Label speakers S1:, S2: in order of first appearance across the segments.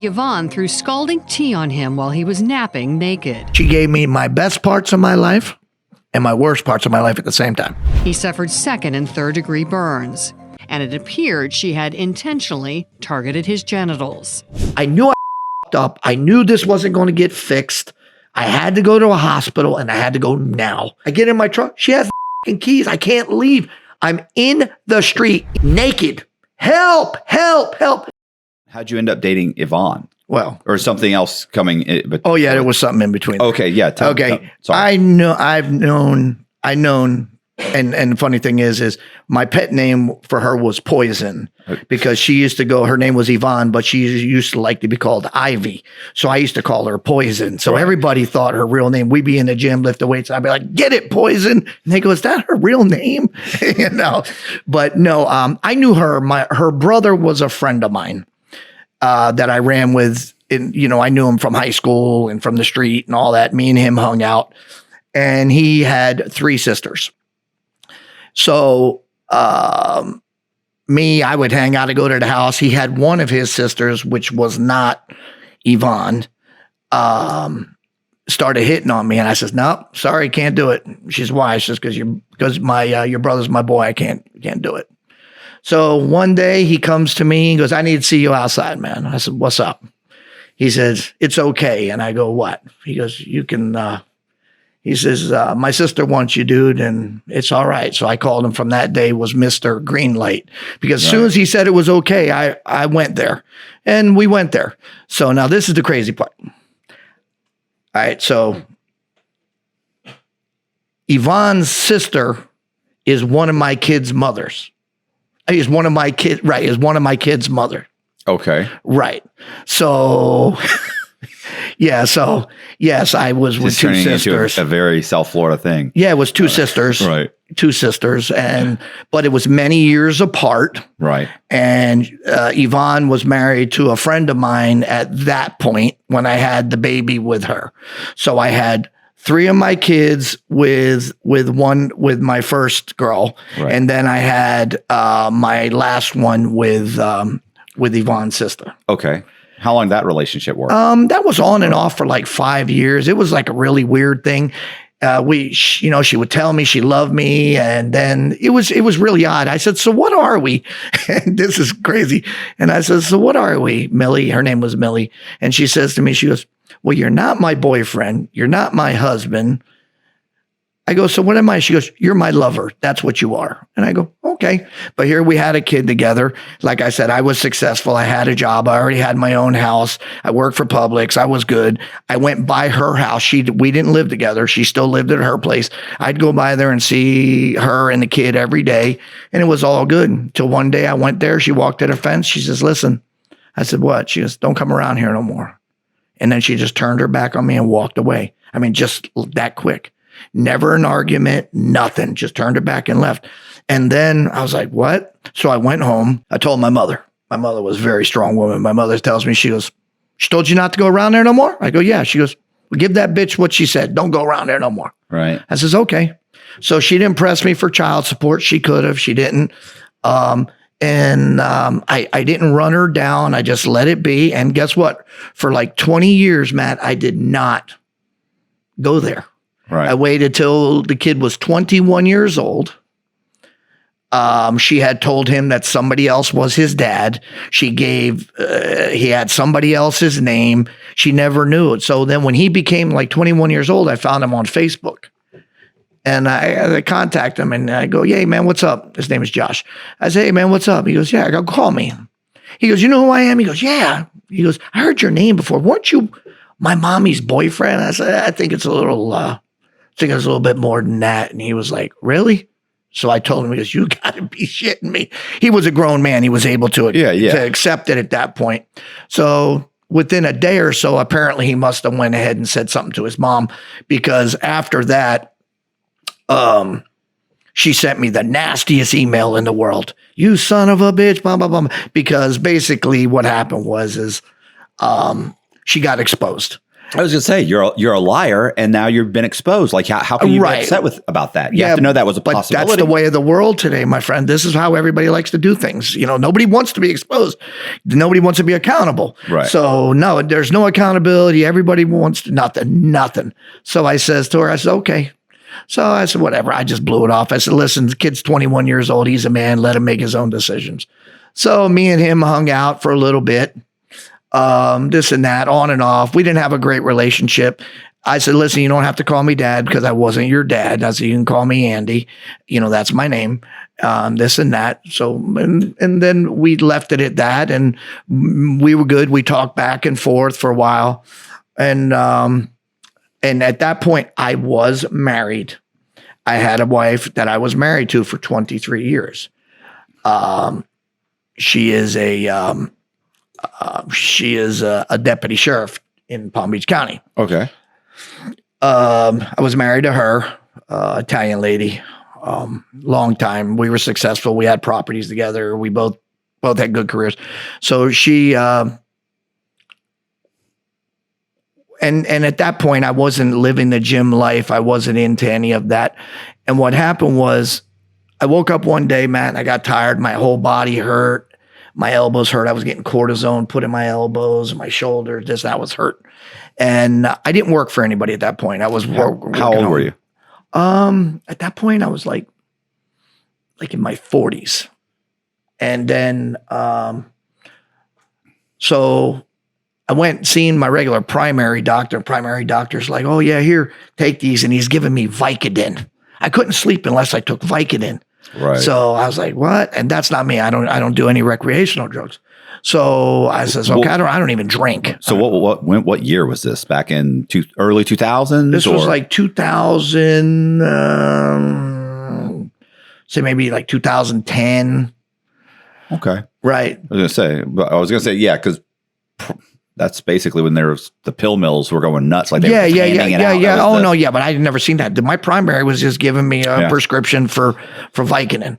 S1: Yvonne threw scalding tea on him while he was napping naked.
S2: She gave me my best parts of my life and my worst parts of my life at the same time.
S1: He suffered second and third degree burns, and it appeared she had intentionally targeted his genitals.
S2: I knew I f***ed up. I knew this wasn't going to get fixed. I had to go to a hospital, and I had to go now. I get in my truck. She has f***ing keys. I can't leave. I'm in the street naked. Help, help, help.
S3: How'd you end up dating Yvonne?
S2: Well,
S3: or something else coming in? But
S2: oh yeah, there was something in between.
S3: Okay, yeah.
S2: I know. I've known. And the funny thing is my pet name for her was Poison, because she used to go. Her name was Yvonne, but she used to like to be called Ivy. So I used to call her Poison. So everybody thought her real name. We'd be in the gym, lift the weights, and I'd be like, "Get it, Poison." And they go, "Is that her real name?" But no. I knew her. Her brother was a friend of mine that I ran with. I knew him from high school and from the street and all that. Me and him hung out, and he had 3 sisters. So I would hang out and go to the house. He had one of his sisters, which was not Yvonne, started hitting on me. And I says, "No, sorry, can't do it." She's why? She says, because your brother's my boy. I can't do it. So one day he comes to me, he goes, "I need to see you outside, man." I said, "What's up?" He says, "It's okay." And I go, "What?" He goes, "You can, he says, "My sister wants you, dude, and it's all right." So I called him from that day was Mr. Greenlight, because as soon as he said it was okay, I went there, and we went there. So now this is the crazy part. All right. So Yvonne's sister is one of my kids' mothers. Is one of my kids, right? Is one of my kids' mother.
S3: Okay.
S2: Right. So yeah. So yes, I was with 2 sisters.
S3: Into a very South Florida thing.
S2: Yeah, it was 2 sisters.
S3: Right.
S2: 2 sisters, but it was many years apart.
S3: Right.
S2: And Yvonne was married to a friend of mine at that point when I had the baby with her. So I had 3 of my kids with my first girl, right. And then I had my last one with Yvonne's sister.
S3: Okay. How long did that relationship work?
S2: That was on and off for like 5 years. It was like a really weird thing. She would tell me she loved me, and then it was really odd. I said, "So what are we?" And this is crazy. And I said, "So what are we, Millie?" Her name was Millie. And she says to me, she goes, "Well, you're not my boyfriend. You're not my husband." I go, "So what am I?" She goes, "You're my lover. That's what you are." And I go, "Okay." But here we had a kid together. Like I said, I was successful. I had a job. I already had my own house. I worked for Publix. I was good. I went by her house. We didn't live together. She still lived at her place. I'd go by there and see her and the kid every day. And it was all good until one day I went there. She walked at a fence. She says, "Listen." I said, "What?" She goes, "Don't come around here no more." And then she just turned her back on me and walked away. I mean, just that quick. Never an argument, nothing. Just turned her back and left. And then I was like, "What?" So I went home. I told my mother. My mother was a very strong woman. My mother tells me, she goes, "She told you not to go around there no more?" I go, "Yeah." She goes, "Well, give that bitch what she said. Don't go around there no more."
S3: Right.
S2: I says, "Okay." So she didn't press me for child support. She could have. She didn't. I didn't run her down. I just let it be. And guess what? For like 20 years, Matt, I did not go there.
S3: Right.
S2: I waited till the kid was 21 years old. She had told him that somebody else was his dad. He had somebody else's name. She never knew it. So then when he became like 21 years old, I found him on Facebook. And I contact him and I go, "Hey, man, what's up?" His name is Josh. I say, "Hey, man, what's up?" He goes, "Yeah." I go, "Call me." He goes, "You know who I am?" He goes, "Yeah." He goes, "I heard your name before. Weren't you my mommy's boyfriend?" I said, I think it's a little bit more than that. And he was like, "Really?" So I told him, he goes, "You got to be shitting me." He was a grown man. He was able to accept it at that point. So within a day or so, apparently he must have went ahead and said something to his mom, because after that, she sent me the nastiest email in the world. "You son of a bitch, blah, blah, blah." Because basically what happened was she got exposed.
S3: I was gonna say you're a liar, and now you've been exposed. Like how can you be upset about that? You have to know that was a possibility.
S2: That's the way of the world today, my friend. This is how everybody likes to do things. Nobody wants to be exposed. Nobody wants to be accountable.
S3: Right.
S2: So no, there's no accountability. Everybody wants nothing. So I says to her, I said, okay. So I said, whatever. I just blew it off. I said, listen, the kid's 21 years old. He's a man. Let him make his own decisions. So me and him hung out for a little bit. This and that, on and off. We didn't have a great relationship. I said, listen, you don't have to call me dad because I wasn't your dad. I said, you can call me Andy. That's my name. This and that. So, and then we left it at that, and we were good. We talked back and forth for a while. And at that point I was married. I had a wife that I was married to for 23 years. She is a deputy sheriff in Palm Beach County.
S3: Okay.
S2: I was married to her, Italian lady, long time. We were successful. We had properties together. We both had good careers. So she, and at that point I wasn't living the gym life. I wasn't into any of that. And what happened was I woke up one day, Matt, and I got tired. My whole body hurt. My elbows hurt. I was getting cortisone put in my elbows, my shoulders. That was hurt. And I didn't work for anybody at that point. I was
S3: How old were you?
S2: At that point, I was like in my 40s. And then, so I went seeing my regular primary doctor. Primary doctor's like, oh yeah, here, take these. And he's giving me Vicodin. I couldn't sleep unless I took Vicodin.
S3: Right.
S2: So I was like, what? And that's not me. I don't do any recreational drugs. So I says, okay, I don't even drink.
S3: So what year was this? Back in early 2000s?
S2: This was like 2000, say maybe like 2010.
S3: Okay.
S2: Right.
S3: I was gonna say, yeah, because that's basically when the pill mills were going nuts. Like
S2: yeah. Oh no, yeah, but I had never seen that. My primary was just giving me a prescription for Vicodin,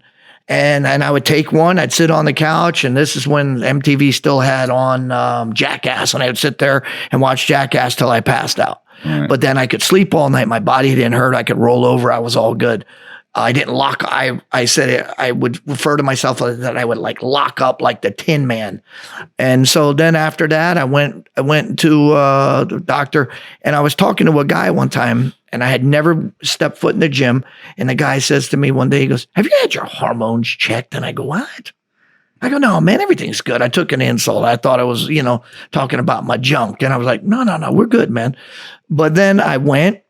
S2: and I would take one. I'd sit on the couch, and this is when MTV still had on Jackass, and I would sit there and watch Jackass till I passed out. Right. But then I could sleep all night. My body didn't hurt. I could roll over. I was all good. I didn't lock. I said it, I would refer to myself that I would like lock up like the Tin Man. And so then after that, I went to the doctor, and I was talking to a guy one time, and I had never stepped foot in the gym. And the guy says to me one day, he goes, have you had your hormones checked? And I go, what? I go, no, man, everything's good. I took an insult. I thought I was, talking about my junk. And I was like, no, we're good, man. But then I went.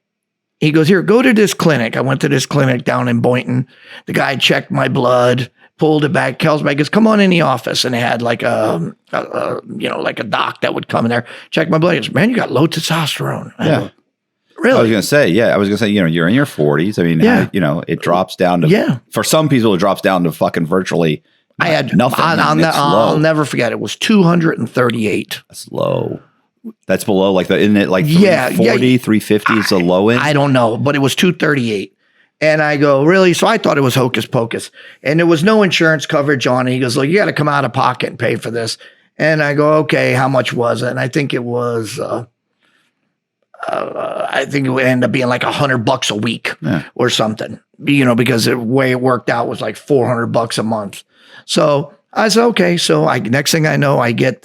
S2: He goes, here, go to this clinic. I went to this clinic down in Boynton. The guy checked my blood, pulled it back, calls back, goes, come on in the office. And they had like a doc that would come in there, check my blood. He goes, man, you got low testosterone.
S3: Yeah.
S2: Go, really?
S3: I was going to say, you're in your 40s. I mean, it drops down to, for some people, it drops down to fucking virtually nothing.
S2: I'll never forget. It was 238.
S3: That's low. That's below isn't it like 340, 350 is the low end?
S2: I don't know, but it was 238. And I go, really? So I thought it was hocus pocus. And there was no insurance coverage on it. He goes, you got to come out of pocket and pay for this. And I go, okay, how much was it? And I think it was, I think it would end up being like $100 a week or something, because the way it worked out was like $400 a month. So I said, okay. So next thing I know, I get,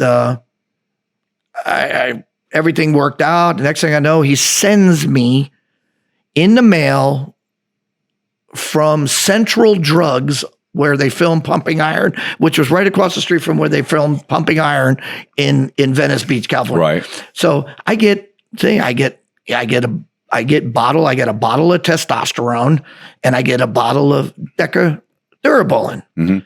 S2: everything worked out. The next thing I know, he sends me in the mail from Central Drugs, where they filmed Pumping Iron, which was right across the street from where they filmed Pumping Iron in Venice Beach, California.
S3: Right.
S2: So I get a bottle of testosterone, and I get a bottle of Durabilin. Mm-hmm.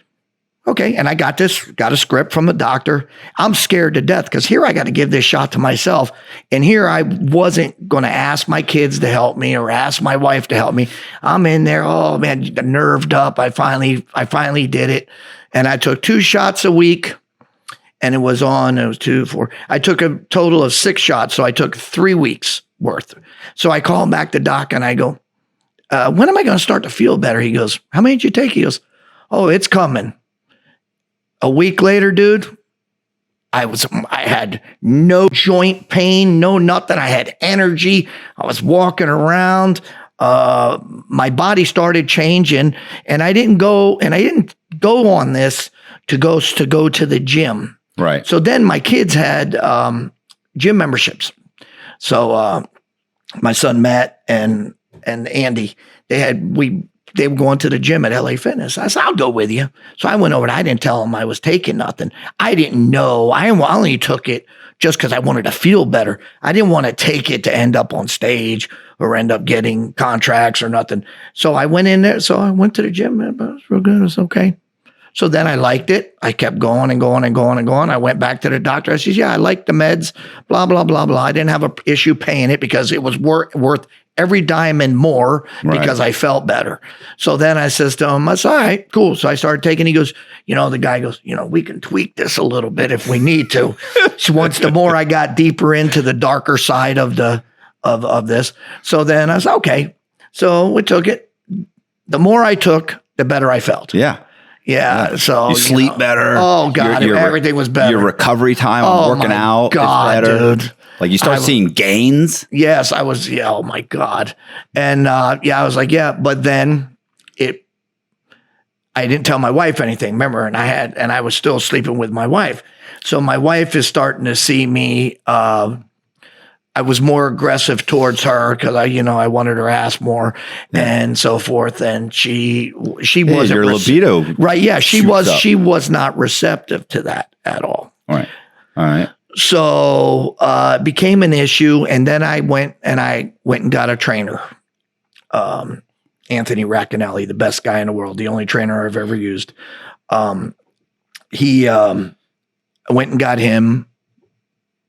S2: Okay, and I got a script from the doctor. I'm scared to death because here I got to give this shot to myself. And here I wasn't going to ask my kids to help me or ask my wife to help me. I'm in there, oh man, nerved up. I finally did it. And I took 2 shots a week, and it was 2, 4. I took a total of 6 shots, so I took 3 weeks worth. So I called back the doc and I go, when am I going to start to feel better? He goes, how many did you take? He goes, oh, it's coming. A week later, dude, I had no joint pain, no nothing. I had energy. I was walking around. My body started changing, and I didn't go on this to go to the gym.
S3: Right.
S2: So then my kids had gym memberships. So my son Matt and Andy, they were going to the gym at LA Fitness. I said, I'll go with you. So I went over and I didn't tell them I was taking nothing. I didn't know. I only took it just because I wanted to feel better. I didn't want to take it to end up on stage or end up getting contracts or nothing. So I went in there. So I went to the gym. It was real good. It was okay. So then I liked it. I kept going and going and going and going. I went back to the doctor. I said, yeah, I like the meds, blah, blah, blah, blah. I didn't have an issue paying it because it was worth every dime and more because I felt better. So then I says to him, I said, all right, cool. So I started taking, he goes, the guy goes, we can tweak this a little bit if we need to. So once the more I got deeper into the darker side of this. So then I said, okay. So we took it. The more I took, the better I felt.
S3: Yeah.
S2: Yeah. So
S3: you sleep better.
S2: Oh God, everything was better.
S3: Your recovery time on working out is better. Dude. Like you start seeing gains.
S2: Yes, I was. Yeah. Oh my God. And I was like, yeah. But then I didn't tell my wife anything. Remember, and I was still sleeping with my wife. So my wife is starting to see me. I was more aggressive towards her because I wanted her ass more and so forth. And she wasn't
S3: your libido.
S2: Right. Yeah. She was not receptive to that at all.
S3: All right.
S2: So it became an issue. And then I went and got a trainer. Anthony Racanelli, the best guy in the world, the only trainer I've ever used. I went and got him.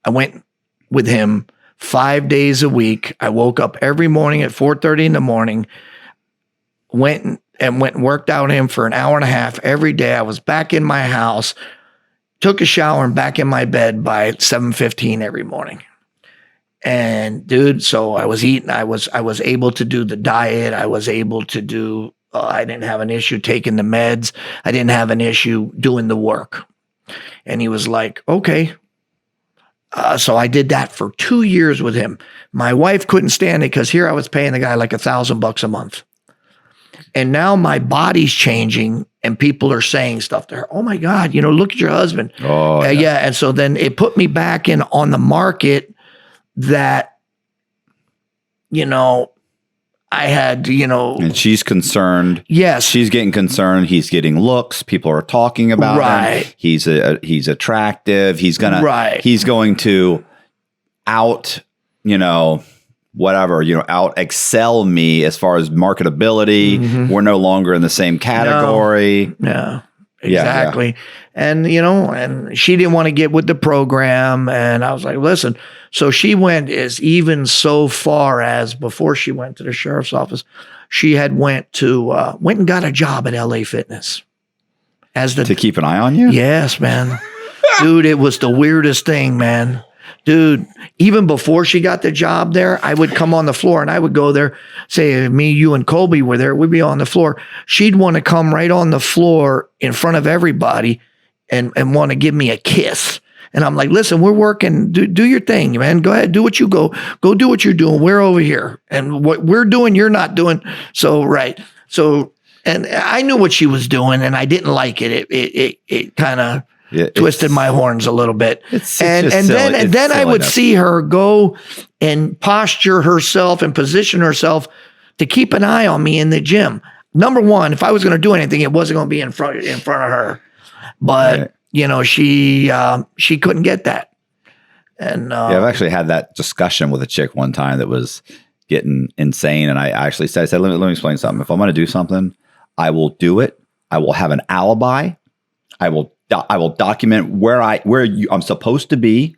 S2: I went with him 5 days a week. I woke up every morning at 4:30 in the morning, went and worked out him for an hour and a half every day. I was back in my house, took a shower and back in my bed by 7:15 every morning. And dude, so I was eating, I was able to do the diet. I was able to do, I didn't have an issue taking the meds. I didn't have an issue doing the work. And he was like, okay. So I did that for 2 years with him. My wife couldn't stand it because here I was paying the guy like $1,000 a month. And now my body's changing and people are saying stuff to her. Oh my God, look at your husband.
S3: Oh,
S2: yeah. And so then it put me back on the market that, I had,
S3: And she's concerned.
S2: Yes.
S3: She's getting concerned. He's getting looks. People are talking about him. He's attractive. He's going to out, out excel me as far as marketability. Mm-hmm. We're no longer in the same category.
S2: No. Exactly. Yeah. And, and she didn't want to get with the program. And I was like, listen. So she went so far as before she went to the sheriff's office, she had went and got a job at LA Fitness.
S3: To keep an eye on you?
S2: Yes, man. Dude, it was the weirdest thing, man. Dude, even before she got the job there, I would come on the floor and I would go there, say me, you, and Colby were there. We'd be on the floor. She'd want to come right on the floor in front of everybody and want to give me a kiss. And I'm like, listen, we're working. Do your thing, man. Go ahead. Do what you go do what you're doing. We're over here. And what we're doing, you're not doing. So, right. So, and I knew what she was doing and I didn't like it. It kind of twisted my horns a little bit. And then I would see her go and posture herself and position herself to keep an eye on me in the gym. Number one, if I was going to do anything, it wasn't going to be in front of her. But she couldn't get that. And
S3: I've actually had that discussion with a chick one time that was getting insane. And I actually said, let me explain something. If I'm going to do something, I will do it. I will have an alibi. I will document where I'm supposed to be.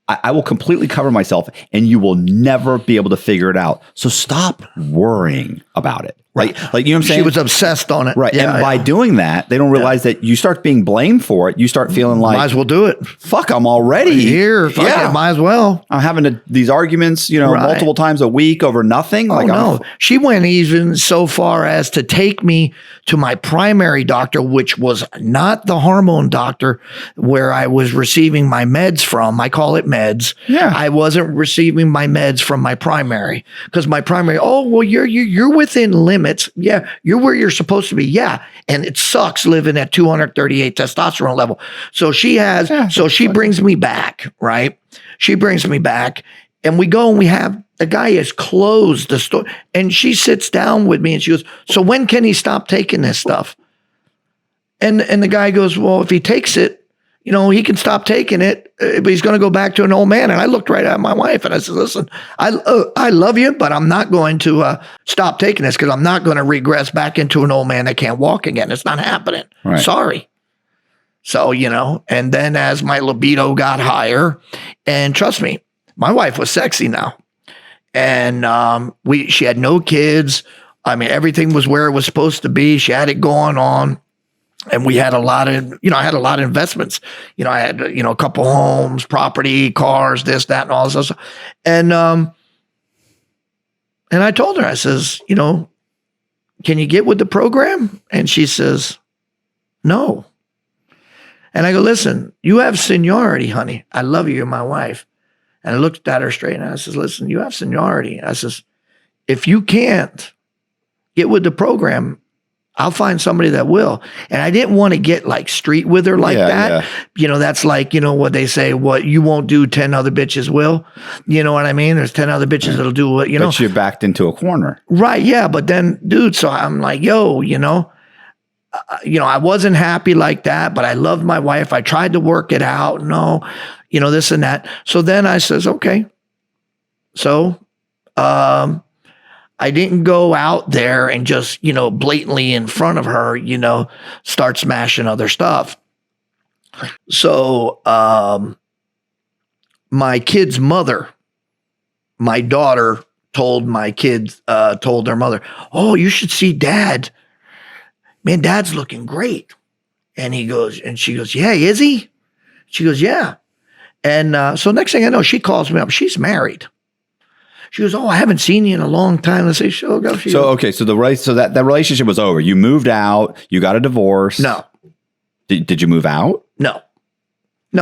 S3: I will completely cover myself and you will never be able to figure it out. So stop worrying about it. Like you know what I'm saying?
S2: She was obsessed on it.
S3: Right.
S2: Yeah,
S3: and by doing that, they don't realize that you start being blamed for it. You start feeling like,
S2: might as well do it.
S3: fuck, I'm already
S2: Here. Fuck it, might as well.
S3: I'm having these arguments, multiple times a week over nothing. Like,
S2: no. She went even so far as to take me to my primary doctor, which was not the hormone doctor where I was receiving my meds from. I call it meds.
S3: Yeah.
S2: I wasn't receiving my meds from my primary because my primary, you're within limits. Yeah. You're where you're supposed to be. Yeah. And it sucks living at 238 testosterone level. So she brings me back, right? She brings me back and we go and the guy has closed the store and she sits down with me and she goes, so when can he stop taking this stuff? And the guy goes, well, if he takes it, he can stop taking it, but he's going to go back to an old man. And I looked right at my wife and I said, listen, I love you, but I'm not going to stop taking this because I'm not going to regress back into an old man that can't walk again. It's not happening. Right. Sorry. So, and then as my libido got higher, and trust me, my wife was sexy now. And she had no kids. I mean, everything was where it was supposed to be. She had it going on. And we had a lot of, I had a lot of investments. I had, a couple homes, property, cars, this, that, and all this stuff. And I told her, I says, can you get with the program? And she says, no. And I go, listen, you have seniority, honey. I love you. You're my wife. And I looked at her straight and I says, listen, you have seniority. I says, if you can't get with the program, I'll find somebody that will. And I didn't want to get like street with her like that. Yeah. That's like, what they say, what you won't do, 10 other bitches will. You know what I mean? There's 10 other bitches that'll do what,
S3: But you're backed into a corner.
S2: Right. Yeah. But then, dude, so I'm like, I wasn't happy like that, but I loved my wife. I tried to work it out. No, this and that. So then I says, okay. So, I didn't go out there and just, blatantly in front of her, start smashing other stuff. So, my kid's mother, my daughter told my kids, told their mother, oh, you should see Dad. Man, Dad's looking great. And she goes, yeah, is he? She goes, yeah. And so next thing I know, she calls me up. She's married. She goes, oh, I haven't seen you in a long time. I say, sure, go.
S3: So that relationship was over. You moved out. You got a divorce.
S2: No.
S3: Did you move out?
S2: No,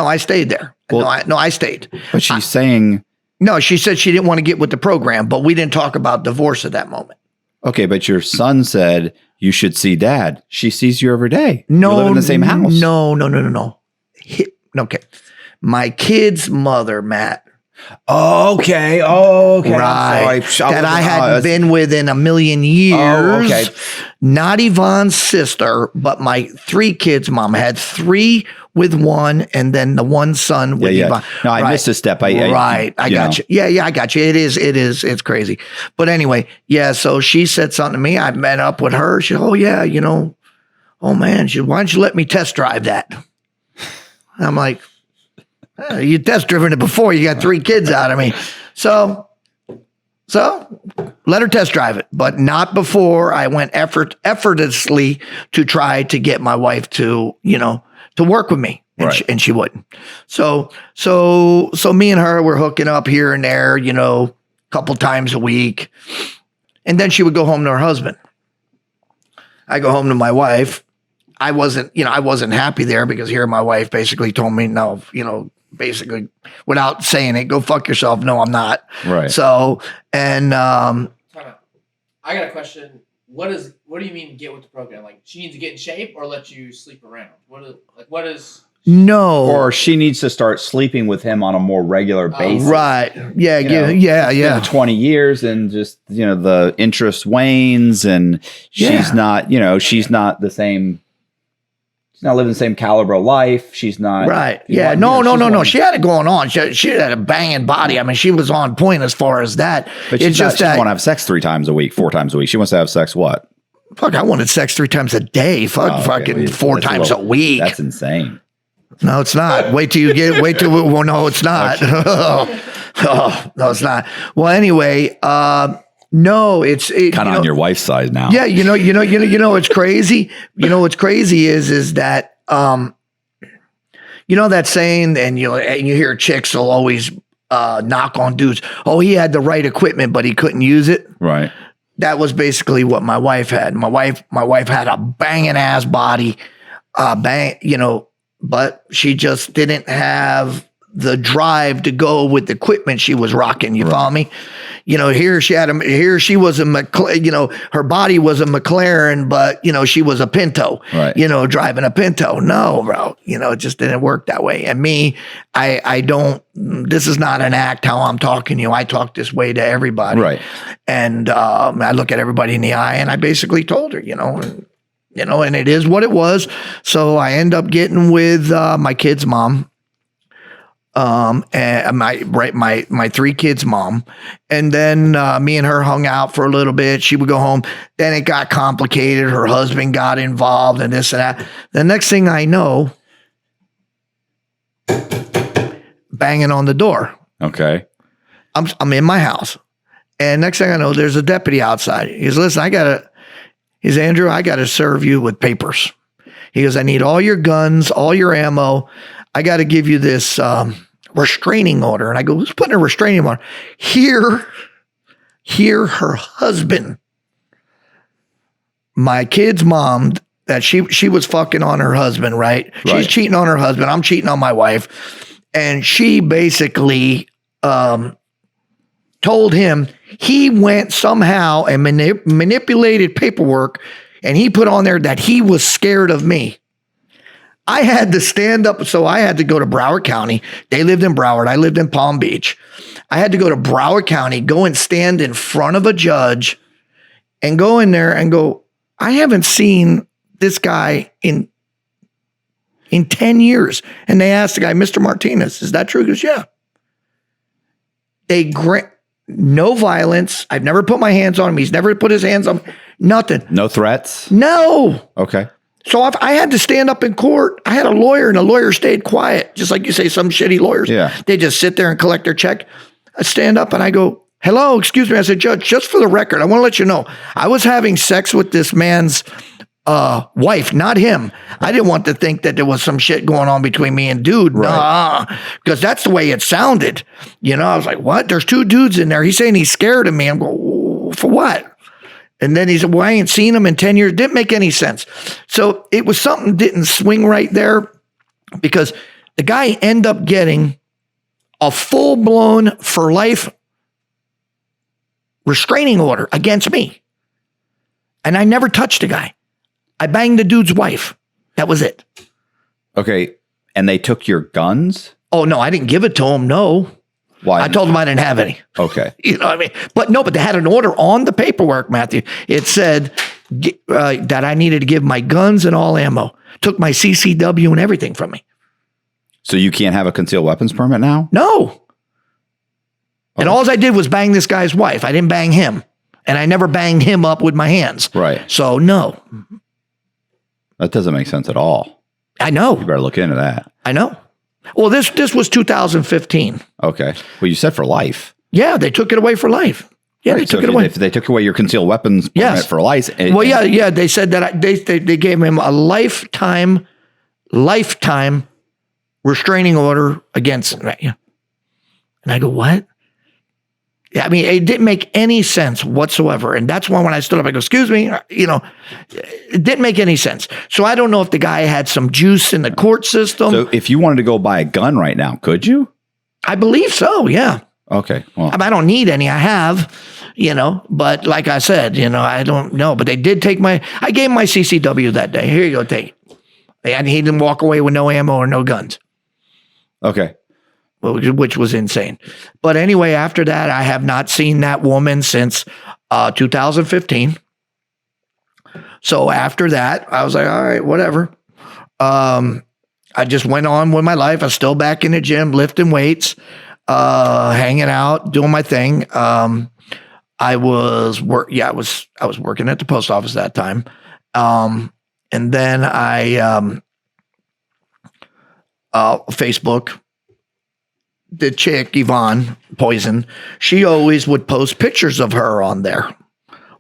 S2: I stayed there. Well, I stayed.
S3: But she's saying.
S2: No, she said she didn't want to get with the program, but we didn't talk about divorce at that moment.
S3: Okay, but your son said you should see Dad. She sees you every day.
S2: No.
S3: You live in the same house.
S2: No. Okay. My kid's mother, Matt.
S3: Okay.
S2: Right. That I hadn't been with in a million years.
S3: Oh, okay.
S2: Not Yvonne's sister, but my 3 kids' mom. I had 3 with one, and then the one son with Yvonne.
S3: No, I missed a step. I
S2: got you. Yeah, I got you. It's crazy. But anyway, so she said something to me. I met up with her. She said, oh, yeah, oh, man. She said, why don't you let me test drive that? I'm like, you test driven it before. You got 3 kids out of me. So let her test drive it, but not before I went effortlessly to try to get my wife to work with me. And she wouldn't. So me and her were hooking up here and there, a couple times a week. And then she would go home to her husband. I go home to my wife. I wasn't happy there because here my wife basically told me, no, basically without saying it, go fuck yourself. No, I'm not. Right. So, and,
S4: I got a question. What do you mean get with the program? Like she needs to get in shape or let you sleep around? What is
S2: no,
S3: or she needs to start sleeping with him on a more regular basis.
S2: Right. Yeah. Yeah.
S3: 20 years and just, the interest wanes and she's not, she's not the same. She's not living the same caliber of life. She's not.
S2: Right. Yeah. No. She had it going on. She had a banging body. I mean, she was on point as far as that.
S3: But she want to have sex 3 times a week, 4 times a week. She wants to have sex what?
S2: Fuck, I wanted sex 3 times a day. Fucking 4 times a week.
S3: That's insane.
S2: No, it's not. Wait till, no, it's not. Oh, no, it's not. Well, anyway, No, it's
S3: Kind of on your wife's side now.
S2: Yeah, you know what's crazy? You know what's crazy is that you know that saying, and you hear chicks will always knock on dudes. Oh, he had the right equipment, but he couldn't use it.
S3: Right.
S2: That was basically what my wife had. My wife had a banging ass body, but she just didn't have the drive to go with the equipment she was rocking. You follow me? Here she was her body was a McLaren, but she was a Pinto,
S3: right.
S2: Driving a Pinto. No, bro, it just didn't work that way. And me, I don't, this is not an act how I'm talking to you. I talk this way to everybody.
S3: Right.
S2: And I look at everybody in the eye and I basically told her, and it is what it was. So I end up getting with my kid's mom. And my 3 kids' mom, and then me and her hung out for a little bit. She would go home. Then it got complicated. Her husband got involved and this and that. The next thing I know, banging on the door.
S3: Okay.
S2: I'm in my house, and next thing I know, there's a deputy outside. He goes, "Listen, Andrew, I gotta serve you with papers." He goes, "I need all your guns, all your ammo. I got to give you this restraining order." And I go, "Who's putting a restraining order?" Here, her husband, my kid's mom, that she was fucking on her husband, right? She's cheating on her husband. I'm cheating on my wife. And she basically told him he went somehow and manipulated paperwork, and he put on there that he was scared of me. I had to stand up. So I had to go to Broward County. They lived in Broward. I lived in Palm Beach. I had to go to Broward County, go and stand in front of a judge and go in there and go, "I haven't seen this guy in 10 years. And they asked the guy, "Mr. Martinez, is that true?" He goes, "Yeah." They grant no violence. I've never put my hands on him. He's never put his hands on me. Nothing.
S3: No threats?
S2: No.
S3: Okay.
S2: So if I had to stand up in court, I had a lawyer, and the lawyer stayed quiet. Just like you say, some shitty lawyers.
S3: Yeah.
S2: They just sit there and collect their check. I stand up and I go, "Hello, excuse me." I said, "Judge, just for the record, I want to let you know, I was having sex with this man's wife, not him. I didn't want to think that there was some shit going on between me and dude." Right. Because that's the way it sounded. I was like, "What? There's 2 dudes in there. He's saying he's scared of me." I'm going, "For what?" And then he said, "Well, I ain't seen him in 10 years. Didn't make any sense. So it was something didn't swing right there, because the guy ended up getting a full-blown for life restraining order against me. And I never touched the guy. I banged the dude's wife. That was it.
S3: Okay. And they took your guns?
S2: Oh, no, I didn't give it to him. No.
S3: Why?
S2: I told them I didn't have any.
S3: Okay.
S2: You know what I mean? But they had an order on the paperwork, Matthew. It said that I needed to give my guns and all ammo. Took my CCW and everything from me.
S3: So you can't have a concealed weapons permit now?
S2: No.
S3: Okay.
S2: And all I did was bang this guy's wife. I didn't bang him. And I never banged him up with my hands.
S3: Right.
S2: So no.
S3: That doesn't make sense at all.
S2: I know.
S3: You better look into that.
S2: I know. Well, this was 2015.
S3: Okay. Well, you said for life.
S2: Yeah, they took it away for life. Yeah,
S3: right.
S2: they took
S3: it
S2: away.
S3: If they took away your concealed weapons permit for life.
S2: Yeah. They said that they gave him a lifetime restraining order against. Right, yeah. And I go, "What?" Yeah, I mean, it didn't make any sense whatsoever. And that's why when I stood up, I go, "Excuse me," it didn't make any sense. So I don't know if the guy had some juice in the court system.
S3: So if you wanted to go buy a gun right now, could you?
S2: I believe so, yeah.
S3: Okay. Well,
S2: I don't need any. I have, but like I said, I don't know. But they did take I gave him my CCW that day. Here you go, take it. And he didn't walk away with no ammo or no guns.
S3: Okay.
S2: Which was insane. But anyway, after that, I have not seen that woman since 2015. So after that, I was like, all right, whatever. I just went on with my life. I was still back in the gym, lifting weights, hanging out, doing my thing. I was working at the post office that time. And then I Facebook the chick, Yvonne Poison, she always would post pictures of her on there,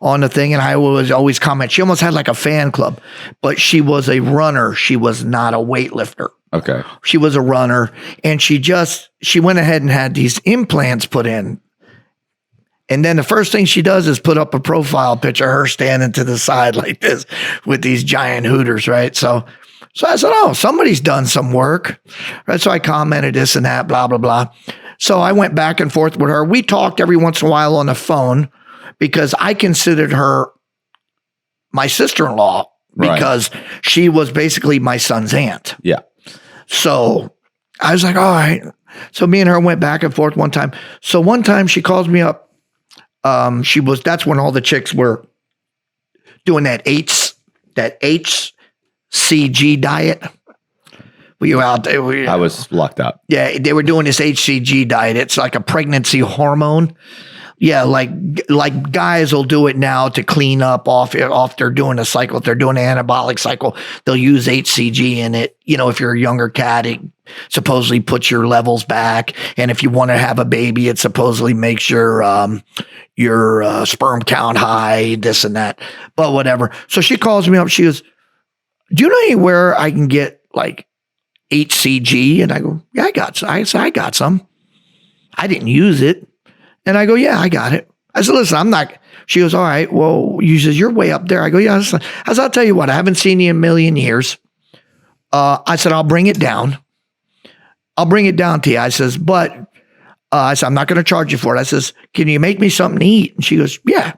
S2: on the thing. And I was always comment. She almost had like a fan club, but she was a runner. She was not a weightlifter.
S3: Okay.
S2: She was a runner, and she went ahead and had these implants put in. And then the first thing she does is put up a profile picture of her standing to the side like this with these giant hooters, right? So I said, oh, somebody's done some work. Right? So I commented this and that, blah, blah, blah. So I went back and forth with her. We talked every once in a while on the phone because I considered her my sister-in-law because she was basically my son's aunt.
S3: Yeah.
S2: So I was like, all right. So me and her went back and forth one time. So one time she calls me up. That's when all the chicks were doing that HCG diet. Were you out there?
S3: I was locked up.
S2: Yeah, they were doing this HCG diet. It's like a pregnancy hormone. Yeah, like guys will do it now to clean up off they're doing a cycle. If they're doing an anabolic cycle, they'll use HCG in it. You know, if you're a younger cat, it supposedly puts your levels back. And if you want to have a baby, it supposedly makes your sperm count high, this and that. But whatever. So she calls me up. She goes, do you know anywhere I can get like HCG? And I go, yeah, I got some. I didn't use it. And I go, yeah, I got it. I said, listen, I'm not. She goes, all right, well, you says you're way up there. I go, yeah. I said, I'll tell you what, I haven't seen you in a million years. I said, I'll bring it down. I'll bring it down to you. I says, but I said, I'm not going to charge you for it. I says, can you make me something to eat? And she goes, yeah.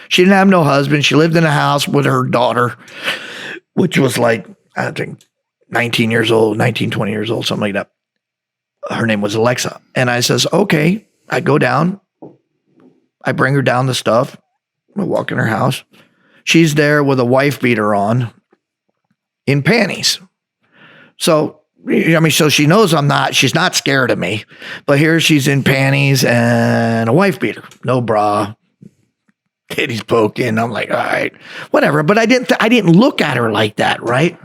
S2: She didn't have no husband. She lived in a house with her daughter, which was like, I think 19, 20 years old, something like that. Her name was Alexa. And I says, okay. I go down. I bring her down the stuff. I walk in her house. She's there with a wife beater on in panties. So, I mean, so she knows she's not scared of me, but here she's in panties and a wife beater, no bra, titties poking. I'm like, all right, whatever. But I didn't look at her like that, right?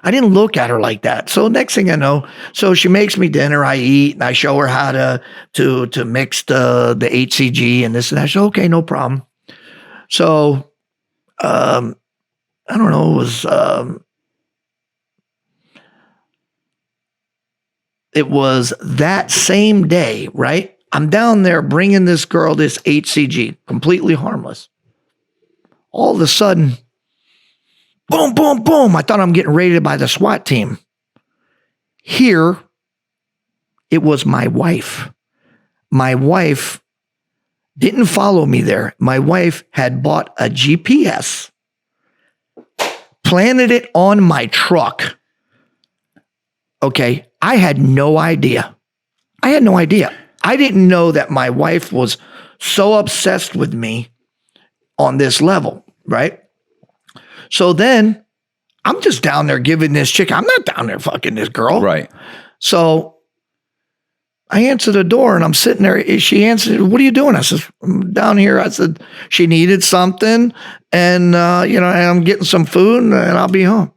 S2: I didn't look at her like that. So next thing I know, so she makes me dinner, I eat, and I show her how to mix the HCG and this and that. She said, okay, no problem. So, I don't know, it was that same day, right? I'm down there bringing this girl this HCG, completely harmless. All of a sudden, boom, boom, boom. I thought I'm getting raided by the SWAT team. Here, it was my wife. My wife didn't follow me there. My wife had bought a GPS, planted it on my truck. Okay, I had no idea. I didn't know that my wife was so obsessed with me on this level, right? So then I'm just down there giving this chick. I'm not down there fucking this girl.
S3: Right.
S2: So I answer the door and I'm sitting there. She answered, what are you doing? I said, I'm down here. I said, she needed something and, and I'm getting some food and I'll be home.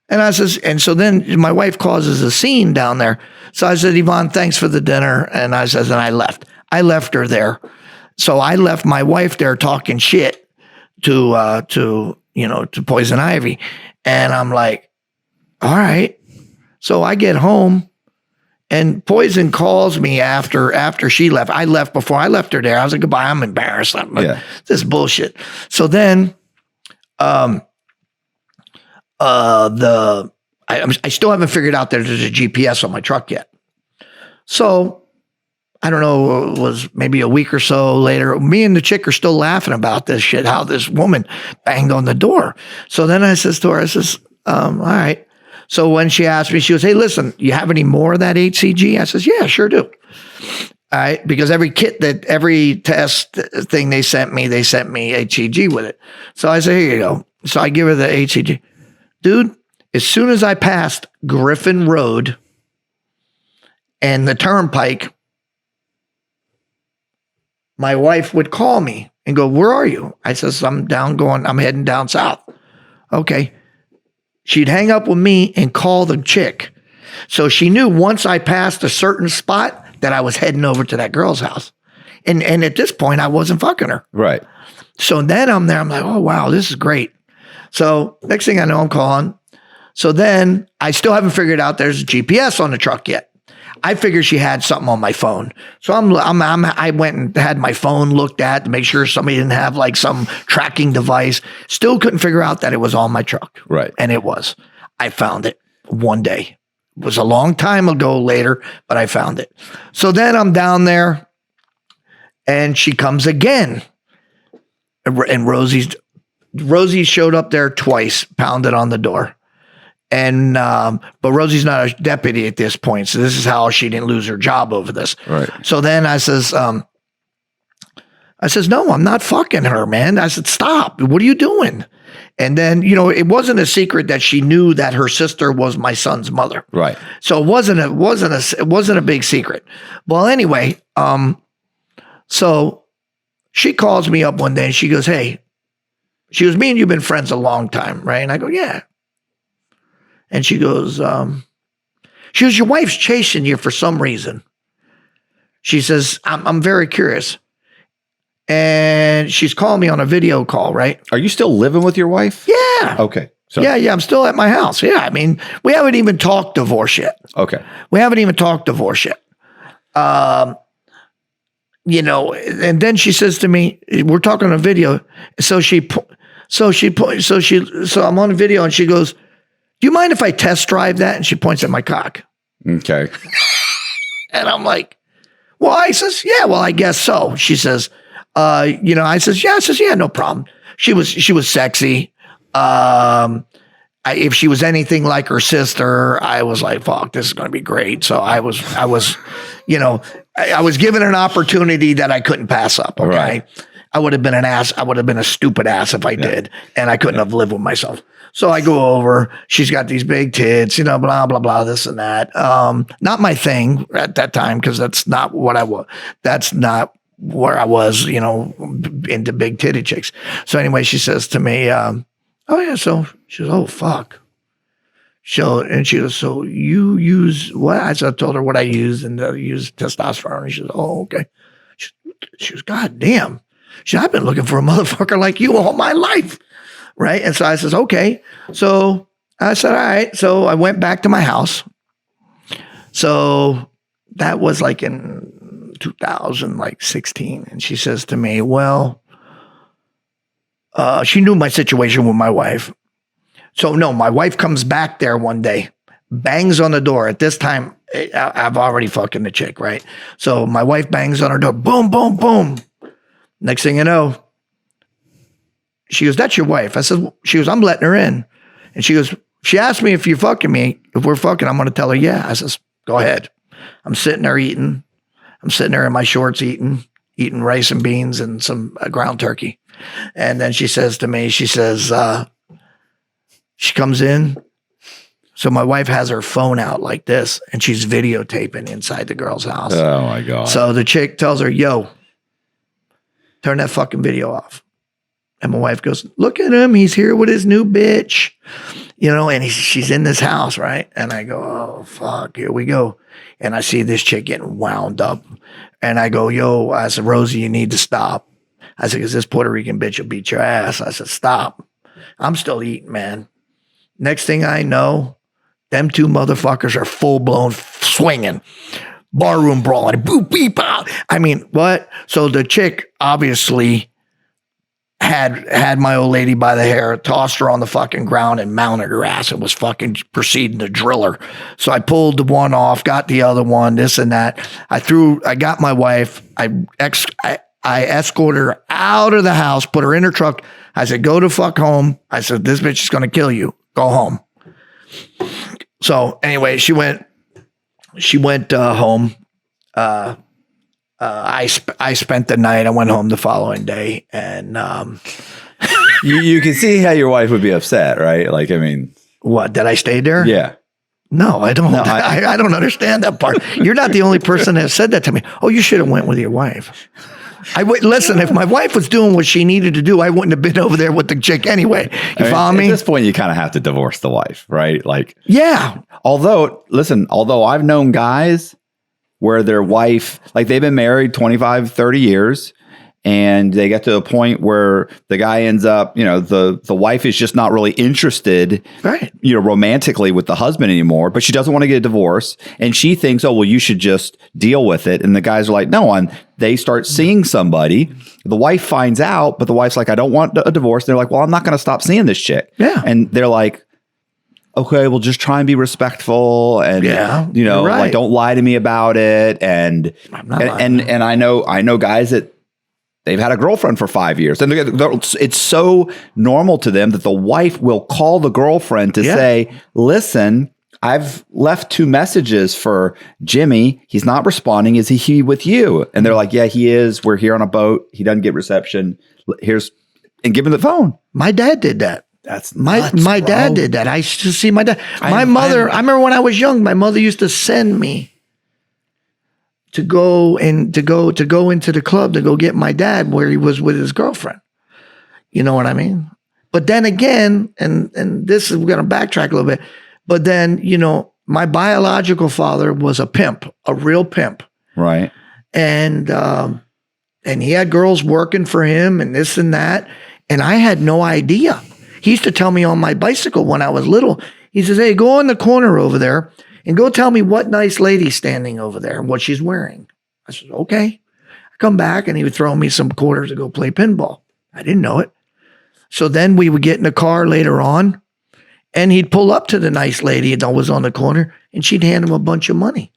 S2: And I says, and so then my wife causes a scene down there. So I said, Yvonne, thanks for the dinner. And I says, and I left. I left her there. So I left my wife there talking shit to Poison Ivy. And I'm like, all right. So I get home and Poison calls me after she left. I left before I left her there. I was like, goodbye. I'm embarrassed. This is bullshit. So then, I still haven't figured out that there's a GPS on my truck yet. So I don't know, it was maybe a week or so later, me and the chick are still laughing about this shit, how this woman banged on the door. So then I says to her, all right. So when she asked me, she goes, hey, listen, you have any more of that HCG? I says, yeah, sure do. All right. Because every test thing they sent me HCG with it. So I say, here you go. So I give her the HCG. Dude, as soon as I passed Griffin Road and the turnpike, my wife would call me and go, where are you? I says, I'm heading down south. Okay. She'd hang up with me and call the chick. So she knew once I passed a certain spot, that I was heading over to that girl's house. And at this point, I wasn't fucking her.
S3: Right.
S2: So then I'm there. I'm like, oh, wow, this is great. So next thing I know, I'm calling. So then I still haven't figured out there's GPS on the truck yet. I figured she had something on my phone. So I went and had my phone looked at to make sure somebody didn't have like some tracking device. Still couldn't figure out that it was on my truck.
S3: Right.
S2: And it was. I found it one day. It was a long time ago later, but I found it. So then I'm down there and she comes again. And Rosie showed up there twice, pounded on the door. And but Rosie's not a deputy at this point, so this is how she didn't lose her job over this.
S3: Right.
S2: So then I says, no, I'm not fucking her, man. I said, stop. What are you doing? And then, you know, it wasn't a secret that she knew that her sister was my son's mother. Right. So it wasn't a big secret. Well, anyway, so she calls me up one day and she goes, hey, she goes, me and you've been friends a long time, right? And I go, yeah. And she goes, your wife's chasing you for some reason. She says, I'm very curious. And she's calling me on a video call, right?
S3: Are you still living with your wife?
S2: Yeah.
S3: Okay. So,
S2: yeah, I'm still at my house. Yeah, I mean, we haven't even talked divorce yet.
S3: Okay.
S2: We haven't even talked divorce yet. You know, and then she says to me, we're talking on a video. So I'm on a video and she goes, do you mind if I test drive that? And she points at my cock.
S3: Okay.
S2: And I'm like, well, I says, yeah, well, I guess so. She says, you know, I says, yeah, no problem. She was sexy. If she was anything like her sister, I was like, fuck, this is going to be great. So I was, you know, I was given an opportunity that I couldn't pass up. Okay. Right. I would have been an ass. I would have been a stupid ass if I did. And I couldn't have lived with myself. So I go over, she's got these big tits, you know, blah, blah, blah, this and that. Not my thing at that time, because that's not what I was. That's not where I was, you know, into big titty chicks. So anyway, she says to me, oh yeah. So she goes, oh, fuck. And she goes, so you use what? I told her what I use, and I use testosterone. And she goes, oh, okay. She goes, God damn. She said, I've been looking for a motherfucker like you all my life. Right. And so I says, okay. So I said, all right. So I went back to my house. So that was like in 2016. And she says to me, well, she knew my situation with my wife. So no, my wife comes back there one day, bangs on the door. At this time, I've already fucking the chick, right? So my wife bangs on her door, boom, boom, boom. Next thing you know, she goes, that's your wife. I said, she goes, I'm letting her in. And she goes, she asked me if you're fucking me, if we're fucking, I'm going to tell her, yeah. I says, go ahead. I'm sitting there eating. I'm sitting there in my shorts eating rice and beans and some ground turkey. And then she says to me, she says, she comes in. So my wife has her phone out like this and she's videotaping inside the girl's house.
S3: Oh my God.
S2: So the chick tells her, yo, turn that fucking video off. And my wife goes, look at him. He's here with his new bitch, you know, and she's in this house, right? And I go, oh, fuck, here we go. And I see this chick getting wound up. And I go, yo, I said, Rosie, you need to stop. I said, because this Puerto Rican bitch will beat your ass. I said, stop. I'm still eating, man. Next thing I know, them two motherfuckers are full-blown swinging. Barroom brawling. Boop, beep, out. I mean, what? So the chick obviously had my old lady by the hair, tossed her on the fucking ground and mounted her ass and was fucking proceeding to drill her. So I pulled the one off, got the other one, this and that. I got my wife. I escorted her out of the house, put her in her truck. I said, go to fuck home. I said, this bitch is going to kill you. Go home. So anyway, she went home. I spent the night. I went home the following day, and
S3: you can see how your wife would be upset, right? Like, I mean,
S2: what, did I stay there?
S3: Yeah.
S2: No, I don't. No, I don't understand that part. You're not the only person that said that to me. Oh, you should have went with your wife. Listen, if my wife was doing what she needed to do, I wouldn't have been over there with the chick anyway. You follow me?
S3: At this point, you kind of have to divorce the wife, right? Like,
S2: yeah.
S3: Although I've known guys where their wife, like they've been married 25, 30 years. And they get to a point where the guy ends up, the wife is just not really interested,
S2: right,
S3: romantically with the husband anymore, but she doesn't want to get a divorce. And she thinks, oh, well, you should just deal with it. And the guys are like, no, they start seeing somebody. The wife finds out, but the wife's like, I don't want a divorce. They're like, well, I'm not going to stop seeing this chick.
S2: Yeah.
S3: And they're like, okay, well, just try and be respectful and,
S2: right.
S3: like, don't lie to me about it. And I know guys that, they've had a girlfriend for 5 years, and it's so normal to them that the wife will call the girlfriend to say, listen, I've left 2 messages for Jimmy. He's not responding. Is he with you? And they're like, yeah, he is. We're here on a boat. He doesn't get reception. And give him the phone.
S2: My dad did that.
S3: That's
S2: my
S3: nuts,
S2: dad did that. I used to see my dad. My mother, I remember when I was young, my mother used to send me to go into the club to go get my dad where he was with his girlfriend. You know what I mean? But then again, and this is, we're going to backtrack a little bit, but then, my biological father was a pimp, a real pimp.
S3: Right.
S2: And he had girls working for him and this and that. And I had no idea. He used to tell me on my bicycle when I was little, he says, hey, go in the corner over there and go tell me what nice lady's standing over there and what she's wearing. I said, okay. I come back and he would throw me some quarters to go play pinball. I didn't know it. So then we would get in the car later on and he'd pull up to the nice lady that was on the corner and she'd hand him a bunch of money.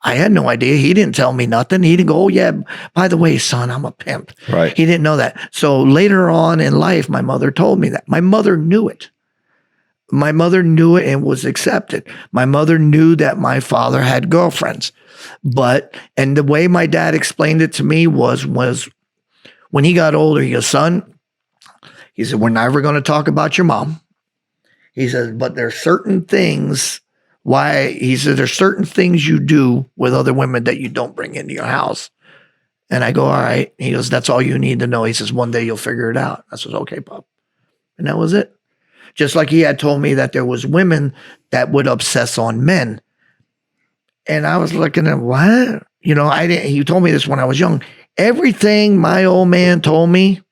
S2: I had no idea. He didn't tell me nothing. He didn't go, oh yeah, by the way, son, I'm a pimp.
S3: Right.
S2: He didn't know that. So later on in life, my mother told me that. My mother knew it. My mother knew it and was accepted. My mother knew that my father had girlfriends. And the way my dad explained it to me was when he got older, he goes, son, he said, we're never going to talk about your mom. He says, but there's certain things there's certain things you do with other women that you don't bring into your house. And I go, all right. He goes, that's all you need to know. He says, one day you'll figure it out. I said, okay, Pop. And that was it. Just like he had told me that there was women that would obsess on men. And I was looking at what? He told me this when I was young. Everything my old man told me,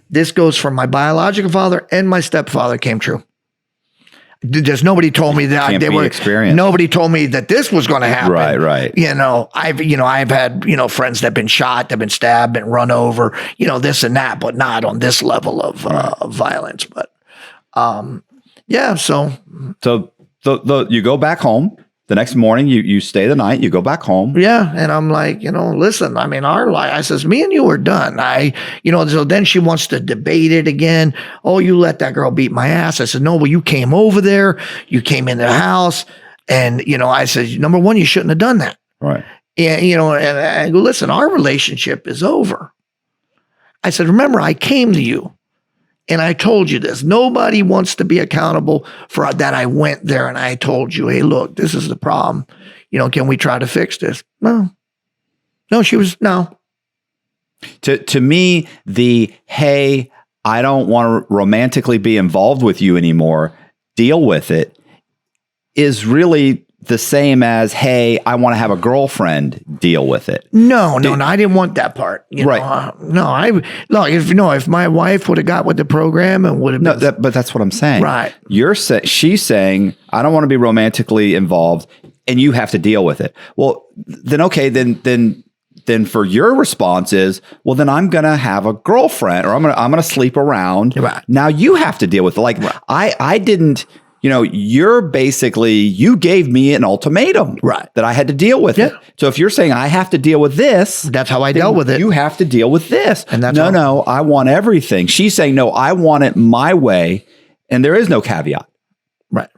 S2: this goes from my biological father and my stepfather came true. There's nobody told me that nobody told me that this was going to happen.
S3: Right.
S2: I've had, friends that have been shot, that have been stabbed, been run over, this and that, but not on this level of violence. But so
S3: you go back home the next morning, you stay the night, you go back home.
S2: Yeah. And I'm like, listen, I mean, our life, I says, me and you are done. So then she wants to debate it again. Oh, you let that girl beat my ass. I said, no, well, you came over there, you came in the house. And, I said, number one, you shouldn't have done that.
S3: Right.
S2: And, and I go, listen, our relationship is over. I said, remember, I came to you. And I told you this. Nobody wants to be accountable for that. I went there and I told you, hey, look, this is the problem. Can we try to fix this? No. No.
S3: To me, hey, I don't want to romantically be involved with you anymore, deal with it, is really the same as, hey, I want to have a girlfriend, deal with it.
S2: No, I didn't want that part.
S3: Right.
S2: If my wife would have got with the program and would have been.
S3: But that's what I'm saying.
S2: Right.
S3: She's saying, I don't want to be romantically involved and you have to deal with it. Well, then, okay, then for your response is, well, then I'm going to have a girlfriend or I'm going to sleep around.
S2: Right.
S3: Now you have to deal with it. Like right. I didn't, you gave me an ultimatum,
S2: right? That
S3: I had to deal with it. So if you're saying I have to deal with this,
S2: that's how I dealt with it.
S3: You have to deal with this.
S2: And that's
S3: no, I want everything. She's saying, no, I want it my way. And there is no caveat.
S2: Right.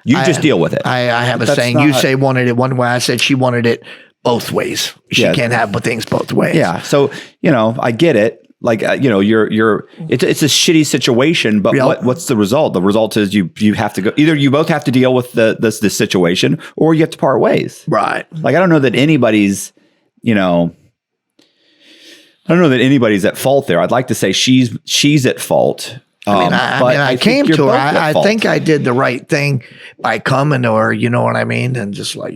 S3: You just deal with it.
S2: I have a saying, you say wanted it one way. I said she wanted it both ways. She can't have things both ways.
S3: Yeah. So, I get it. Like, it's a shitty situation, but what's the result? The result is you have to go, either you both have to deal with this situation or you have to part ways.
S2: Right.
S3: Like, I don't know that anybody's at fault there. I'd like to say she's at fault.
S2: I came to her. I think I did the right thing by coming to her, you know what I mean? And just like,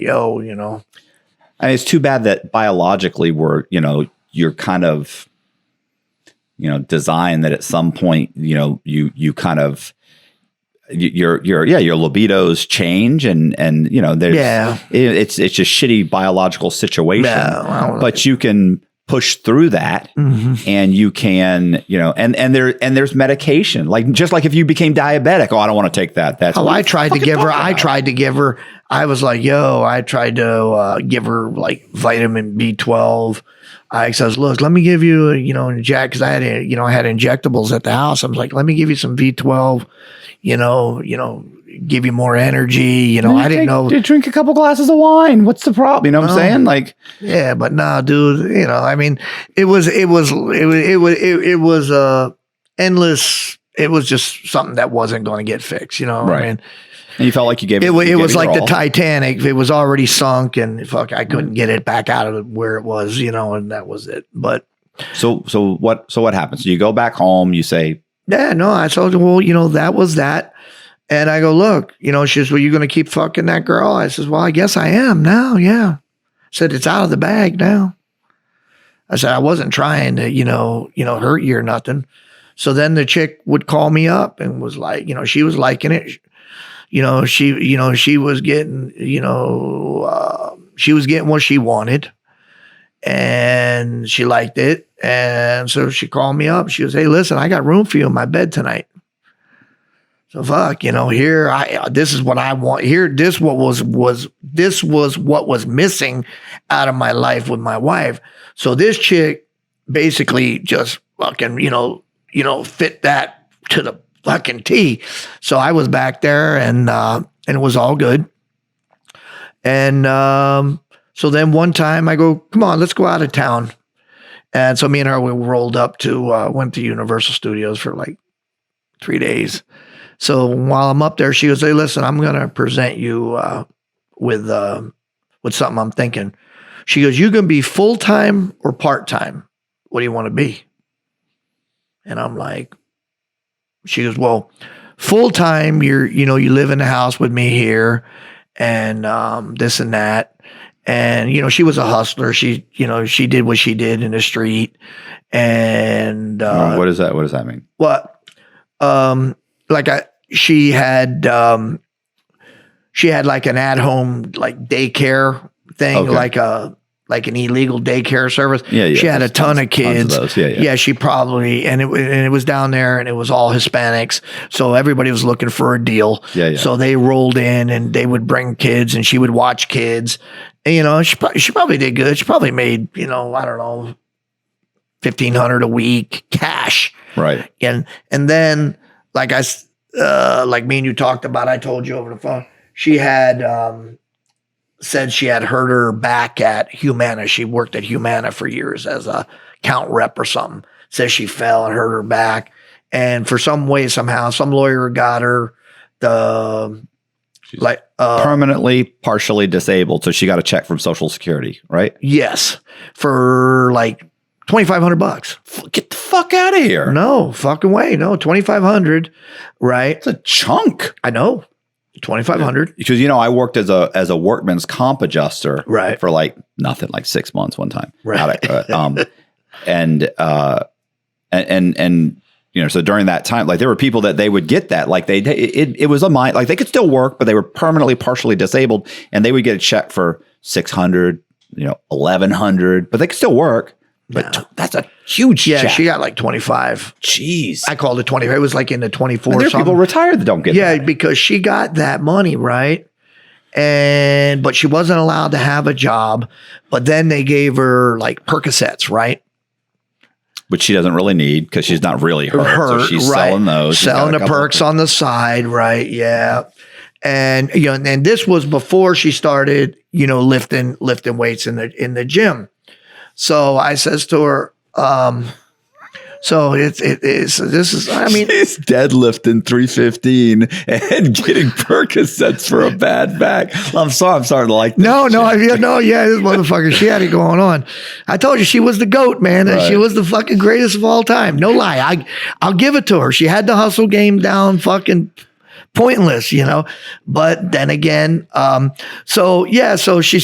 S3: And it's too bad that biologically you're kind of, designed that at some point, you kind of, your libidos change and there's it's just shitty biological situation, but you can push through that, and you can, and there's medication, like just like if you became diabetic. I don't want to take that. That's
S2: I tried to give her. I was like, I tried to give her like vitamin B12. I says, look, let me give you, inject, because I had, I had injectables at the house. I was like, let me give you some B12, give you more energy. I didn't know.
S3: You drink a couple glasses of wine. What's the problem? You know what I'm saying? Like,
S2: yeah, but nah, dude. It was endless. It was just something that wasn't going to get fixed. Right. I mean,
S3: and you felt like you gave
S2: it was like the Titanic. It was already sunk, and I couldn't get it back out of where it was. And that was it. But
S3: so what happens? So you go back home. You say,
S2: yeah, no. I told her, well, that was that. And I go, look, she says, well, you going to keep fucking that girl? I says, well, I guess I am now. Yeah. I said, it's out of the bag now. I said, I wasn't trying to, hurt you or nothing. So then the chick would call me up and was like, she was liking it. She was getting, she was getting what she wanted, and she liked it. And so she called me up. She was, hey, listen, I got room for you in my bed tonight. So fuck, this is what I want here. This was what was missing out of my life with my wife. So this chick basically just fucking, fit that to the fucking T. So I was back there, and it was all good. And so then one time I go, come on, let's go out of town. And so me and her, we rolled up to, went to Universal Studios for like 3 days. So while I'm up there, she goes, hey, listen, I'm going to present you with something I'm thinking. She goes, you can be full-time or part-time. What do you want to be? And I'm like, she goes, well, full-time, you live in the house with me here, and this and that. And, she was a hustler. She did what she did in the street. And
S3: what does that mean?
S2: What? She had like an at-home like daycare thing, okay. like an illegal daycare service.
S3: Yeah.
S2: She had a ton of kids.
S3: Tons of those. Yeah.
S2: She probably, and it was down there, and it was all Hispanics. So everybody was looking for a deal.
S3: Yeah.
S2: So they rolled in, and they would bring kids, and she would watch kids. And, she probably did good. She probably made, I don't know, $1,500 a week cash.
S3: Right.
S2: And then like like me and you talked about, I told you over the phone, she had said she had hurt her back at Humana. She worked at Humana for years as a count rep or something. Says she fell and hurt her back. And for some way, somehow, some lawyer got her
S3: permanently partially disabled. So she got a check from Social Security, right?
S2: Yes. For like $2,500.
S3: Get the fuck out of here.
S2: No fucking way. No, $2,500. Right.
S3: It's a chunk.
S2: I know. $2,500.
S3: Because, I worked as a workman's comp adjuster.
S2: Right.
S3: For like nothing, like 6 months one time.
S2: Right.
S3: So during that time, like there were people that they would get that, like it was a mind, like they could still work, but they were permanently partially disabled, and they would get a check for $600, $1,100, but they could still work. But that's a huge check.
S2: Yeah, she got like 25.
S3: Jeez.
S2: I called it 25. It was like in the 24.
S3: There are people retired that don't get that.
S2: Yeah, because she got that money, right? But she wasn't allowed to have a job. But then they gave her like Percocets, right?
S3: Which she doesn't really need because she's not really hurt. So she's selling those.
S2: Selling the perks on the side, right? Yeah. And and this was before she started, lifting weights in the gym. So I says to her, so this is, I mean,
S3: she's deadlifting 315 and getting Percocets for a bad back. I'm starting to like this.
S2: No, this motherfucker, she had it going on. I told you she was the GOAT, man. Right. She was the fucking greatest of all time. No lie. I'll give it to her. She had the hustle game down fucking pointless, But then again, so she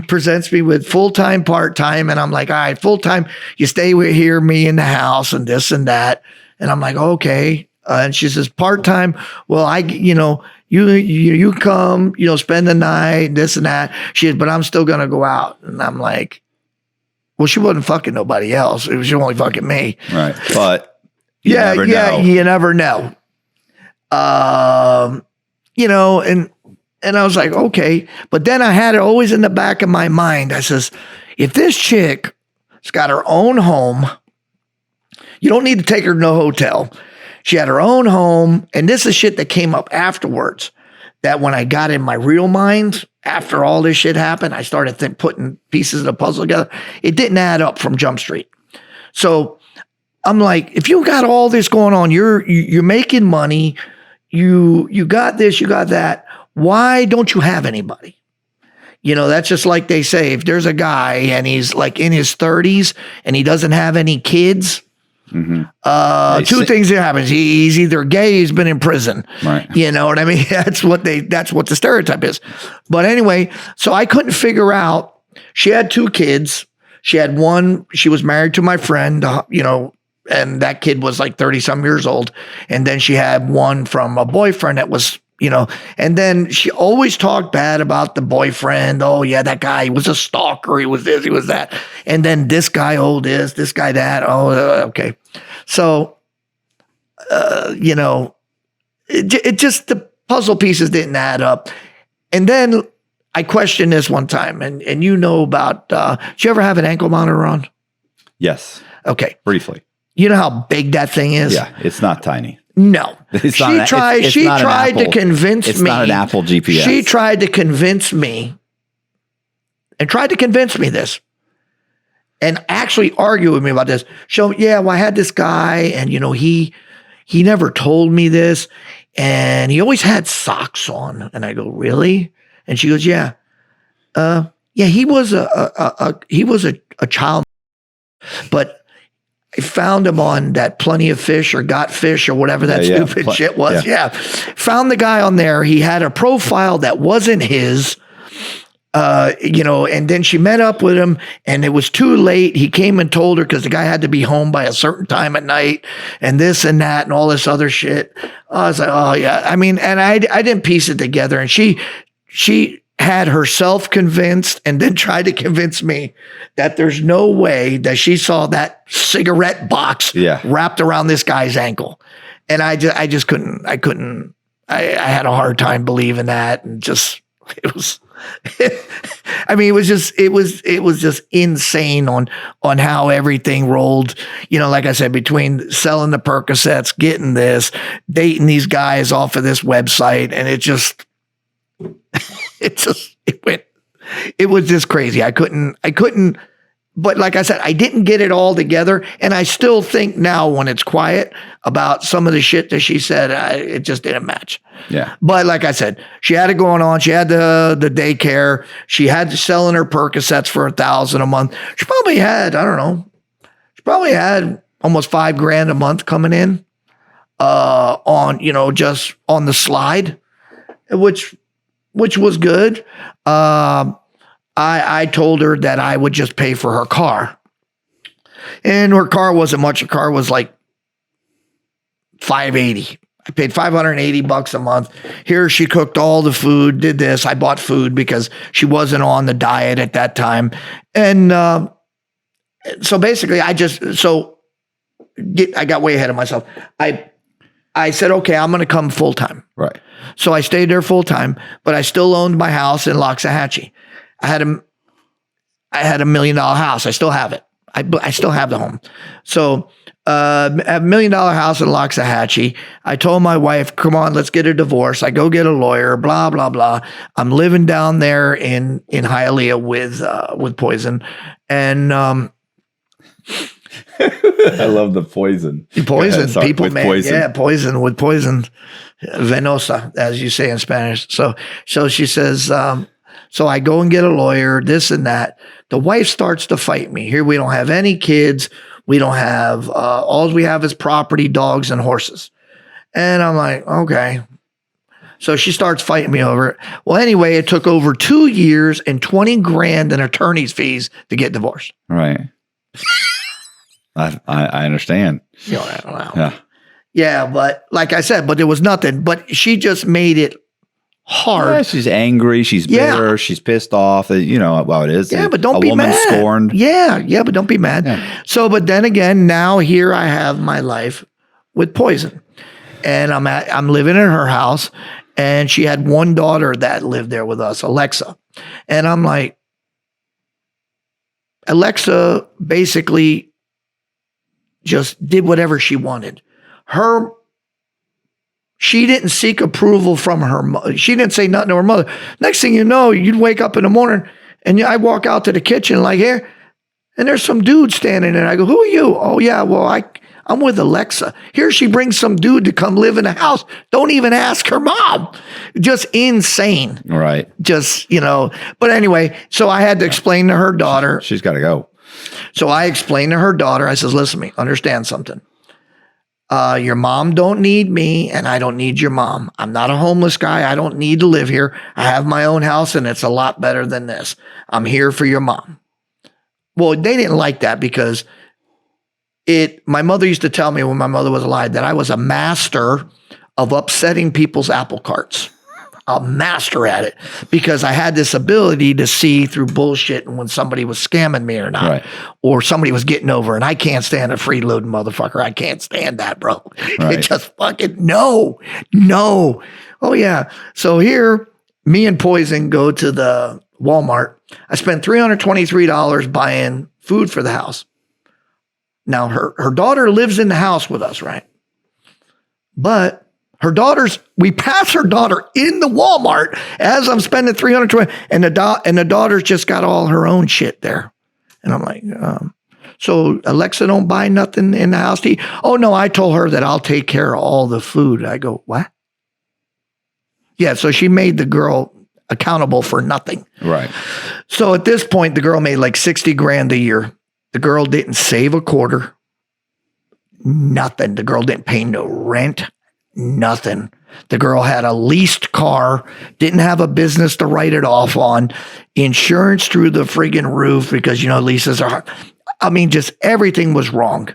S2: presents me with full-time, part-time, and I'm like, all right, full-time, you stay with here, me in the house, and this and that. And I'm like, okay. And she says, part-time, well, you come, spend the night, this and that. She says, but I'm still going to go out. And I'm like, well, she wasn't fucking nobody else. It was only fucking me.
S3: Right. But you never know.
S2: You never know. And I was like, okay. But then I had it always in the back of my mind. I says, if this chick's got her own home, you don't need to take her to no hotel. She had her own home. And this is shit that came up afterwards, that when I got in my real mind, after all this shit happened, I started putting pieces of the puzzle together. It didn't add up from Jump Street. So I'm like, if you got all this going on, you're making money, you got this, you got that. Why don't you have anybody? That's just like they say, if there's a guy and he's like in his 30s and he doesn't have any kids, two things that happens. He's either gay, he's been in prison.
S3: Right.
S2: You know what I mean? That's what the stereotype is. But anyway, so I couldn't figure out. She had 2 kids. She had one, she was married to my friend, and that kid was like 30 some years old. And then she had one from a boyfriend that was, and then she always talked bad about the boyfriend. Oh yeah, that guy, he was a stalker. He was this, he was that. And then this guy, this guy, that. Oh, okay. So, it just, the puzzle pieces didn't add up. And then I questioned this one time, and about, did you ever have an ankle monitor on?
S3: Yes.
S2: Okay.
S3: Briefly.
S2: You know how big that thing is?
S3: Yeah, it's not tiny.
S2: No.
S3: She
S2: tried to convince me.
S3: It's not an Apple GPS.
S2: She tried to convince me this, and actually argue with me about this. So, I had this guy, and, he never told me this, and he always had socks on. And I go, really? And she goes, yeah. He was a child, but I found him on that Plenty of Fish or Got Fish or whatever that stupid shit was. Yeah. Found the guy on there. He had a profile that wasn't his, and then she met up with him, and it was too late. He came and told her because the guy had to be home by a certain time at night, and this and that and all this other shit. I was like, oh yeah. I mean, and I didn't piece it together. And she had herself convinced and then tried to convince me that there's no way that she saw that cigarette box wrapped around this guy's ankle. And I just couldn't, I had a hard time believing that. And just, it was, it was just insane on how everything rolled. Like I said, between selling the Percocets, getting this, dating these guys off of this website. And it was just crazy. I couldn't, but like I said, I didn't get it all together. And I still think now when it's quiet about some of the shit that she said, it just didn't match.
S3: Yeah.
S2: But like I said, she had it going on. She had the daycare. She had selling her Percocets for $1,000 a month. She probably had, I don't know, almost $5,000 a month coming in, on, just on the slide, which was good. I told her that I would just pay for her car. And her car wasn't much. Her car was like $580. I paid $580 a month. Here she cooked all the food, did this. I bought food because she wasn't on the diet at that time. And so basically I got way ahead of myself. I said, okay, I'm going to come full time.
S3: Right.
S2: So I stayed there full time, but I still owned my house in Loxahatchee. I had a $1 million house. I still have it. I still have the home. So a $1 million house in Loxahatchee. I told my wife, come on, let's get a divorce. I go get a lawyer, blah, blah, blah. I'm living down there in Hialeah with Poison. And
S3: I love the poison.
S2: Poison.
S3: Sorry,
S2: People,
S3: with
S2: man.
S3: poison.
S2: Yeah, poison with poison. Venosa, as you say in Spanish. So she says, so I go and get a lawyer, this and that. The wife starts to fight me. Here we don't have any kids. We don't have, all we have is property, dogs, and horses. And I'm like, okay. So she starts fighting me over it. Well, anyway, it took over 2 years and 20 grand in attorney's fees to get divorced.
S3: Right. I understand.
S2: You know, I don't know.
S3: Yeah.
S2: Yeah, but like I said, but there was nothing. But she just made it hard.
S3: Yeah, she's angry. She's bitter. She's pissed off. You know how it is.
S2: Yeah, but don't
S3: a
S2: be
S3: woman
S2: mad.
S3: Scorned.
S2: Yeah, but don't be mad.
S3: Yeah.
S2: So, but then again, now here I have my life with Poison, and I'm living in her house, and she had one daughter that lived there with us, Alexa, and I'm like, Alexa basically just did whatever she wanted. She didn't seek approval from her mother. She didn't say nothing to her mother. Next thing you know, you'd wake up in the morning and I walk out to the kitchen like here, and there's some dude standing there. I go, who are you? Oh yeah, well I'm with Alexa. Here she brings some dude to come live in the house. Don't even ask her mom. Just insane.
S3: Right.
S2: Just, but anyway, so I had to explain to her daughter.
S3: She's got to go.
S2: So I explained to her daughter, I says, listen to me, understand something. Your mom don't need me and I don't need your mom. I'm not a homeless guy. I don't need to live here. I have my own house and it's a lot better than this. I'm here for your mom. Well, they didn't like that because my mother used to tell me when my mother was alive that I was a master of upsetting people's apple carts. A master at it because I had this ability to see through bullshit and when somebody was scamming me or not,
S3: right.
S2: or somebody was getting over, and I can't stand a freeloading motherfucker. I can't stand that, bro.
S3: Right.
S2: It just fucking no. Oh yeah. So here, me and Poison go to the Walmart. I spent $323 buying food for the house. Now her daughter lives in the house with us, right? But we pass her daughter in the Walmart as I'm spending $320, and the daughter's just got all her own shit there. And I'm like, so Alexa don't buy nothing in the house to eat? Oh no, I told her that I'll take care of all the food. I go, what? Yeah, so she made the girl accountable for nothing.
S3: Right.
S2: So at this point, the girl made like 60 grand a year. The girl didn't save a quarter. Nothing. The girl didn't pay no rent. Nothing. The girl had a leased car, didn't have a business to write it off on, insurance through the friggin' roof because, leases are, just everything was wrong.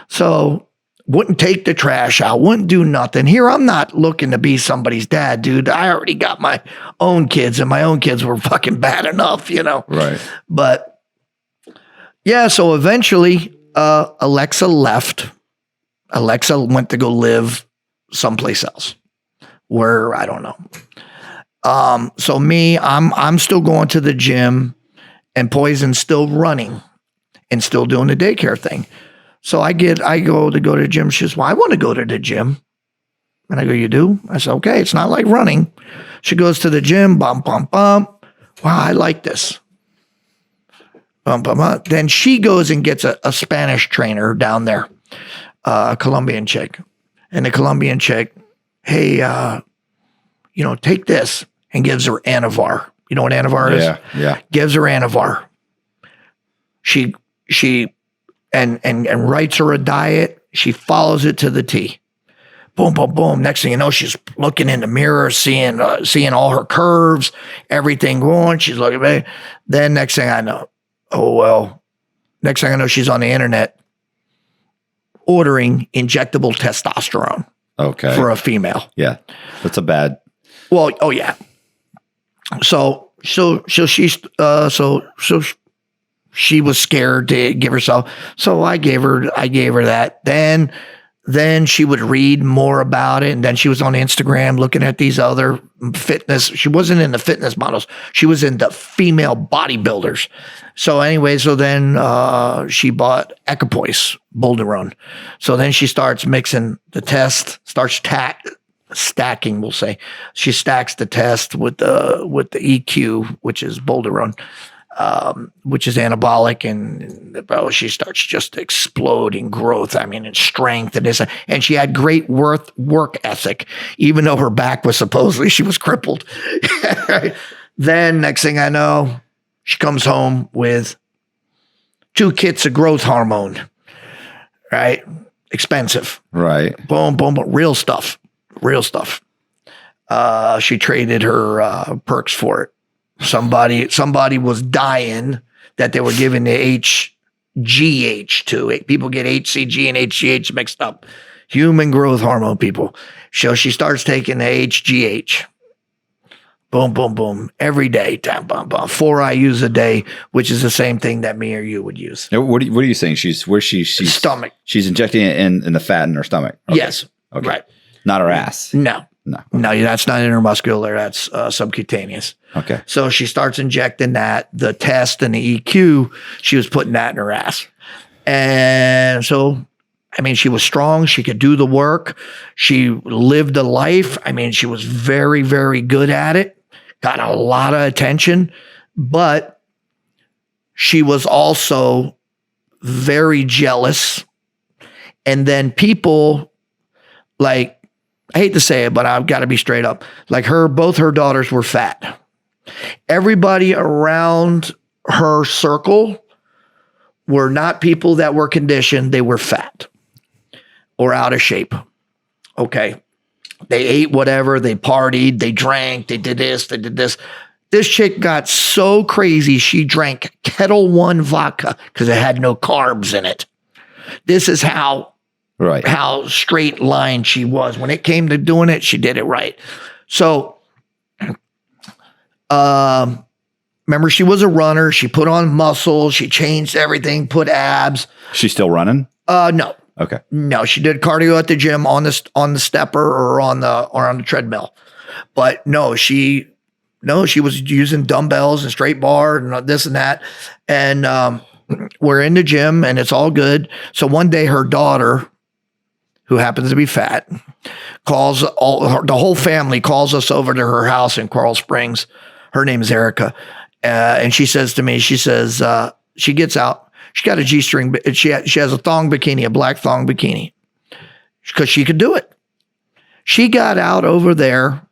S2: So wouldn't take the trash out, wouldn't do nothing. Here, I'm not looking to be somebody's dad, dude. I already got my own kids and my own kids were fucking bad enough,
S3: Right.
S2: But yeah, so eventually Alexa left. Alexa went to go live someplace else where I don't know. So me, I'm still going to the gym and Poison's still running and still doing the daycare thing. So I go to the gym. She says, well, I want to go to the gym. And I go, you do? I said, okay, it's not like running. She goes to the gym, bump. Wow, I like this. Bump. Then she goes and gets a Spanish trainer down there, a Colombian chick. And the Colombian chick, hey, take this, and gives her Anavar. You know what Anavar is?
S3: Yeah.
S2: Gives her Anavar. She and writes her a diet. She follows it to the T. Boom, boom, boom. Next thing you know, she's looking in the mirror, seeing all her curves, everything going. She's looking at me. Then next thing I know, next thing I know, she's on the internet ordering injectable testosterone.
S3: Okay.
S2: For a female.
S3: Yeah. That's a bad.
S2: Well, oh yeah. So she was scared to give herself. So I gave her that. Then she would read more about it. And then she was on Instagram looking at these other fitness. She wasn't in the fitness models. She was in the female bodybuilders. So anyway, then she bought Equipoise, Bolderone. So then she starts mixing the test, starts stacking, we'll say. She stacks the test with the EQ, which is Bolderone. Which is anabolic, and she starts just exploding growth. In strength and this, and she had great work ethic, even though her back was supposedly she was crippled. Then next thing I know, she comes home with 2 kits of growth hormone. Right, expensive.
S3: Right.
S2: Boom, boom, but real stuff. She traded her perks for it. Somebody was dying that they were giving the HGH to. People get HCG and HGH mixed up. Human growth hormone, people. So she starts taking the HGH. Boom, boom, boom. Every day. Bam, bam, bam. 4 IUs a day, which is the same thing that me or you would use.
S3: Now, what are you saying? She's
S2: stomach.
S3: She's injecting it in the fat in her stomach. Okay.
S2: Yes.
S3: Okay.
S2: Right.
S3: Not her ass.
S2: No.
S3: No.
S2: No, that's not intermuscular. That's subcutaneous.
S3: Okay.
S2: So she starts injecting that. The test and the EQ, she was putting that in her ass. And so, I mean, she was strong. She could do the work. She lived a life. I mean, she was very, very good at it. Got a lot of attention. But she was also very jealous. And then people, like, I hate to say it, but I've got to be straight up. Like both her daughters were fat. Everybody around her circle were not people that were conditioned. They were fat or out of shape. Okay. They ate whatever. They partied. They drank. They did this. They did this. This chick got so crazy, she drank Kettle One vodka because it had no carbs in it. This is how straight line she was. When it came to doing it, she did it right. So, remember, she was a runner. She put on muscle. She changed everything, put abs.
S3: She's still running?
S2: No.
S3: Okay.
S2: No, she did cardio at the gym on the stepper or on the treadmill. But no, she was using dumbbells and straight bar and this and that. And we're in the gym and it's all good. So one day her daughter, who happens to be fat, the whole family calls us over to her house in Coral Springs. Her name is Erica. And she says to me, she gets out. She got a G-string. She has a thong bikini, a black thong bikini, because she could do it. She got out over there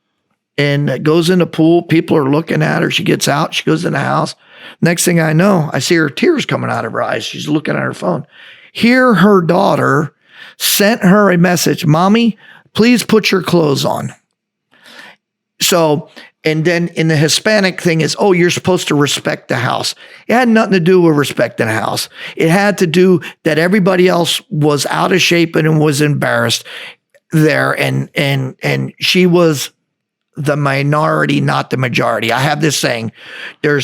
S2: and goes in the pool. People are looking at her. She gets out. She goes in the house. Next thing I know, I see her tears coming out of her eyes. She's looking at her phone. Here, her daughter sent her a message, "Mommy, please put your clothes on." So, and then in the Hispanic thing is, oh, you're supposed to respect the house. It had nothing to do with respecting the house. It had to do that everybody else was out of shape and was embarrassed there. And she was the minority, not the majority. I have this saying, there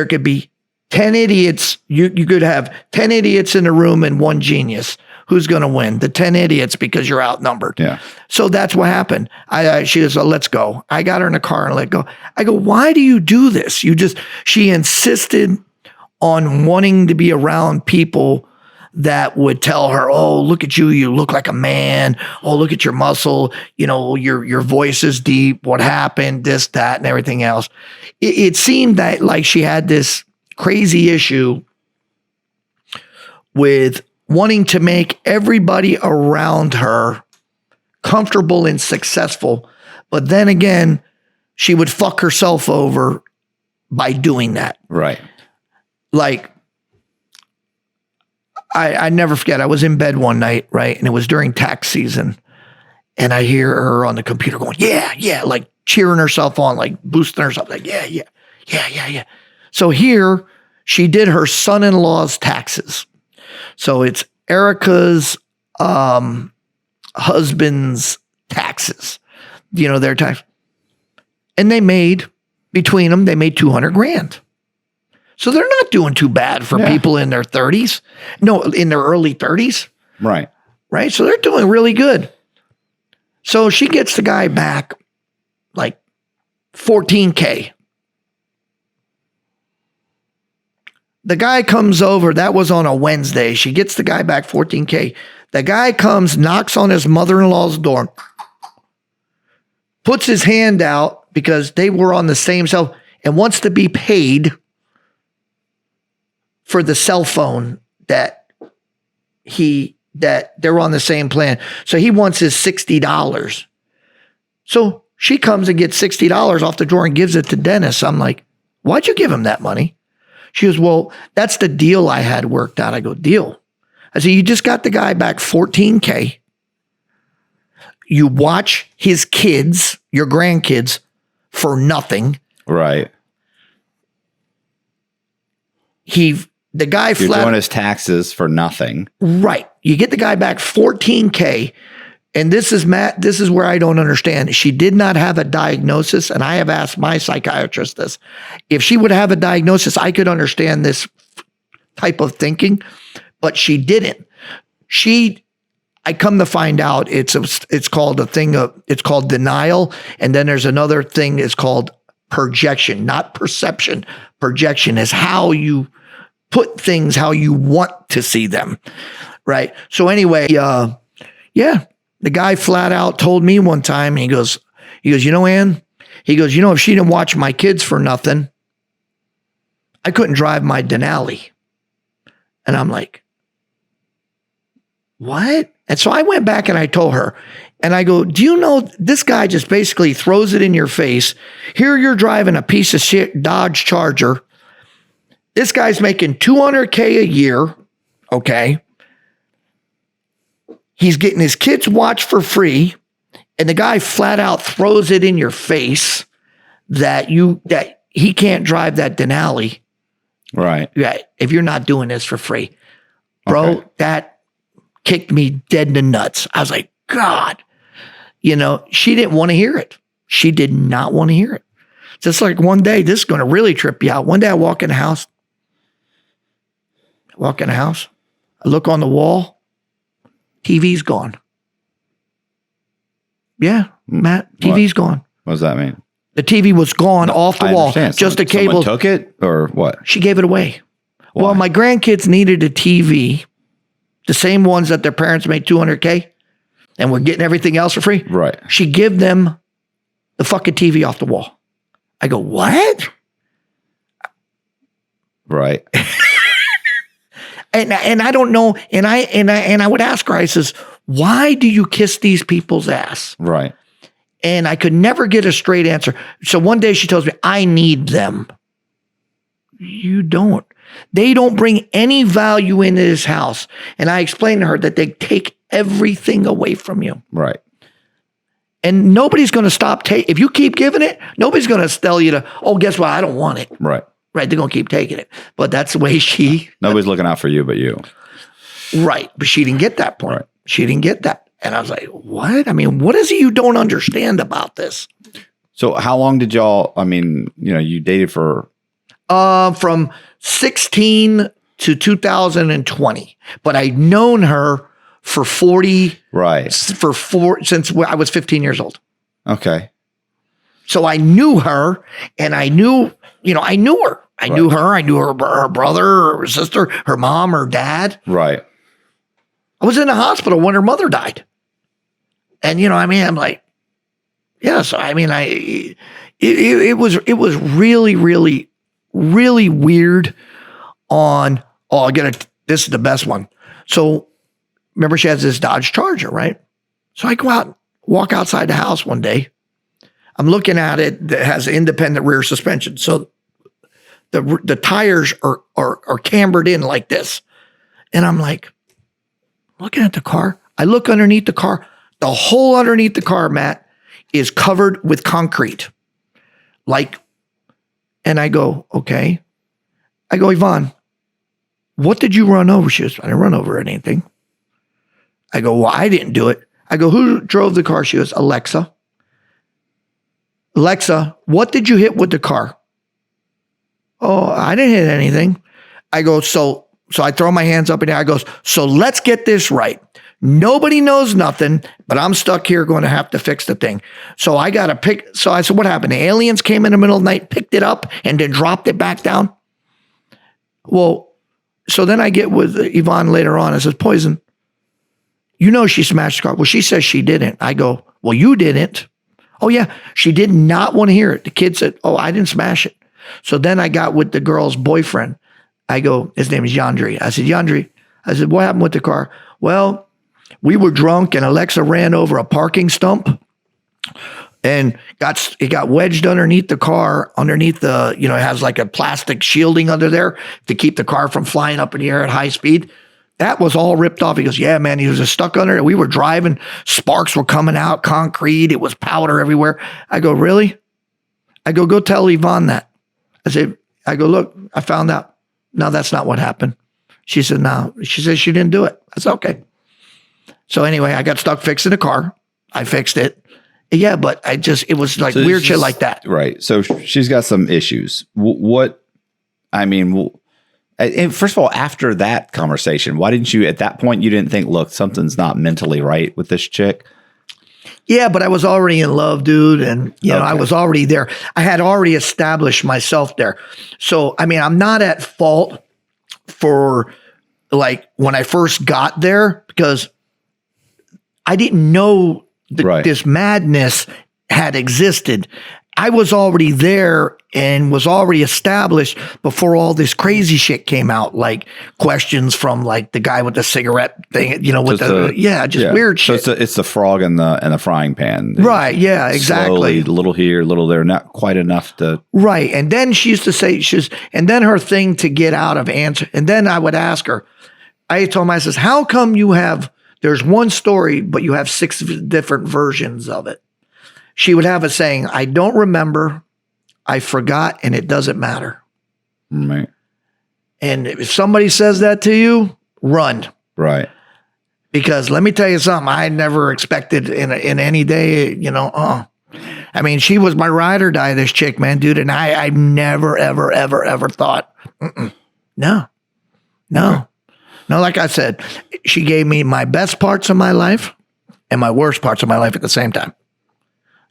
S2: could be 10 idiots. You could have 10 idiots in a room and one genius. Who's going to win? The 10 idiots, because you're outnumbered.
S3: Yeah.
S2: So that's what happened. She goes, let's go. I got her in the car and let go. I go, why do you do this? She insisted on wanting to be around people that would tell her, oh, look at you. You look like a man. Oh, look at your muscle. You know, your voice is deep. What happened? This, that, and everything else. It seemed that like she had this crazy issue with wanting to make everybody around her comfortable and successful. But then again, she would fuck herself over by doing that.
S3: Right.
S2: Like, I never forget, I was in bed one night, right? And it was during tax season. And I hear her on the computer going, yeah, like cheering herself on, like boosting herself, like, yeah. So here, she did her son-in-law's taxes. So it's Erica's husband's taxes, their tax. And between them, they made $200,000. So they're not doing too bad for people in their 30s. No, in their early 30s.
S3: Right.
S2: Right. So they're doing really good. So she gets the guy back like $14,000. The guy comes over. That was on a Wednesday. She gets the guy back $14,000. The guy comes, knocks on his mother-in-law's door, puts his hand out because they were on the same cell and wants to be paid for the cell phone that they're on the same plan. So he wants his $60. So she comes and gets $60 off the drawer and gives it to Dennis. I'm like, why'd you give him that money? She goes, well, that's the deal I had worked out. I go, deal? I said, you just got the guy back $14,000. You watch his kids, your grandkids, for nothing.
S3: Right.
S2: The guy
S3: You're
S2: flat
S3: doing his taxes for nothing.
S2: Right. You get the guy back $14K. And this is Matt, this is where I don't understand. She did not have a diagnosis, and I have asked my psychiatrist this. If she would have a diagnosis, I could understand this type of thinking, but she didn't. I come to find out it's called it's called denial, and then there's another thing it's called projection, not perception. Projection is how you put things how you want to see them, right? So anyway, the guy flat out told me one time, he goes, you know, Ann, he goes, you know, if she didn't watch my kids for nothing, I couldn't drive my Denali. And I'm like, what? And so I went back and I told her, and I go, do you know this guy just basically throws it in your face? Here you're driving a piece of shit Dodge Charger. This guy's making $200K a year. Okay. He's getting his kids watched for free. And the guy flat out throws it in your face that he can't drive that Denali.
S3: Right.
S2: Yeah. If you're not doing this for free, bro,
S3: Okay.
S2: that kicked me dead in the nuts. I was like, God, you know, she didn't want to hear it. She did not want to hear it. Just like one day, this is going to really trip you out. One day I walk in the house. I look on the wall. TV's gone. Yeah, Matt, TV's gone.
S3: What does that mean?
S2: The TV was gone off the
S3: I
S2: wall.
S3: understand.
S2: Just the
S3: Someone
S2: cable.
S3: took it or what?
S2: She gave it away.
S3: Why?
S2: Well, my grandkids needed a TV, the same ones that their parents made $200K, and were getting everything else for free.
S3: Right.
S2: She give them the fucking TV off the wall. I go, what?
S3: Right.
S2: And I don't know. And I would ask her, I says, why do you kiss these people's ass?
S3: Right.
S2: And I could never get a straight answer. So one day she tells me, I need them. You don't. They don't bring any value into this house. And I explained to her that they take everything away from you.
S3: Right.
S2: And nobody's going to stop taking. If you keep giving it, nobody's going to tell you to, oh, guess what? I don't want it.
S3: Right.
S2: Right. They're going to keep taking it. But that's the way
S3: Nobody's looking out for you but you.
S2: Right. But she didn't get that point.
S3: Right.
S2: She didn't get that. And I was like, what? I mean, what is it you don't understand about this?
S3: So how long did y'all, I mean, you know, you dated for?
S2: From 16 to 2020. But I'd known her for 40.
S3: Right.
S2: Since I was 15 years old.
S3: Okay.
S2: So I knew her, and I knew her. I knew her. I knew her brother, her sister, her mom, her dad.
S3: Right.
S2: I was in the hospital when her mother died. And, I'm like, yeah. So, it was really, really, really weird this is the best one. So remember she has this Dodge Charger, right? So I go out, walk outside the house one day. I'm looking at it that has independent rear suspension. So the tires are cambered in like this. And I'm like, looking at the car. I look underneath the car. The whole underneath the car, Matt, is covered with concrete. And I go, okay. I go, Yvonne, what did you run over? She goes, I didn't run over anything. I go, well, I didn't do it. I go, who drove the car? She goes, Alexa. Alexa, what did you hit with the car? Oh, I didn't hit anything. I go, so I throw my hands up in the air. I goes, so let's get this right. Nobody knows nothing, but I'm stuck here going to have to fix the thing. So I got to pick. So I said, what happened? The aliens came in the middle of the night, picked it up, and then dropped it back down. Well, so then I get with Yvonne later on. I says, Poison, she smashed the car. Well, she says she didn't. I go, well, you didn't. Oh, yeah. She did not want to hear it. The kid said, oh, I didn't smash it. So then I got with the girl's boyfriend. I go, his name is Yandri. I said, Yandri, what happened with the car? Well, we were drunk and Alexa ran over a parking stump and it got wedged underneath the car, underneath it has like a plastic shielding under there to keep the car from flying up in the air at high speed. That was all ripped off. He goes, yeah, man, he was just stuck under it. We were driving. Sparks were coming out, concrete. It was powder everywhere. I go, really? I go tell Yvonne that. I go, look, I found out. No, that's not what happened. She said, no. She said she didn't do it. That's okay. So anyway, I got stuck fixing the car. I fixed it. Yeah, but it was like so weird shit like that.
S3: Right. So she's got some issues. And first of all, after that conversation, why didn't you, at that point, you didn't think, look, something's not mentally right with this chick?
S2: Yeah, but I was already in love, dude. And, you know, I was already there. I had already established myself there. So, I mean, I'm not at fault for like when I first got there because I didn't know this madness had existed. I was already there and was already established before all this crazy shit came out, like questions from like the guy with the cigarette thing, you know, with weird shit.
S3: So it's the frog in the frying pan.
S2: Right. Yeah, exactly.
S3: Slowly, a little here, a little there, not quite enough to.
S2: Right. And then she used to say, and then her thing to get out of answer. And then I would ask her, I told her, I says, how come there's one story, but you have 6 different versions of it? She would have a saying, I don't remember, I forgot, and it doesn't matter.
S3: Right.
S2: And if somebody says that to you, run.
S3: Right.
S2: Because let me tell you something, I never expected in any day, you know, I mean, she was my ride or die, this chick, man, dude. And I never, ever, ever, ever thought, no. No, like I said, she gave me my best parts of my life and my worst parts of my life at the same time.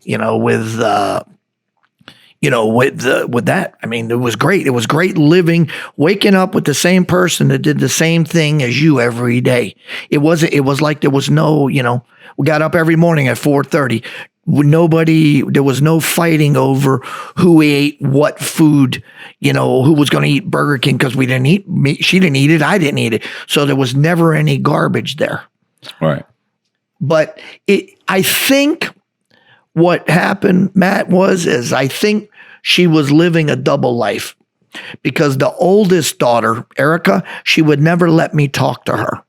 S2: You know, with that. I mean, it was great. It was great living, waking up with the same person that did the same thing as you every day. It was like there was no, you know, we got up every morning at 4:30. There was no fighting over who ate what food, you know, who was going to eat Burger King because we didn't eat meat. She didn't eat it. I didn't eat it. So there was never any garbage there.
S3: Right.
S2: But I think what happened, Matt, I think she was living a double life because the oldest daughter, Erica, she would never let me talk to her.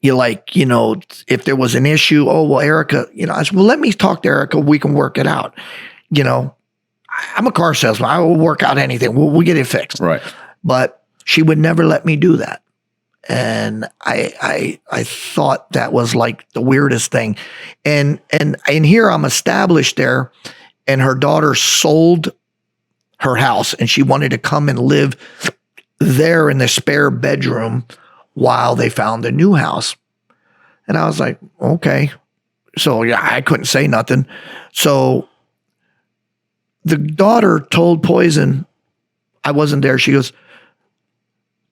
S2: If there was an issue, Erica, I said, well, let me talk to Erica. We can work it out. I'm a car salesman. I will work out anything. We'll get it fixed.
S3: Right.
S2: But she would never let me do that. And I thought that was like the weirdest thing. And here I'm established there, and her daughter sold her house and she wanted to come and live there in the spare bedroom while they found a new house. And I was like, okay. So yeah, I couldn't say nothing. So the daughter told Poison, I wasn't there. She goes,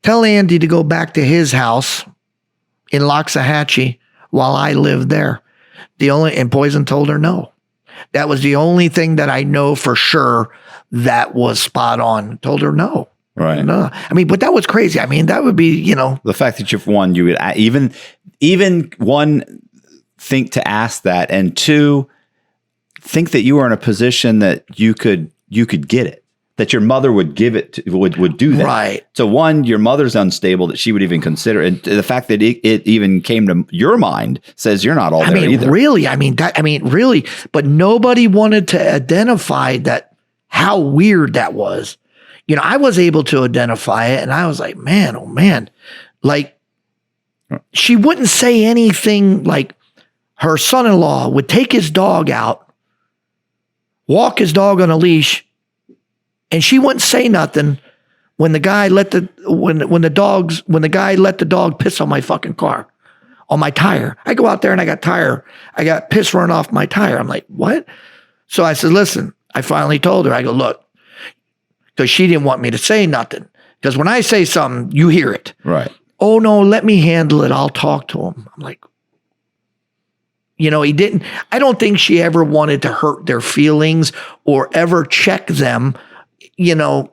S2: tell Andy to go back to his house in Loxahatchee while I live there. And Poison told her no. That was the only thing that I know for sure that was spot on. Told her no.
S3: Right.
S2: No. I mean, but that was crazy. I mean, that would be,
S3: the fact that you would even one, think to ask that, and two, think that you were in a position that you could get it. That your mother would give it to, would do that.
S2: Right.
S3: So one, your mother's unstable that she would even consider. And the fact that it even came to your mind says you're not all there either.
S2: Really. But nobody wanted to identify that, how weird that was. I was able to identify it, and I was like, man, oh man. Like, she wouldn't say anything. Like, her son-in-law would take his dog out, walk his dog on a leash, and she wouldn't say nothing when the guy let the guy let the dog piss on my fucking car, on my tire. I go out there and I got piss run off my tire. I'm like, what? So I said, listen, I finally told her, I go, look, because she didn't want me to say nothing. Because when I say something, you hear it.
S3: Right.
S2: Oh no, let me handle it. I'll talk to him. I'm like, he didn't. I don't think she ever wanted to hurt their feelings or ever check them. Or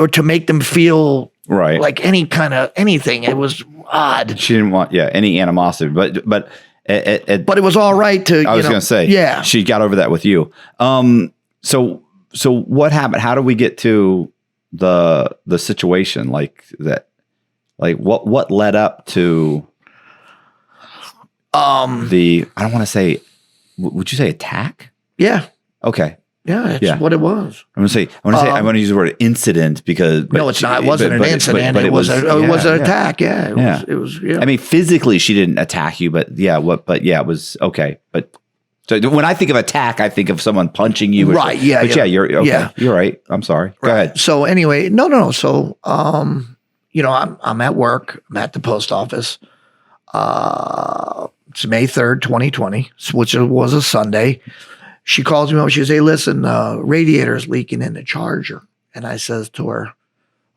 S2: to make them feel
S3: right,
S2: like any kind of anything. It was odd.
S3: She didn't want any animosity, but it
S2: was all right to.
S3: I was going to say,
S2: yeah,
S3: she got over that with you. So what happened? How do we get to the situation like that? Like what led up to the, I don't want to say, would you say attack?
S2: Yeah.
S3: Okay.
S2: Yeah, that's what it was.
S3: I want to use the word incident because
S2: no, it's not. It wasn't an incident. It was an attack. Yeah, it was. Yeah.
S3: I mean, physically, she didn't attack you, but it was okay. But so when I think of attack, I think of someone punching you.
S2: Right. Yeah.
S3: But you're okay. Yeah. You're right. I'm sorry. Go ahead.
S2: So anyway, no. So I'm at work. I'm at the post office. It's May 3rd, 2020, which was a Sunday. She calls me up. She says, "Hey, listen, radiator's leaking in the charger." And I says to her,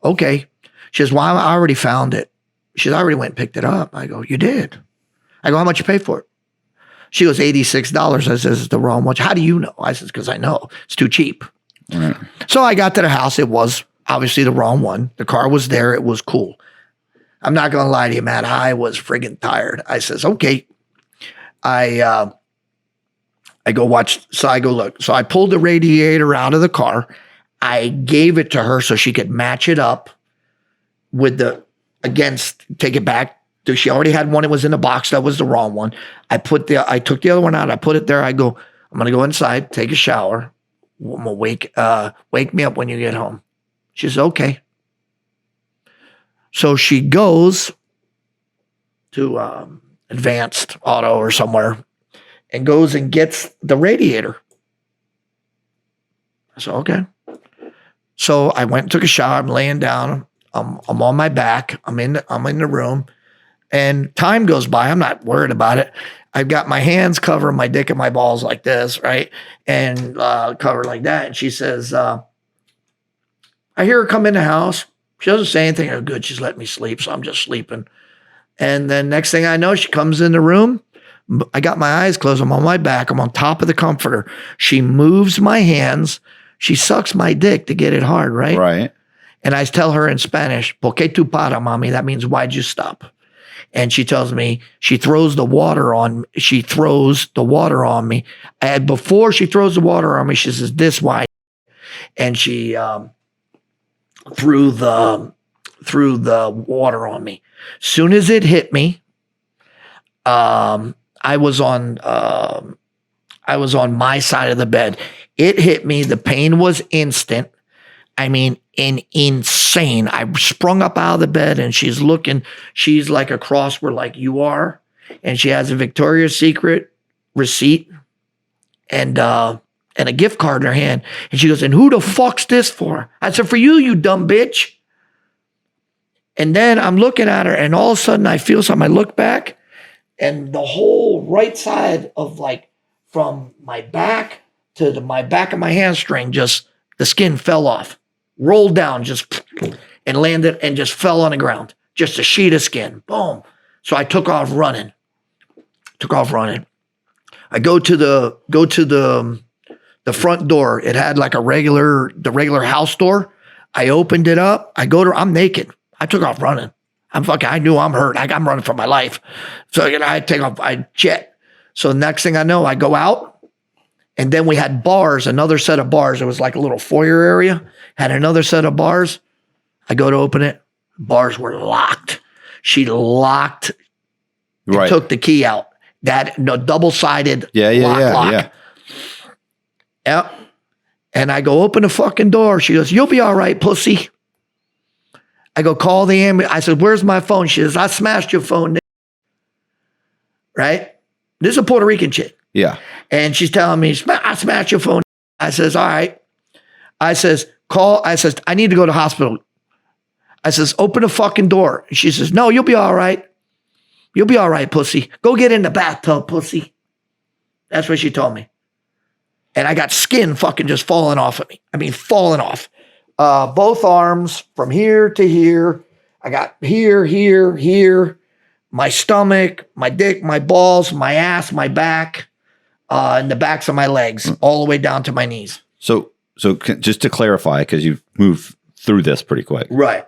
S2: "Okay." She says, "Well, I already found it." She says, "I already went and picked it up." I go, "You did?" I go, "How much you pay for it?" She goes, $86. I says, "It's the wrong one." "How do you know?" I says, "Because I know. It's too cheap."
S3: Right.
S2: So I got to the house. It was obviously the wrong one. The car was there. It was cool. I'm not going to lie to you, Matt. I was friggin' tired. I says, "Okay." I go watch. So I go look. So I pulled the radiator out of the car. I gave it to her so she could match it up with take it back. She already had one. It was in the box. That was the wrong one. I took the other one out. I put it there. I go, "I'm going to go inside, take a shower. I'm gonna wake me up when you get home." She says, "Okay." So she goes to Advanced Auto or somewhere and goes and gets the radiator. I said, "Okay." So I went and took a shower. I'm laying down. I'm on my back. I'm in the room, and time goes by. I'm not worried about it. I've got my hands covering my dick and my balls like this, right, and covered like that. And she says, "I hear her come in the house. She doesn't say anything. Oh, good. She's letting me sleep, so I'm just sleeping." And then next thing I know, she comes in the room. I got my eyes closed. I'm on my back. I'm on top of the comforter. She moves my hands. She sucks my dick to get it hard, right?
S3: Right.
S2: And I tell her in Spanish, "¿Por qué tu para, mommy?" That means, "Why'd you stop?" And she tells me, she throws the water on me. And before she throws the water on me, she says, "This why?" And she threw the water on me. Soon as it hit me, I was on my side of the bed. It hit me. The pain was instant. I mean, insane. I sprung up out of the bed, and she's like across where like you are, and she has a Victoria's Secret receipt and a gift card in her hand. And she goes, "And who the fuck's this for?" I said, "For you, you dumb bitch." And then I'm looking at her, and all of a sudden I feel something. I look back, and the whole right side of like from my back to my back of my hamstring, just the skin fell off, rolled down, and landed and just fell on the ground. Just a sheet of skin. Boom. So I took off running. I go to the front door. It had like the regular house door. I opened it up. I'm naked. I took off running. I knew I'm hurt. I'm running for my life. So I take off, I jet. So next thing I know, I go out, and then we had bars, another set of bars. It was like a little foyer area, had another set of bars. I go to open it. Bars were locked. She locked and took the key out. Double-sided lock.
S3: Yeah.
S2: Yep. And I go, "Open the fucking door." She goes, "You'll be all right, pussy." I go, "Call the ambulance." I said, "Where's my phone?" She says, "I smashed your phone." Right? This is a Puerto Rican chick.
S3: Yeah.
S2: And she's telling me, "I smashed your phone." I says, "All right." I says, "Call." I says, "I need to go to hospital." I says, "Open the fucking door." She says, "No, you'll be all right. You'll be all right, pussy. Go get in the bathtub, pussy." That's what she told me. And I got skin fucking just falling off of me. I mean, falling off. Both arms from here to here. I got here, my stomach, my dick, my balls, my ass, my back, and the backs of my legs, all the way down to my knees.
S3: So just to clarify, because you've moved through this pretty quick.
S2: Right.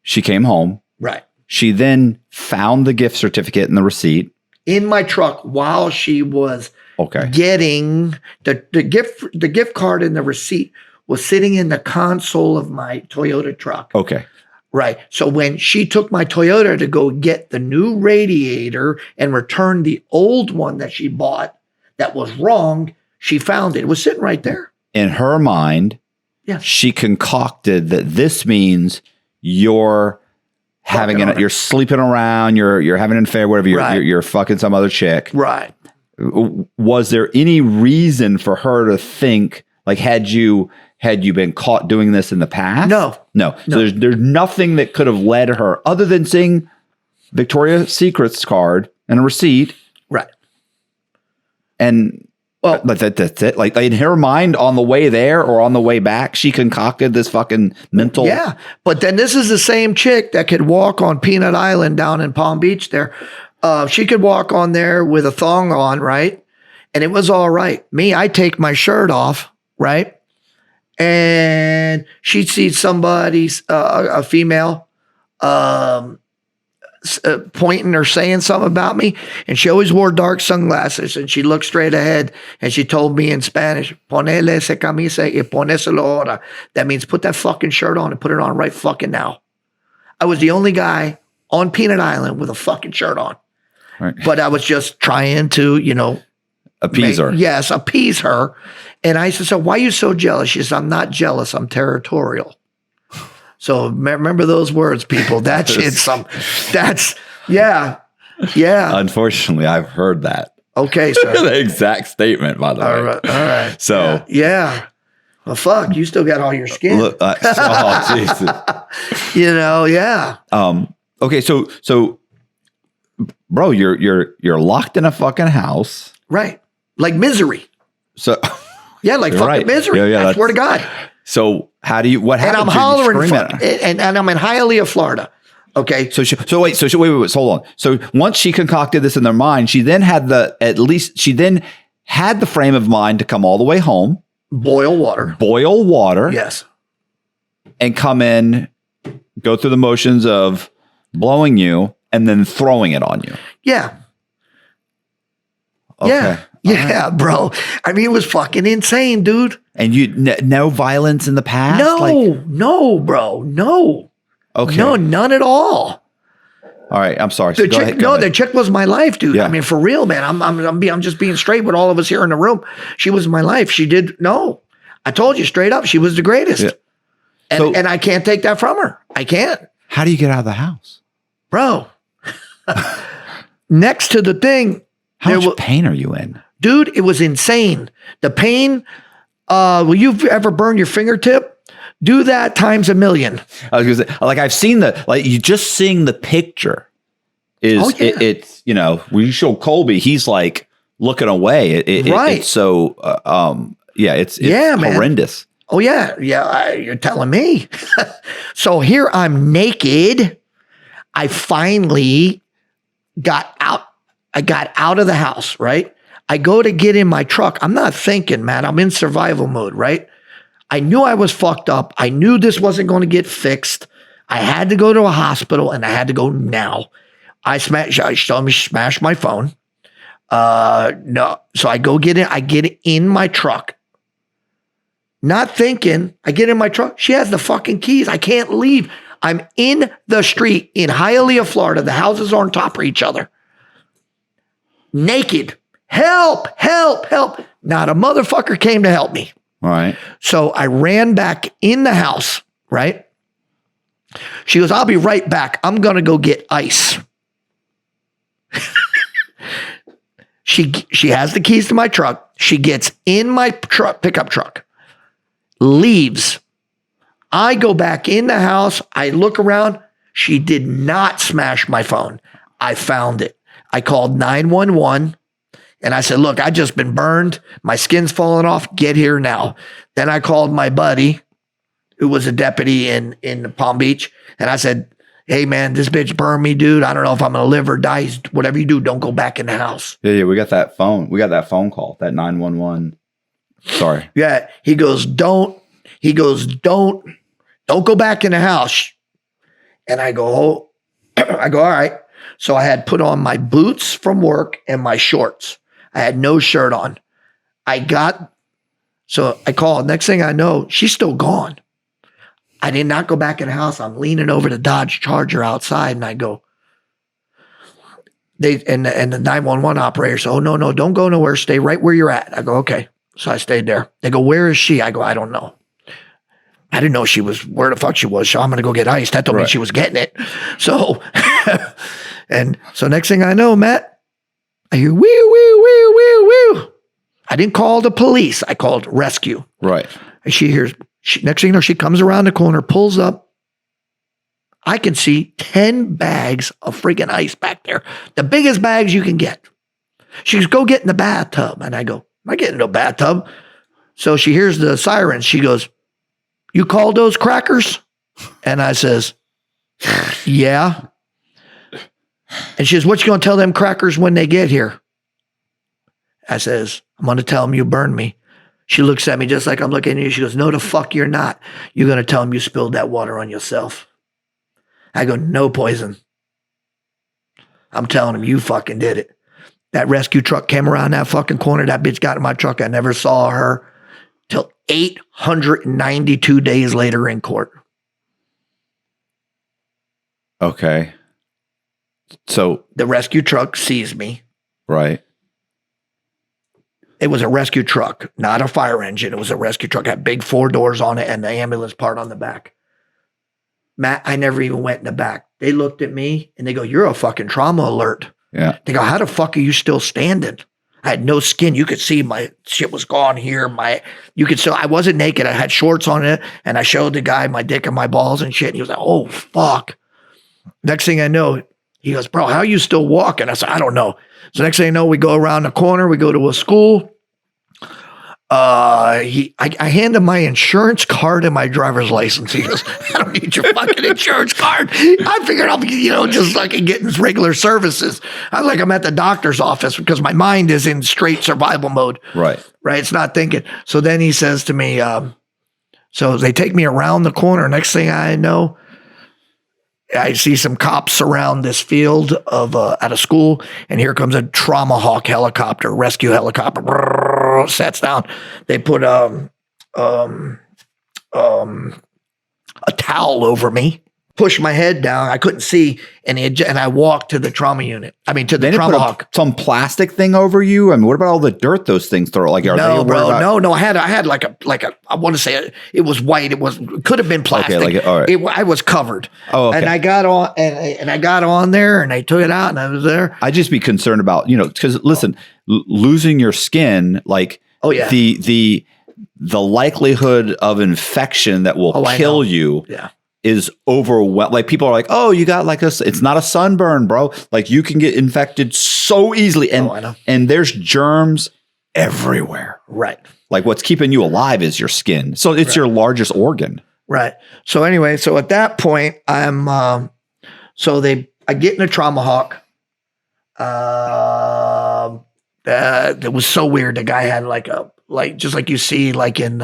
S3: She came home.
S2: Right.
S3: She then found the gift certificate and the receipt
S2: in my truck while she was
S3: Okay.
S2: getting the gift card and the receipt was sitting in the console of my Toyota truck.
S3: Okay.
S2: Right. So when she took my Toyota to go get the new radiator and return the old one that she bought that was wrong, she found it. It was sitting right there.
S3: In her mind,
S2: Yeah.
S3: she concocted that this means you're having you're sleeping around, you're having an affair, whatever, you're fucking some other chick.
S2: Right.
S3: Was there any reason for her to think, like, had you been caught doing this in the past? No. So there's nothing that could have led her, other than seeing Victoria's Secret's card and a receipt.
S2: Right.
S3: And well, but that's it. Like in her mind, on the way there or on the way back, she concocted this fucking mental.
S2: Yeah. But then this is the same chick that could walk on Peanut Island down in Palm Beach there. She could walk on there with a thong on, right? And it was all right. Me, I take my shirt off, right? And she'd see somebody's, a female, pointing or saying something about me, and she always wore dark sunglasses, and she looked straight ahead, and she told me in Spanish, "Ponele esa camisa y poneselo ahora." That means put that fucking shirt on and put it on right fucking now. I was the only guy on Peanut Island with a fucking shirt on,
S3: right.
S2: But I was just trying to,
S3: appease her.
S2: Yes, appease her. And I said, "So why are you so jealous?" She says, "I'm not jealous. I'm territorial." So remember those words, people. That shit's yeah.
S3: Unfortunately, I've heard that.
S2: Okay, sir.
S3: The exact statement, by the way.
S2: All right.
S3: So
S2: yeah. Well, fuck, you still got all your skin.
S3: Look, Jesus.
S2: Yeah.
S3: Okay, so, bro, you're locked in a fucking house,
S2: right? Like Misery.
S3: So
S2: yeah, like fucking
S3: right.
S2: Misery. I swear to God.
S3: So what happened?
S2: And I'm hollering, and I'm in Hialeah, Florida. Okay.
S3: So wait, hold on. So once she concocted this in their mind, she then had the frame of mind to come all the way home,
S2: boil water,
S3: yes, and come in, go through the motions of blowing you and then throwing it on you.
S2: Yeah.
S3: Okay.
S2: Yeah, right. Bro. I mean, it was fucking insane, dude.
S3: And you no violence in the past?
S2: No, bro. No.
S3: Okay.
S2: No, none at all.
S3: All right. I'm sorry.
S2: The chick was my life, dude.
S3: Yeah.
S2: I mean, for real, man. I'm just being straight with all of us here in the room. She was my life. I told you straight up, she was the greatest. Yeah. And I can't take that from her. I can't.
S3: How do you get out of the house?
S2: Bro. Next to the thing.
S3: How much pain are you in?
S2: Dude, it was insane. The pain, will you ever burn your fingertip? Do that times 1,000,000.
S3: I was gonna say, like, I've seen you just seeing the picture is, it's, when you show Colby, he's like looking away.
S2: Right.
S3: It's so, it's horrendous.
S2: Man. Oh yeah. Yeah. You're telling me. So here I'm naked. I finally got out. I got out of the house, right? I go to get in my truck. I'm not thinking, man. I'm in survival mode, right? I knew I was fucked up. I knew this wasn't going to get fixed. I had to go to a hospital, and I had to go now. She told me she smashed my phone. No. So I go get in. I get in my truck. Not thinking. I get in my truck. She has the fucking keys. I can't leave. I'm in the street in Hialeah, Florida. The houses are on top of each other. Naked. Help. Not a motherfucker came to help me.
S3: All right. So
S2: I ran back in the house, right? She goes, "I'll be right back. I'm going to go get ice." She has the keys to my truck. She gets in my pickup truck, leaves. I go back in the house. I look around. She did not smash my phone. I found it. I called 911 and I said, "Look, I just been burned. My skin's falling off. Get here now." Then I called my buddy who was a deputy in Palm Beach. And I said, "Hey man, this bitch burned me, dude. I don't know if I'm going to live or die. Whatever you do, don't go back in the house."
S3: Yeah. We got that phone. We got that phone call, that 911. Sorry.
S2: Yeah. He goes, don't go back in the house. And I go, all right. So I had put on my boots from work and my shorts. I had no shirt on. I got So I call. Next thing I know, she's still gone. I did not go back in the house. I'm leaning over the Dodge Charger outside, and I go, and the 911 operator said, "Oh, no, don't go nowhere. Stay right where you're at." I go, "Okay." So I stayed there. They go, "Where is she?" I go, "I don't know." I didn't know she was where the fuck she was. So I'm going to go get ice. That told me she was getting it. So, and so next thing I know, Matt, I hear wee, wee, wee, wee, wee. I didn't call the police. I called rescue.
S3: Right.
S2: And she hears, next thing you know, she comes around the corner, pulls up. I can see 10 bags of freaking ice back there. The biggest bags you can get. She goes, "Go get in the bathtub." And I go, "I'm not getting in no bathtub." So she hears the sirens. She goes, "You called those crackers?" And I says, "Yeah." And she says, "What you going to tell them crackers when they get here?" I says, "I'm going to tell them you burned me." She looks at me just like I'm looking at you. She goes, "No, the fuck you're not. You're going to tell them you spilled that water on yourself." I go, "No poison. I'm telling them you fucking did it." That rescue truck came around that fucking corner. That bitch got in my truck. I never saw her till 892 days later in court.
S3: Okay. So
S2: the rescue truck sees me.
S3: Right.
S2: It was a rescue truck, not a fire engine. It was a rescue truck. It had big 4 doors on it and the ambulance part on the back. Matt, I never even went in the back. They looked at me and they go, "You're a fucking trauma alert."
S3: Yeah.
S2: They go, "How the fuck are you still standing?" I had no skin. You could see my shit was gone here. You could still, I wasn't naked. I had shorts on it and I showed the guy my dick and my balls and shit. And he was like, "Oh, fuck." Next thing I know, he goes, "Bro, how are you still walking?" I said, "I don't know." So next thing I know, we go around the corner, we go to a school. I hand him my insurance card and my driver's license. He goes, "I don't need your fucking insurance card." I figured I'll be, just fucking getting regular services. I'm at the doctor's office because my mind is in straight survival mode.
S3: Right.
S2: Right. It's not thinking. So then he says to me, so they take me around the corner. Next thing I know, I see some cops surround this field at a school, and here comes a Trauma Hawk helicopter, rescue helicopter, sets down. They put a towel over me, pushed my head down. I couldn't see, and I walked to the trauma unit. I mean, to the Trauma Hawk.
S3: Some plastic thing over you. I mean, what about all the dirt those things throw? Like,
S2: no, bro, no. I had like a. I want to say it was white. It could have been plastic.
S3: Okay, all right.
S2: I was covered.
S3: Oh, okay.
S2: And I got on, and I got on there, and I took it out, and I was there.
S3: I'd just be concerned about because listen, losing your skin, like,
S2: oh yeah,
S3: the likelihood of infection that will kill you.
S2: Yeah.
S3: Is overwhelming. Like, people are like, "Oh, you got like this." It's not a sunburn, bro. Like, you can get infected so easily, and
S2: I know.
S3: And there's germs everywhere.
S2: Right.
S3: Like, what's keeping you alive is your skin. So it's your largest organ.
S2: Right. So anyway, at that point, I'm I get in a Trauma Hawk. It was so weird. The guy had just like you see like in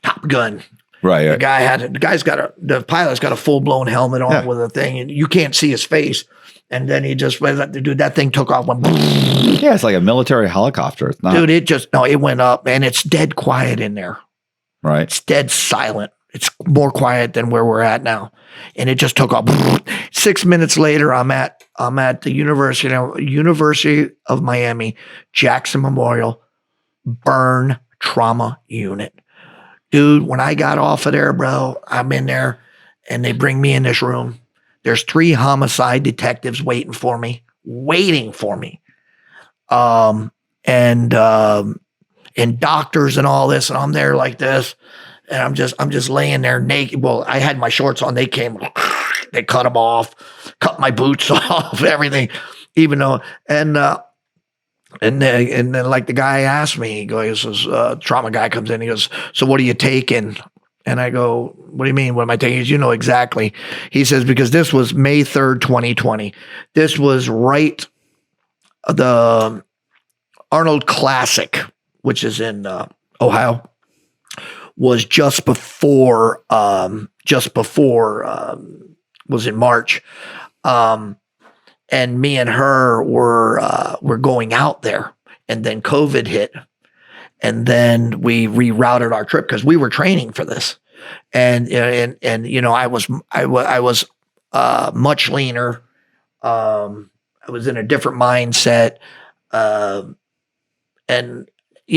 S2: Top Gun.
S3: Right.
S2: The pilot's got a full-blown helmet on with a thing, and you can't see his face. And then he just, dude, that thing took off.
S3: Yeah, it's like a military helicopter. It's not,
S2: dude, it went up, and it's dead quiet in there.
S3: Right.
S2: It's dead silent. It's more quiet than where we're at now. And it just took off. 6 minutes later, I'm at the University of Miami, Jackson Memorial Burn Trauma Unit. Dude, when I got off of there, bro, I'm in there, and they bring me in this room. There's 3 homicide detectives waiting for me. And doctors and all this, and I'm there like this, and I'm just laying there naked. Well, I had my shorts on. They came, they cut them off, cut my boots off, everything, even though, and then like the guy asked me, he goes, trauma guy comes in, he goes, "So what are you taking?" And I go, "What do you mean? What am I taking?" He goes, "You know exactly." He says, "Because this was May 3rd, 2020. This was right, the Arnold Classic, which is in Ohio, was just before was in March. And me and her were going out there. and then COVID hit. And then we rerouted our trip because we were training for this. And I was much leaner. I was in a different mindset. And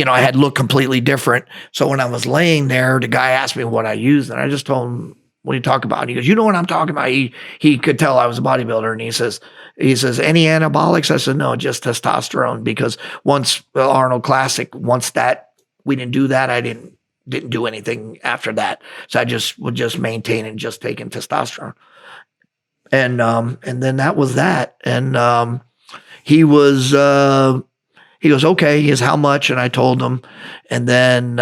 S2: I had looked completely different. So when I was laying there, the guy asked me what I used, and I just told him, "What do you talk about?" And he goes, "You know what I'm talking about?" He could tell I was a bodybuilder, and he says, "Any anabolics?" I said, "No, just testosterone." Because once Arnold Classic, once that we didn't do that, I didn't do anything after that. So I would just maintain and just taking testosterone. And then that was that. And he was. He goes, "Okay." He goes, "How much?" And I told him. And then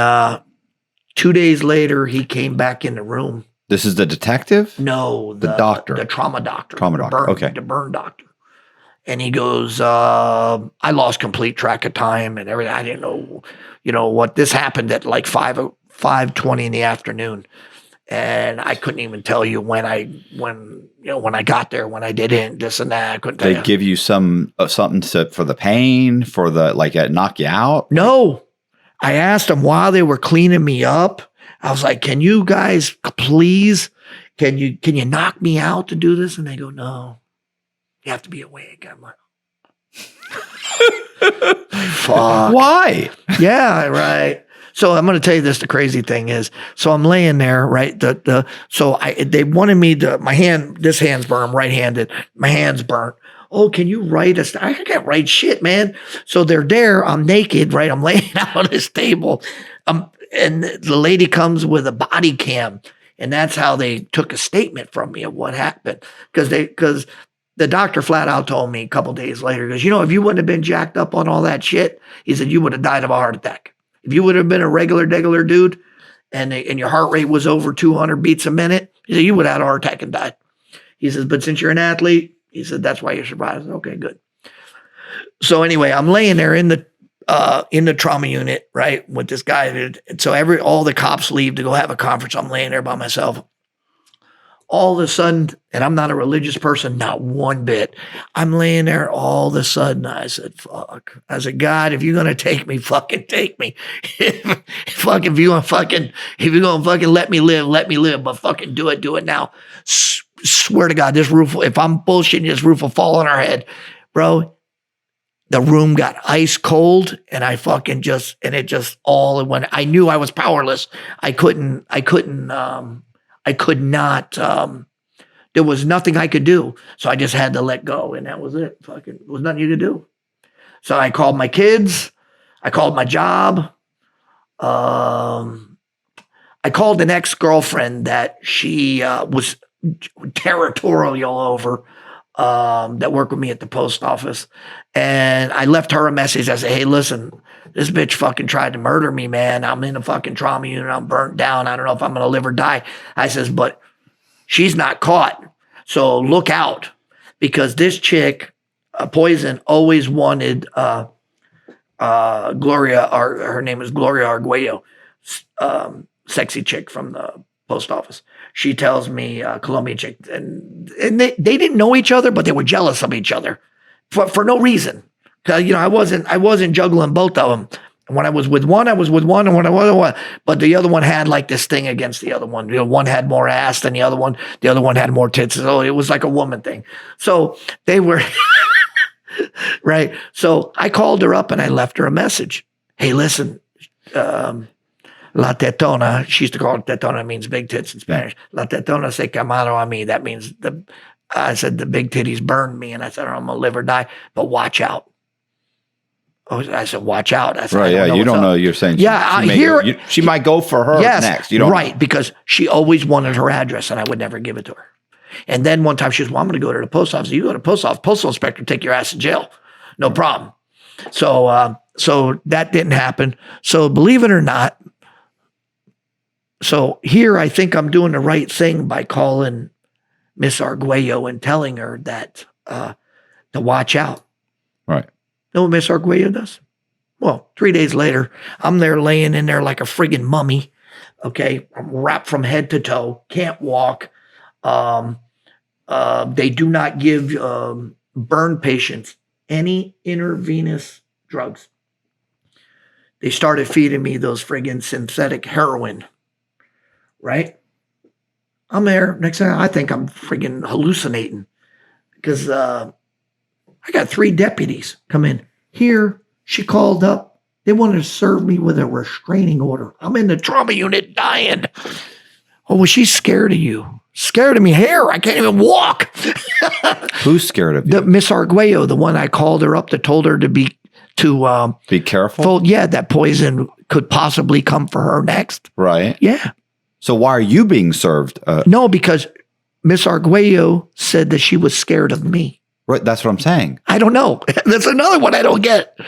S2: 2 days later, he came back in the room.
S3: This is the detective?
S2: No,
S3: the doctor.
S2: The trauma doctor.
S3: Trauma doctor. Okay.
S2: The burn doctor. And he goes, I lost complete track of time and everything. I didn't know, what this happened at like 5:20 in the afternoon. And I couldn't even tell you when I got there, when I did it, this and that. I couldn't tell you.
S3: They give you something for the pain, for the knock you out?
S2: No. I asked them while they were cleaning me up. I was like, "Can you guys please, can you knock me out to do this?" And they go, "No, you have to be awake." I'm like, fuck.
S3: Why?
S2: Yeah, right. So I'm going to tell you this. The crazy thing is, so I'm laying there, right? They wanted me to, this hand's burnt, I'm right-handed. My hand's burnt. "Oh, can you write us?" I can't write shit, man. So they're there. I'm naked, right? I'm laying out on this table. And the lady comes with a body cam. And that's how they took a statement from me of what happened. Because the doctor flat out told me a couple days later, goes, "If you wouldn't have been jacked up on all that shit," he said, "you would have died of a heart attack. If you would have been a regular dude and your heart rate was over 200 beats a minute," he said, "you would have had a heart attack and died." He says, "But since you're an athlete," he said, "that's why you survived." I said, "Okay, good." So anyway, I'm laying there in the trauma unit, right, with this guy. And so all the cops leave to go have a conference. I'm laying there by myself. All of a sudden, and I'm not a religious person, not one bit. I'm laying there. All of a sudden, I said, "Fuck." I said, "God, if you're gonna take me, fucking take me. If you're gonna fucking let me live. But fucking do it now. Swear to God, this roof. If I'm bullshitting, this roof will fall on our head, bro." The room got ice cold, and I fucking when I knew I was powerless. I could not, there was nothing I could do. So I just had to let go, and that was it. Fucking, there was nothing you could do. So I called my kids. I called my job. I called an ex-girlfriend that she was territorial over, that worked with me at the post office. And I left her a message. I said, "Hey, listen, this bitch fucking tried to murder me, man. I'm in a fucking trauma unit. I'm burnt down. I don't know if I'm going to live or die." I says, "But she's not caught. So look out, because this chick, Poison, always wanted Gloria, her name is Gloria Arguello, sexy chick from the post office. She tells me, Colombian chick, and they didn't know each other, but they were jealous of each other for no reason. Cause I wasn't juggling both of them. When I was with one, and when I wasn't one, but the other one had like this thing against the other one. One had more ass than the other one. The other one had more tits. So it was like a woman thing. So they were right. So I called her up and I left her a message. "Hey, listen, La tetona," she used to call it tetona, means big tits in Spanish. "La tetona se quemaron a mí." That means I said, "the big titties burned me." And I said, "I'm going to live or die, but watch out." Oh, I said, "Watch out." I said,
S3: "Right, yeah, you don't know." You're saying, she might go for her next. You don't know.
S2: Because she always wanted her address, and I would never give it to her. And then one time she says, "Well, I'm going to go to the post office." "You go to the post office, postal inspector, take your ass to jail. No problem." So that didn't happen. So believe it or not, so here I think I'm doing the right thing by calling Miss Arguello and telling her that to watch out.
S3: Right.
S2: Know what Miss Arguello does? Well, 3 days later, I'm there laying in there like a friggin' mummy. Okay, I'm wrapped from head to toe, can't walk. They do not give burn patients any intravenous drugs. they started feeding me those friggin' synthetic heroin, right? I'm there. Next thing I think I'm friggin' hallucinating because I got 3 deputies come in. Here, she called up. They wanted to serve me with a restraining order. I'm in the trauma unit dying. Oh, well, she's scared of you. Scared of me here. I can't even walk.
S3: Who's scared of you?
S2: The Miss Arguello, the one I called her up that told her to be
S3: careful.
S2: That poison could possibly come for her next.
S3: Right.
S2: Yeah.
S3: So why are you being served?
S2: No, because Miss Arguello said that she was scared of me.
S3: Right. That's what I'm saying.
S2: I don't know. That's another one I don't get.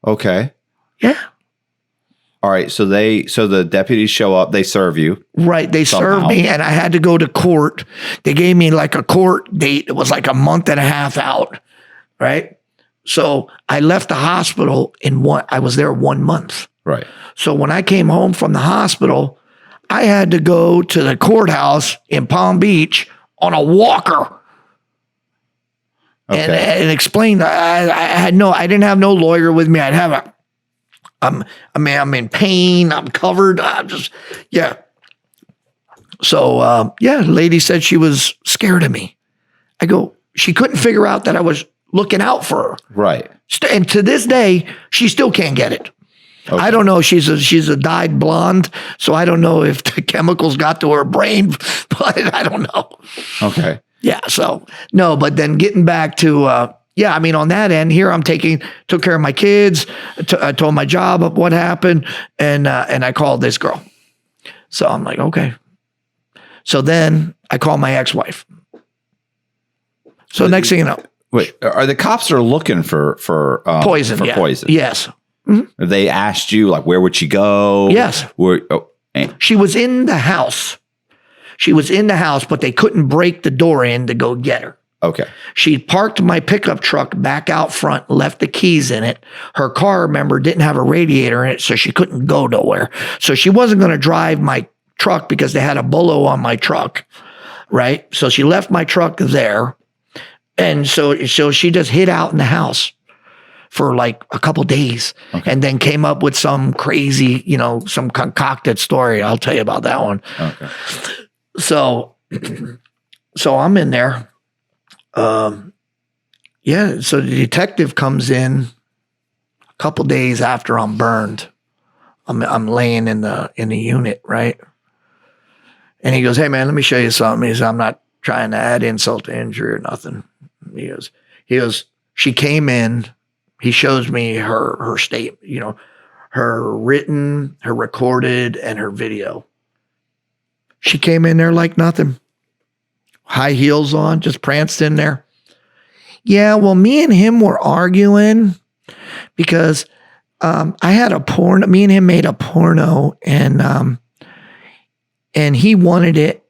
S3: Okay.
S2: Yeah.
S3: All right. So the deputies show up. They serve you.
S2: Right. They
S3: somehow.
S2: served me and I had to go to court. They gave me like a court date. It was like a month and a half out. Right. So I left the hospital I was there 1 month.
S3: Right. So
S2: when I came home from the hospital, I had to go to the courthouse in Palm Beach on a walker.
S3: Okay.
S2: And explain. I didn't have no lawyer with me. I'm in pain. I'm covered. Yeah. So, the lady said she was scared of me. I go, she couldn't figure out that I was looking out for her.
S3: Right.
S2: And to this day, she still can't get it.
S3: Okay.
S2: I don't know. She's a dyed blonde, so I don't know if the chemicals got to her brain, but I don't know.
S3: Okay.
S2: Yeah. So no, but then getting back to on that end here, took care of my kids. I told my job of what happened, and I called this girl. So I'm like, okay. So then I call my ex-wife. So next thing you know,
S3: wait, are the cops are looking for
S2: poison?
S3: Poison?
S2: Yes.
S3: They asked you like, where would she go?
S2: Yes. She was in the house. But they couldn't break the door in to go get her.
S3: Okay.
S2: She parked my pickup truck back out front, left the keys in it. Her car, remember, didn't have a radiator in it, so she couldn't go nowhere. So she wasn't going to drive my truck because they had a Polo on my truck, right? So she left my truck there. And so she just hid out in the house for like a couple days,
S3: okay.
S2: And then came up with some crazy, some concocted story. I'll tell you about that one.
S3: Okay.
S2: So I'm in there. So the detective comes in a couple days after I'm burned. I'm laying in the unit, right? And he goes, "Hey man, let me show you something." He says, "I'm not trying to add insult to injury or nothing." He goes, "She came in." He shows me her statement, her written, her recorded, and her video. She came in there like nothing. High heels on, just pranced in there. Yeah, well, me and him were arguing because I had a porno. Me and him made a porno, and he wanted it.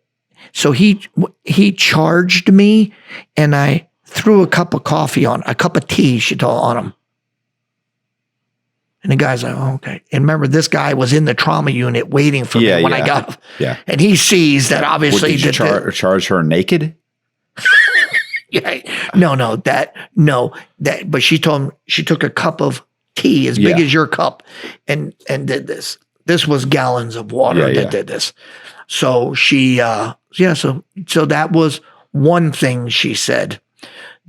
S2: So he charged me, and I threw a cup of tea, she told, on him. And the guy's like, "Oh, okay." And remember, this guy was in the trauma unit waiting for me when I got.
S3: Yeah.
S2: And he sees that obviously.
S3: Did you charge her naked?
S2: Yeah. No. But she told him she took a cup of tea as big as your cup and did this. This was gallons of water that did this. So she, so that was one thing she said.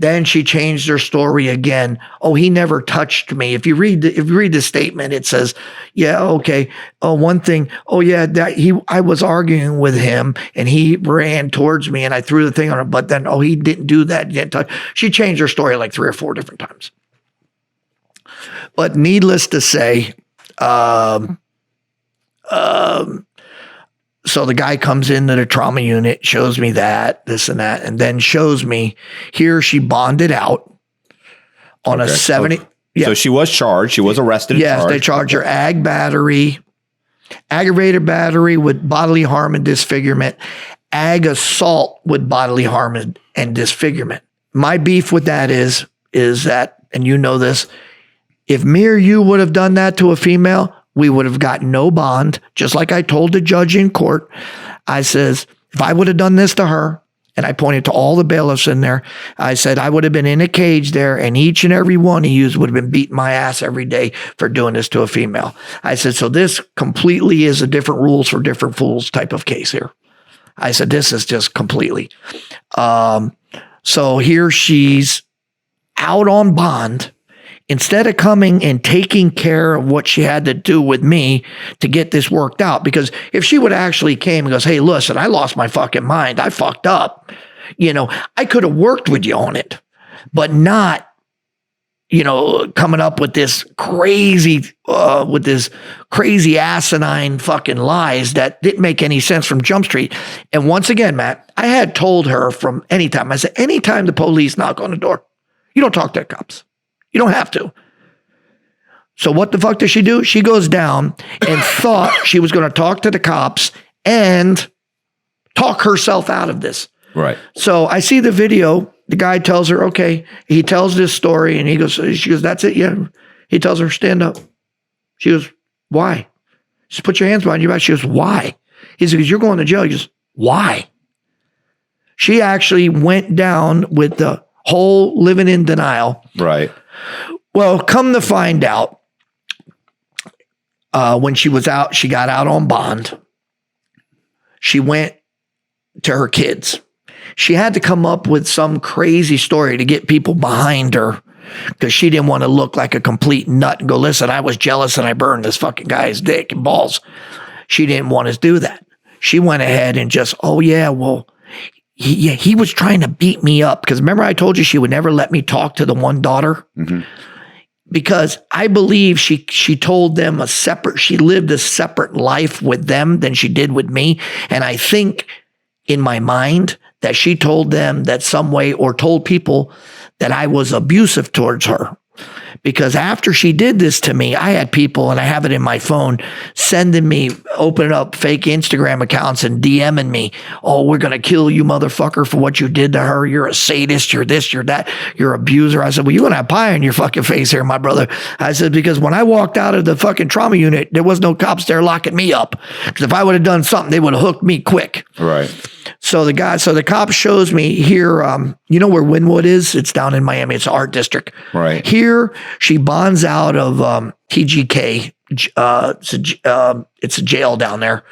S2: Then she changed her story again. "Oh, he never touched me." If you read the statement, it says, "Yeah, okay. Oh, one thing. Oh, yeah, I was arguing with him and he ran towards me and I threw the thing on him. But then, he didn't do that. He didn't touch." She changed her story like 3 or 4 different times. But needless to say, so the guy comes into the trauma unit, shows me that, this and that, and then shows me here she bonded out on a 70.
S3: Okay. Yeah. So she was charged. She was arrested.
S2: Yes, they charged her aggravated battery with bodily harm and disfigurement, assault with bodily harm and disfigurement. My beef with that is that, and you know this, if me or you would have done that to a female, we would have got no bond. Just like I told the judge in court, I says, if I would have done this to her And I pointed to all the bailiffs in there. I said, I would have been in a cage there, and each and every one of you would have been beating my ass every day for doing this to a female. I said, so this completely is a different rules for different fools type of case here. I said, this is just completely. So here she's out on bond. Instead of coming and taking care of what she had to do with me to get this worked out, because if she would actually came and goes, hey, listen, I lost my fucking mind. I fucked up. I could have worked with you on it, but not, coming up with this crazy asinine fucking lies that didn't make any sense from Jump Street. And once again, Matt, I had told her from anytime, I said, anytime the police knock on the door, you don't talk to the cops. You don't have to. So what the fuck does she do? She goes down and thought she was going to talk to the cops and talk herself out of this.
S3: Right.
S2: So I see the video. The guy tells her, okay. He tells this story and she goes, that's it. Yeah. He tells her, stand up. She goes, why? Just put your hands behind your back. She goes, why? He says, you're going to jail. He goes, why? She actually went down with the whole living in denial.
S3: Right.
S2: Well, come to find out, when she was out, she got out on bond. She went to her kids. She had to come up with some crazy story to get people behind her because she didn't want to look like a complete nut and go, listen, I was jealous and I burned this fucking guy's dick and balls. She didn't want to do that. She went ahead and just, oh yeah, well, he was trying to beat me up. Because remember I told you she would never let me talk to the one daughter? Mm-hmm. Because I believe she told them she lived a separate life with them than she did with me. And I think in my mind that she told them that some way, or told people that I was abusive towards her. Because after she did this to me, I had people, and I have it in my phone, sending me, opening up fake Instagram accounts and DMing me, oh, we're going to kill you, motherfucker, for what you did to her. You're a sadist. You're this, you're that. You're an abuser. I said, well, you're going to have pie on your fucking face here, my brother. I said, because when I walked out of the fucking trauma unit, there was no cops there locking me up. Because if I would have done something, they would have hooked me quick.
S3: Right.
S2: So the cop shows me here, you know where Wynwood is? It's down in Miami. It's an art district.
S3: Right.
S2: Here, she bonds out of TGK. It's a jail down there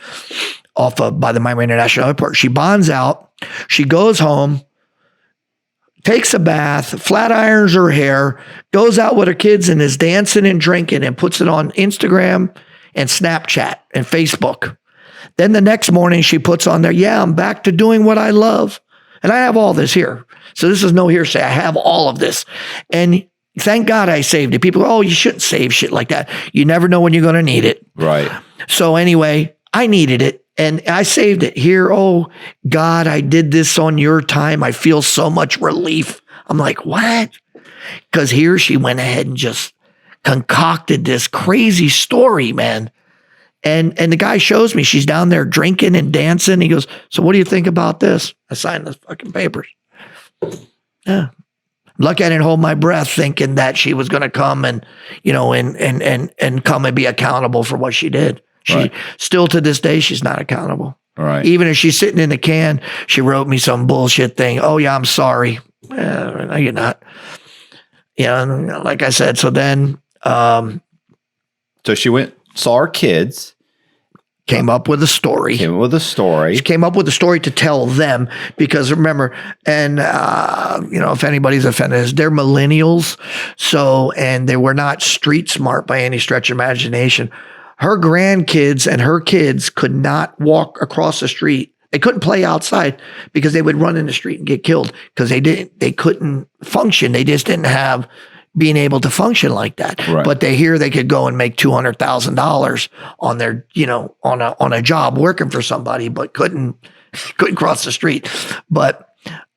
S2: by the Miami International Airport. She bonds out. She goes home, takes a bath, flat irons her hair, goes out with her kids and is dancing and drinking and puts it on Instagram and Snapchat and Facebook. Then the next morning she puts on there, yeah, I'm back to doing what I love. And I have all this here. So this is no hearsay. I have all of this. And thank God I saved it. People go, oh, you shouldn't save shit like that. You never know when you're going to need it.
S3: Right.
S2: So anyway, I needed it. And I saved it here. Oh, God, I did this on your time. I feel so much relief. I'm like, what? Because here she went ahead and just concocted this crazy story, man. And the guy shows me she's down there drinking and dancing. He goes, so what do you think about this? I signed the fucking papers. Yeah. Lucky I didn't hold my breath thinking that she was going to come and, and come and be accountable for what she did. She still to this day, she's not accountable.
S3: Right.
S2: Even if she's sitting in the can, she wrote me some bullshit thing. Oh yeah, I'm sorry. No, you're not. Like I said, so then,
S3: so she saw her kids.
S2: Came up with a story.
S3: She came
S2: up with a story to tell them because remember, and if anybody's offended, they're millennials. So, and they were not street smart by any stretch of imagination. Her grandkids and her kids could not walk across the street. They couldn't play outside because they would run in the street and get killed because they couldn't function. They just didn't have being able to function like that.
S3: Right.
S2: But they could go and make $200,000 on their, on a job working for somebody, but couldn't cross the street. But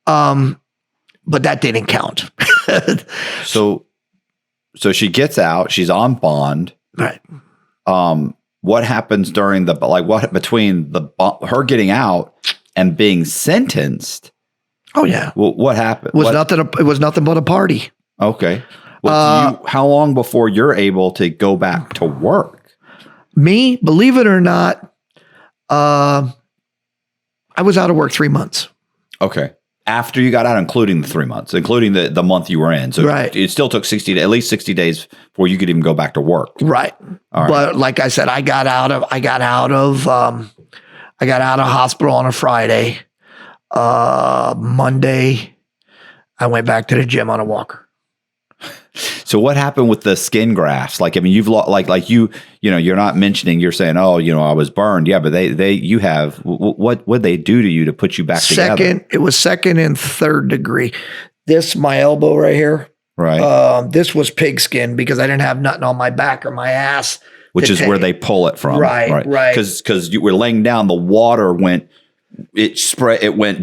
S2: that didn't count.
S3: So she gets out, she's on bond.
S2: Right.
S3: What happens during between her getting out and being sentenced?
S2: Oh yeah.
S3: Well, what happened?
S2: It was nothing but a party.
S3: Okay. Well, how long before you're able to go back to work?
S2: Me, believe it or not, I was out of work 3 months.
S3: Okay. After you got out, including the 3 months, including the month you were in. So
S2: Right.
S3: it still took at least 60 days before you could even go back to work.
S2: Right.
S3: All right.
S2: But like I said, I got out of hospital on a Friday. Monday, I went back to the gym on a walker.
S3: So what happened with the skin grafts? Like, I mean, you've like you know, you're not mentioning, you're saying, oh, you know, I was burned. Yeah, but you have, what they do to you to put you back together?
S2: It was second and third degree. This, my elbow right here.
S3: Right.
S2: This was pigskin because I didn't have nothing on my back or my ass.
S3: Which is where they pull it from.
S2: Right.
S3: Because you were laying down, the water went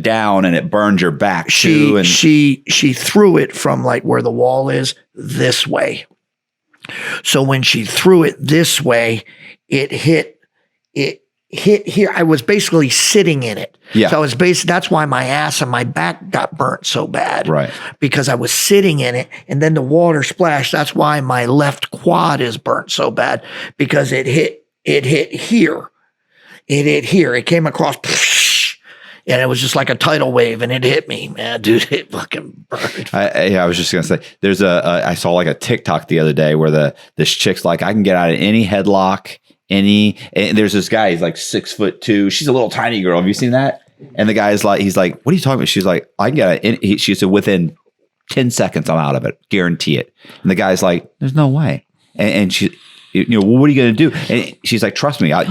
S3: down and it burned your back too. And
S2: she threw it from like where the wall is this way. So when she threw it this way, it hit here. I was basically sitting in it.
S3: Yeah.
S2: So that's why my ass and my back got burnt so bad.
S3: Right.
S2: Because I was sitting in it and then the water splashed. That's why my left quad is burnt so bad because it hit here. It hit here. It came across and it was just like a tidal wave and it hit me, man, dude, it fucking burned.
S3: I was just going to say, there's I saw like a TikTok the other day where this chick's like, I can get out of any headlock, and there's this guy, he's like 6'2". She's a little tiny girl. Have you seen that? And the guy's like, he's like, what are you talking about? She's like, I can get out of any, she said, within 10 seconds, I'm out of it. Guarantee it. And the guy's like, there's no way. And she, you know, well, what are you going to do? And she's like, trust me, I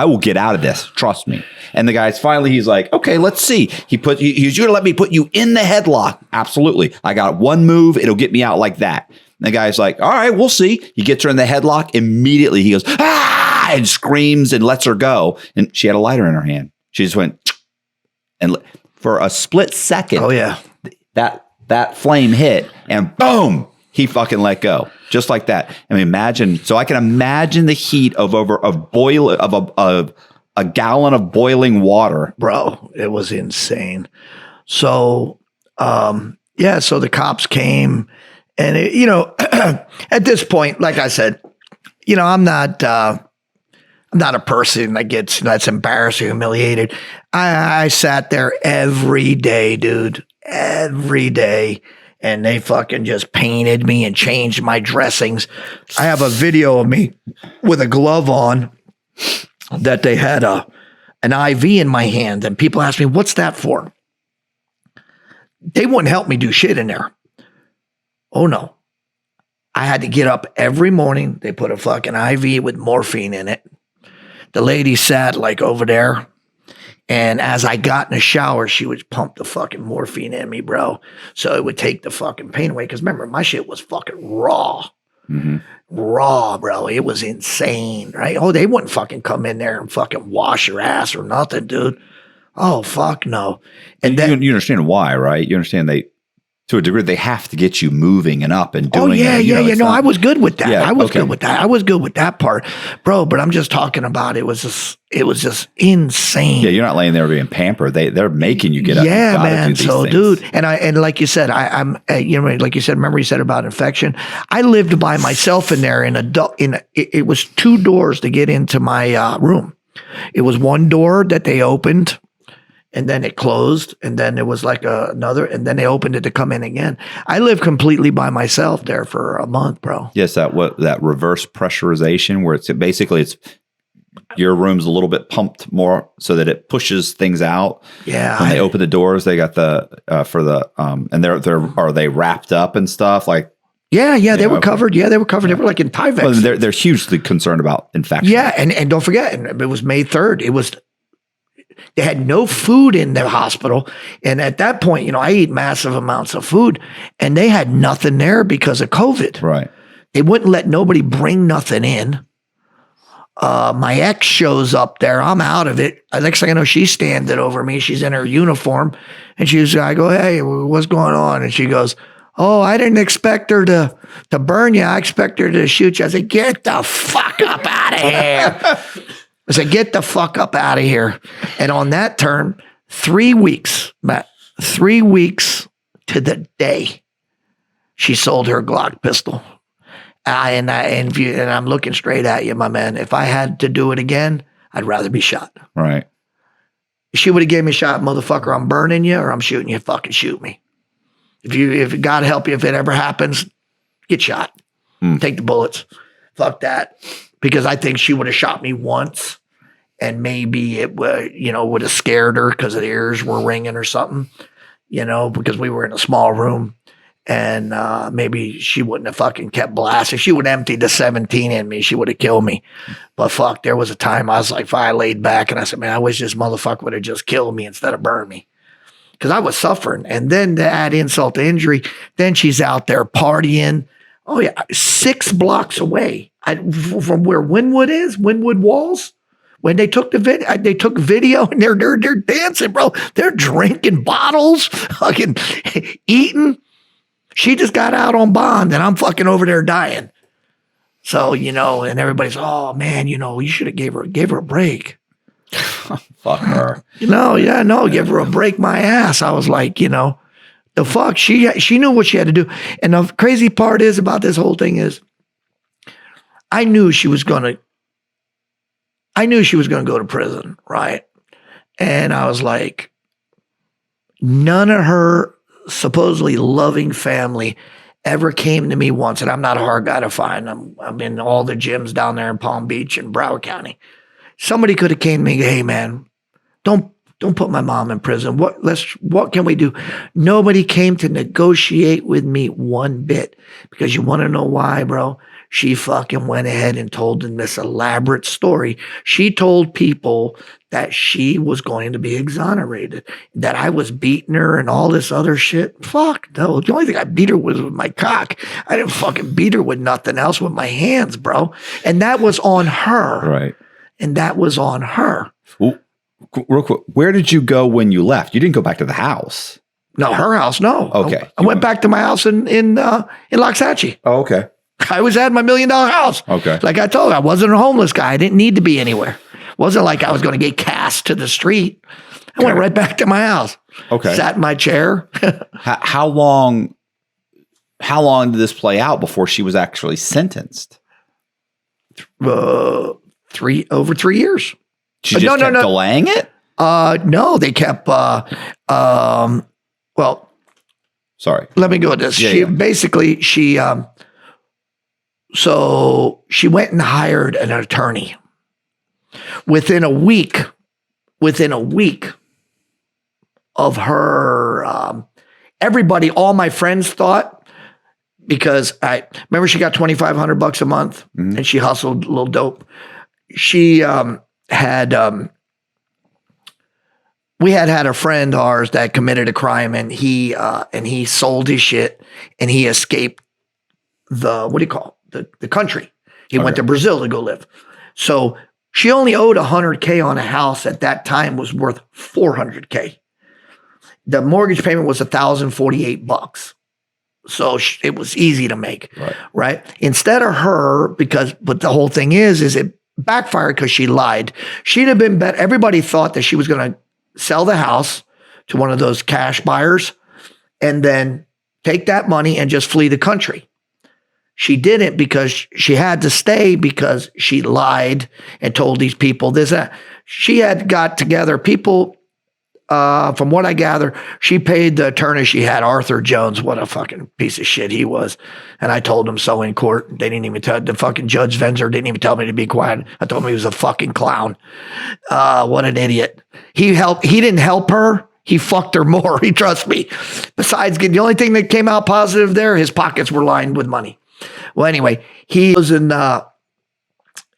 S3: will get out of this. Trust me. And the guy's finally, he's like, okay, let's see. He's going to let me put you in the headlock. Absolutely. I got one move. It'll get me out like that. And the guy's like, all right, we'll see. He gets her in the headlock. Immediately he goes, ah, and screams and lets her go. And she had a lighter in her hand. She just went, and for a split second,
S2: oh yeah,
S3: that flame hit and boom, he fucking let go. Just like that. I mean, imagine. So I can imagine the heat of a gallon of boiling water,
S2: bro. It was insane. So, yeah. So the cops came, and you know, at this point, like I said, you know, I'm not a person that's embarrassed or humiliated. I sat there every day, dude, every day. And they fucking just painted me and changed my dressings. I have a video of me with a glove on that they had an IV in my hand. And people ask me, what's that for? They wouldn't help me do shit in there. Oh, no. I had to get up every morning. They put a fucking IV with morphine in it. The lady sat like over there. And as I got in the shower, she would pump the fucking morphine in me, bro. So it would take the fucking pain away. Because remember, my shit was fucking raw. Mm-hmm. Raw, bro. It was insane, right? Oh, they wouldn't fucking come in there and fucking wash your ass or nothing, dude. Oh, fuck no. And then
S3: you understand why, right? You understand to a degree, they have to get you moving and up and doing.
S2: Oh yeah,
S3: it.
S2: No, I was good with that.
S3: Yeah,
S2: I was good with that. I was good with that part, bro. But I'm just talking about it was just insane.
S3: Yeah, you're not laying there being pampered. They're making you get up.
S2: Yeah, man. So,
S3: things.
S2: dude, and like you said, I'm you know, like you said, remember you said about infection. I lived by myself in there it was 2 doors to get into my room. It was one door that they opened. And then it closed, and then it was like another, and then they opened it to come in again. I lived completely by myself there for a month, bro.
S3: Yes, that reverse pressurization where it's your room's a little bit pumped more so that it pushes things out.
S2: Yeah.
S3: When they open the doors, they got and are they wrapped up and stuff like.
S2: Yeah, they were covered. Yeah, they were covered. They were like in Tyvek.
S3: Well, they're hugely concerned about infection.
S2: Yeah, and don't forget, it was May 3rd. They had no food in their hospital. And at that point, you know, I eat massive amounts of food and they had nothing there because of COVID.
S3: Right.
S2: They wouldn't let nobody bring nothing in. My ex shows up there. I'm out of it. Next thing I know, she's standing over me. She's in her uniform. And I go, hey, what's going on? And she goes, oh, I didn't expect her to burn you. I expect her to shoot you. I said, get the fuck up out of here. I said, get the fuck up out of here. And on that term, 3 weeks, Matt, 3 weeks to the day, she sold her Glock pistol. And I'm looking straight at you, my man. If I had to do it again, I'd rather be shot.
S3: Right.
S2: She would have gave me a shot, motherfucker, I'm burning you or I'm shooting you, fucking shoot me. If God help you, if it ever happens, get shot. Take the bullets. Fuck that. Because I think she would have shot me once and maybe it would, would have scared her because the ears were ringing or something, because we were in a small room and maybe she wouldn't have fucking kept blasting. If she would have emptied the 17 in me, she would have killed me. But fuck, there was a time I was like, I laid back and I said, man, I wish this motherfucker would have just killed me instead of burned me. Because I was suffering. And then to add insult to injury, then she's out there partying. Oh, yeah, 6 blocks away from where Wynwood Walls. When they took video and they're dancing, bro. They're drinking bottles, fucking eating. She just got out on bond and I'm fucking over there dying. So, and everybody's, oh man, you should have gave her a break.
S3: Fuck her.
S2: Give her a break my ass. I was like, the fuck, she knew what she had to do. And the crazy part is about this whole thing is I knew she was going to go to prison, right? And I was like, none of her supposedly loving family ever came to me once. And I'm not a hard guy to find. I'm in all the gyms down there in Palm Beach and Broward County. Somebody could have came to me, hey man, don't put my mom in prison. What can we do? Nobody came to negotiate with me one bit because you want to know why, bro? She fucking went ahead and told them this elaborate story. She told people that she was going to be exonerated, that I was beating her and all this other shit. Fuck no. The only thing I beat her was with my cock. I didn't fucking beat her with nothing else with my hands, bro. And that was on her.
S3: Right.
S2: And that was on her.
S3: Well, real quick, where did you go when you left? You didn't go back to the house.
S2: No, her house, no.
S3: Okay.
S2: I went back to my house in Loxahatchee.
S3: Oh, okay.
S2: I was at my $1 million house.
S3: Okay.
S2: Like I told you, I wasn't a homeless guy. I didn't need to be anywhere. Wasn't like I was going to get cast to the street. I went right back to my house.
S3: Okay.
S2: Sat in my chair.
S3: How long did this play out before she was actually sentenced?
S2: Over 3 years.
S3: She just kept delaying it?
S2: No, they kept, well,
S3: sorry.
S2: let me go with this. Basically, so she went and hired an attorney. Within a week of her, everybody, all my friends thought, because I remember she got $2,500 a month and she hustled a little dope. She we had a friend of ours that committed a crime and he sold his shit and he escaped the country. He went to Brazil to go live. So she only owed $100K on a house at that time was worth $400K. The mortgage payment was $1,048. So it was easy to make, right? Instead of her, but the whole thing is it backfired because she lied. She'd have been bet. Everybody thought that she was going to sell the house to one of those cash buyers and then take that money and just flee the country. She didn't because she had to stay because she lied and told these people this, that. She had got together people, from what I gather, she paid the attorney she had, Arthur Jones. What a fucking piece of shit he was. And I told him so in court. They didn't even tell, the fucking Judge Venzer didn't even tell me to be quiet. I told him he was a fucking clown. What an idiot. He didn't help her. He fucked her more. He trusts me. Besides, the only thing that came out positive there, his pockets were lined with money. Well, anyway, he was and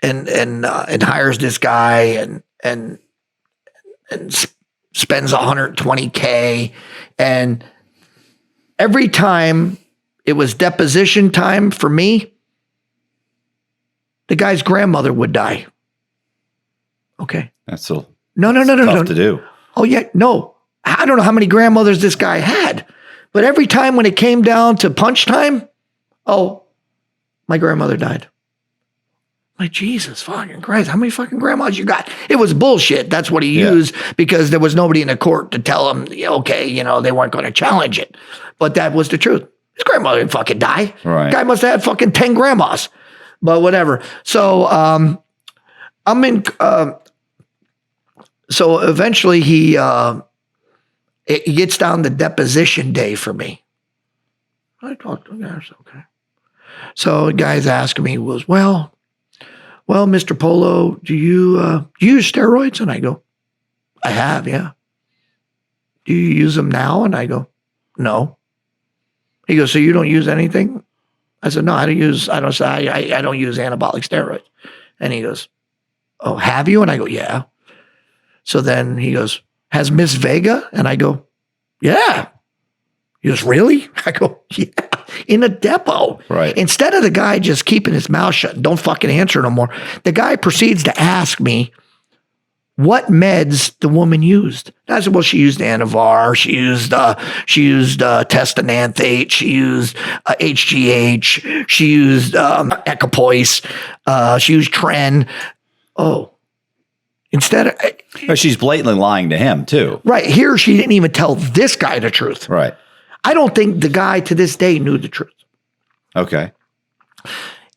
S2: hires this guy and spends $120K. And every time it was deposition time for me, the guy's grandmother would die. Okay.
S3: That's so
S2: no.
S3: tough to do.
S2: Oh yeah, no. I don't know how many grandmothers this guy had, but every time when it came down to punch time, my grandmother died. Like, Jesus fucking Christ, how many fucking grandmas you got? It was bullshit. That's what he used because there was nobody in the court to tell him, okay, they weren't going to challenge it. But that was the truth. His grandmother didn't fucking die.
S3: Right.
S2: Guy must have had fucking 10 grandmas. But whatever. So I'm in, So eventually he gets down the deposition day for me. I talked to him. That's okay. So the guy's asking me was, well, Mr. Polo, do you use steroids? And I go, I have, yeah. Do you use them now? And I go, no. He goes, so you don't use anything? I said, no, I don't use anabolic steroids. And he goes, oh, have you? And I go, yeah. So then he goes, has Miss Vega? And I go, yeah. He goes, really? I go, yeah. In a depot.
S3: Right.
S2: Instead of the guy just keeping his mouth shut and don't fucking answer no more, the guy proceeds to ask me what meds the woman used. I said, well, she used Anavar, she used testananthate, she used HGH, she used Equipoise, she used Tren. Oh, instead of...
S3: But she's blatantly lying to him too.
S2: Right. Here, she didn't even tell this guy the truth.
S3: Right.
S2: I don't think the guy to this day knew the truth.
S3: Okay.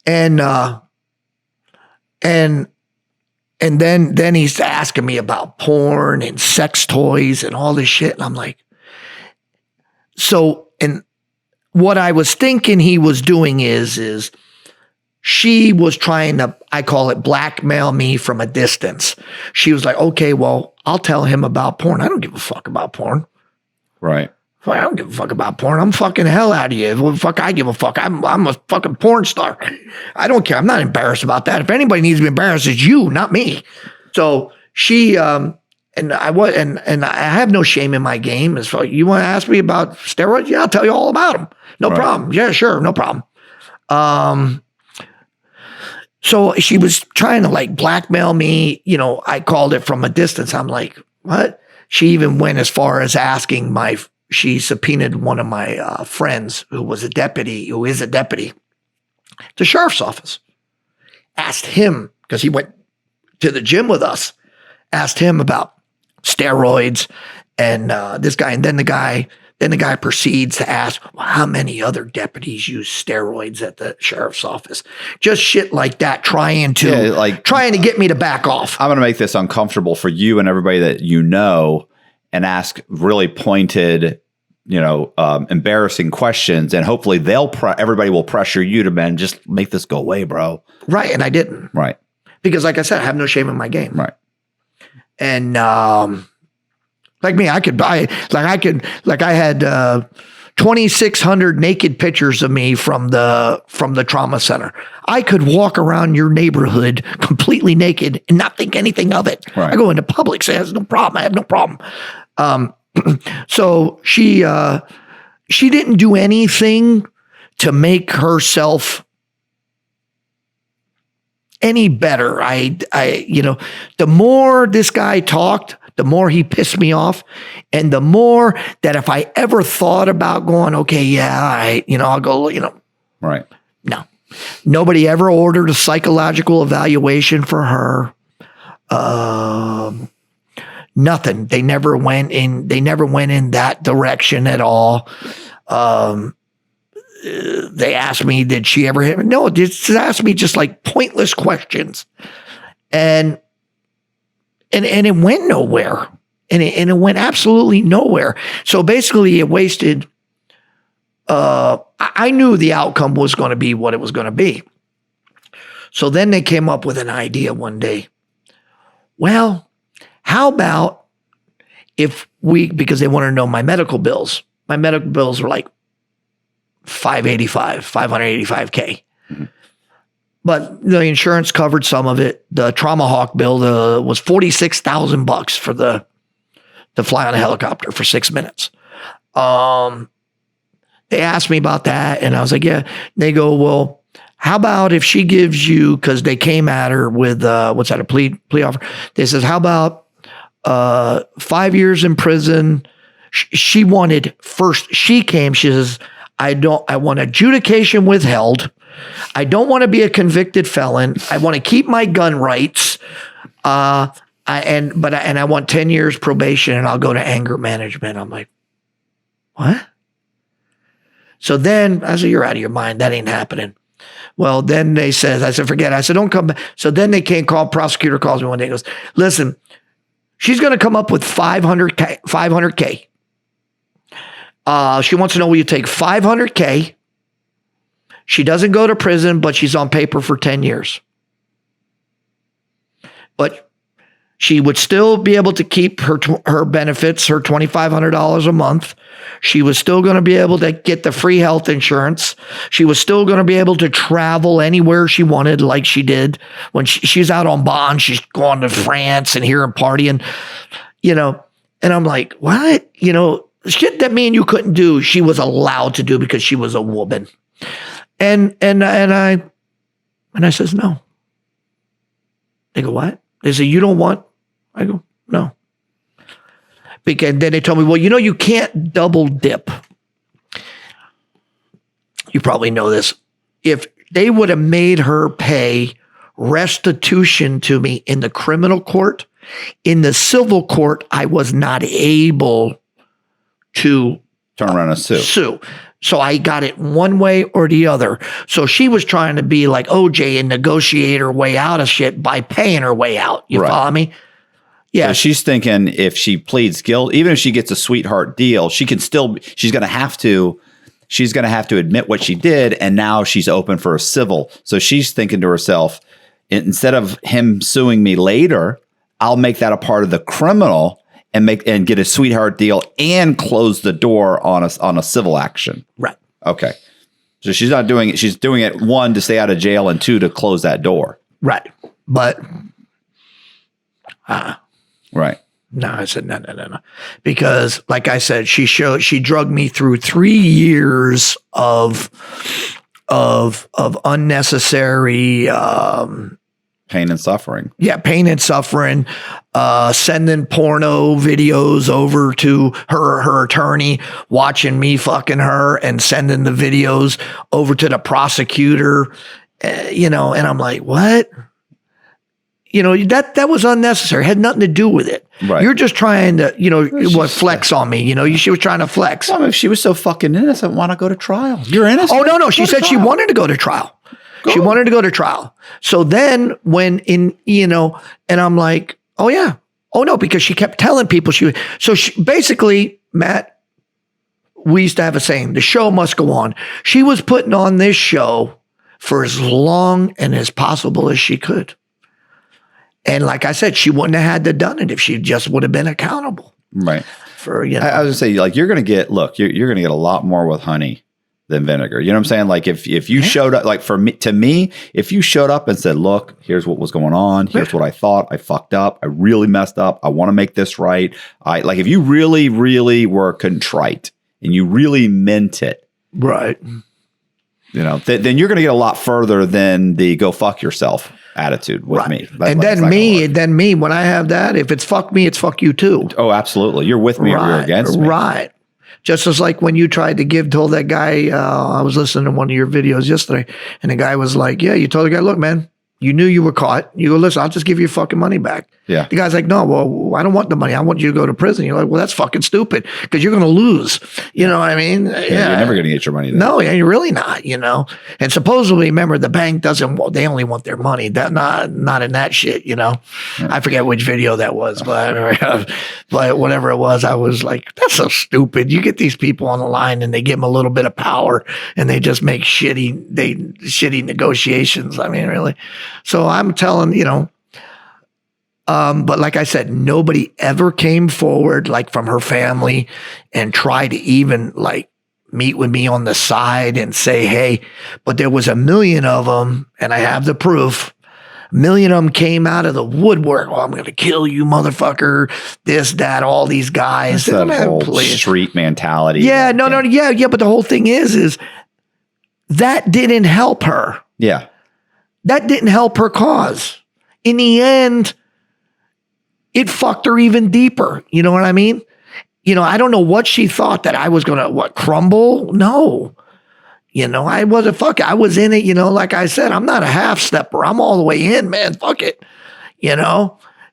S2: And then he's asking me about porn and sex toys and all this shit. And I'm like, so, and what I was thinking he was doing is she was trying to, I call it blackmail me from a distance. She was like, okay, well, I'll tell him about porn. I don't give a fuck about porn.
S3: Right.
S2: I don't give a fuck about porn. I'm fucking hell out of you. Well, fuck, I give a fuck. I'm a fucking porn star. I don't care. I'm not embarrassed about that. If anybody needs to be embarrassed, it's you, not me. So she, and I have no shame in my game. As far you want to ask me about steroids, yeah, I'll tell you all about them. No problem. Yeah, sure, no problem. So she was trying to like blackmail me. You know, I called it from a distance. I'm like, what? She even went as far as asking she subpoenaed one of my friends who is a deputy, to the sheriff's office. Asked him, because he went to the gym with us, asked him about steroids and this guy. And then the guy proceeds to ask, well, how many other deputies use steroids at the sheriff's office? Just shit like that, trying to get me to back off.
S3: I'm going to make this uncomfortable for you and everybody that you know and ask really pointed, embarrassing questions. And hopefully everybody will pressure you to, just make this go away, bro.
S2: Right. And I didn't.
S3: Right.
S2: Because like I said, I have no shame in my game.
S3: Right.
S2: And, like me, I had 2,600 naked pictures of me from the trauma center. I could walk around your neighborhood completely naked and not think anything of it.
S3: Right.
S2: I go into public, say, I have no problem. So she didn't do anything to make herself any better. The more this guy talked, the more he pissed me off. And the more that if I ever thought about going, okay, yeah, all right, I'll go,
S3: Right.
S2: No, nobody ever ordered a psychological evaluation for her. Nothing. They never went in that direction at all. They asked me, did she ever hit me? No, just asked me just like pointless questions. And it went nowhere. And it went absolutely nowhere. So basically it wasted, I knew the outcome was going to be what it was going to be. So then they came up with an idea one day. Well, how about because they wanted to know my medical bills. My medical bills were like $585K. Mm-hmm. But the insurance covered some of it. The Trauma Hawk bill was $46,000 for to fly on a helicopter for 6 minutes. They asked me about that, and I was like, yeah. They go, well, how about if she gives you, because they came at her with a plea offer. They says, how about 5 years in prison? She wanted first. She came. She says, I want adjudication withheld. I don't want to be a convicted felon. I want to keep my gun rights. I want 10 years probation, and I'll go to anger management. I'm like, what? So then I said, you're out of your mind. That ain't happening. Well, then I said, forget it. I said, don't come back. So then prosecutor calls me one day and goes, listen, She's going to come up with 500K. 500K. She wants to know, will you take 500K? She doesn't go to prison, but she's on paper for 10 years. But she would still be able to keep her benefits, her $2,500 a month. She was still going to be able to get the free health insurance. She was still going to be able to travel anywhere she wanted, like she did when she's out on bond. She's going to France and here and partying, And I'm like, what? Shit that me and you couldn't do, she was allowed to do because she was a woman. And I says no. They go, what? They say, you don't want? I go, no. Because then they told me, well, you can't double dip. You probably know this. If they would have made her pay restitution to me in the criminal court, in the civil court, I was not able to
S3: turn around and sue.
S2: So I got it one way or the other. So she was trying to be like OJ and negotiate her way out of shit by paying her way out. You follow me? Yeah.
S3: So she's thinking if she pleads guilt, even if she gets a sweetheart deal, she's going to have to admit what she did. And now she's open for a civil. So she's thinking to herself, instead of him suing me later, I'll make that a part of the criminal and get a sweetheart deal and close the door on a civil action.
S2: Right.
S3: Okay. So she's not doing it. She's doing it, 1, to stay out of jail, and 2, to close that door.
S2: Right. But
S3: right.
S2: No, I said no. Because like I said, she drugged me through 3 years of unnecessary
S3: pain and suffering.
S2: Yeah, pain and suffering. Sending porno videos over to her attorney, watching me fucking her, and sending the videos over to the prosecutor. And I'm like, what? That was unnecessary. It had nothing to do with it.
S3: Right.
S2: You're just trying to, flex on me. She was trying to flex.
S3: Well, if she was so fucking innocent, why not go to trial? You're innocent.
S2: Oh, no. She said she wanted to go to trial. She wanted to go to trial. So then and I'm like, oh yeah. Oh no, because she kept telling people basically, Matt, we used to have a saying, the show must go on. She was putting on this show for as long and as possible as she could. And like I said, she wouldn't have had to done it if she just would have been accountable.
S3: Right.
S2: For,
S3: I was gonna say, like, you're gonna get a lot more with honey than vinegar. You know what I'm saying? Like if you showed up, like to me, if you showed up and said, look, here's what was going on. Here's what I thought. I fucked up. I really messed up. I want to make this right. If you really, really were contrite and you really meant it.
S2: Right.
S3: Then you're going to get a lot further than the go fuck yourself attitude with me.
S2: And then me, when I have that, if it's fuck me, it's fuck you too.
S3: Oh, absolutely. You're with me or you're against me.
S2: Right. Just as like when you tried to told that guy, I was listening to one of your videos yesterday, and the guy was like, yeah, you told the guy, look, man, you knew you were caught. You go, listen, I'll just give you your fucking money back.
S3: Yeah.
S2: The guy's like, no, well, I don't want the money. I want you to go to prison. You're like, well, that's fucking stupid because you're going to lose. You know what I mean?
S3: Yeah. You're never going to get your money. Then.
S2: No, you're really not, And supposedly, remember, the bank they only want their money. That not in that shit, Yeah. I forget which video that was, but whatever it was, I was like, that's so stupid. You get these people on the line and they give them a little bit of power and they just make shitty negotiations. I mean, really. So I'm telling, but like I said, nobody ever came forward, like from her family, and tried to even like meet with me on the side and say, hey, but there was 1 million of them, and I have the proof. 1 million of them came out of the woodwork. Oh, I'm going to kill you, motherfucker. This, that, all these guys.
S3: That's that whole street mentality.
S2: Yeah, yeah. But the whole thing is that didn't help her.
S3: Yeah.
S2: That didn't help her cause. In the end, it fucked her even deeper. You know what I mean? I don't know what she thought, that I was going to, crumble? No. I wasn't fucking, I was in it, like I said, I'm not a half stepper. I'm all the way in, man. Fuck it.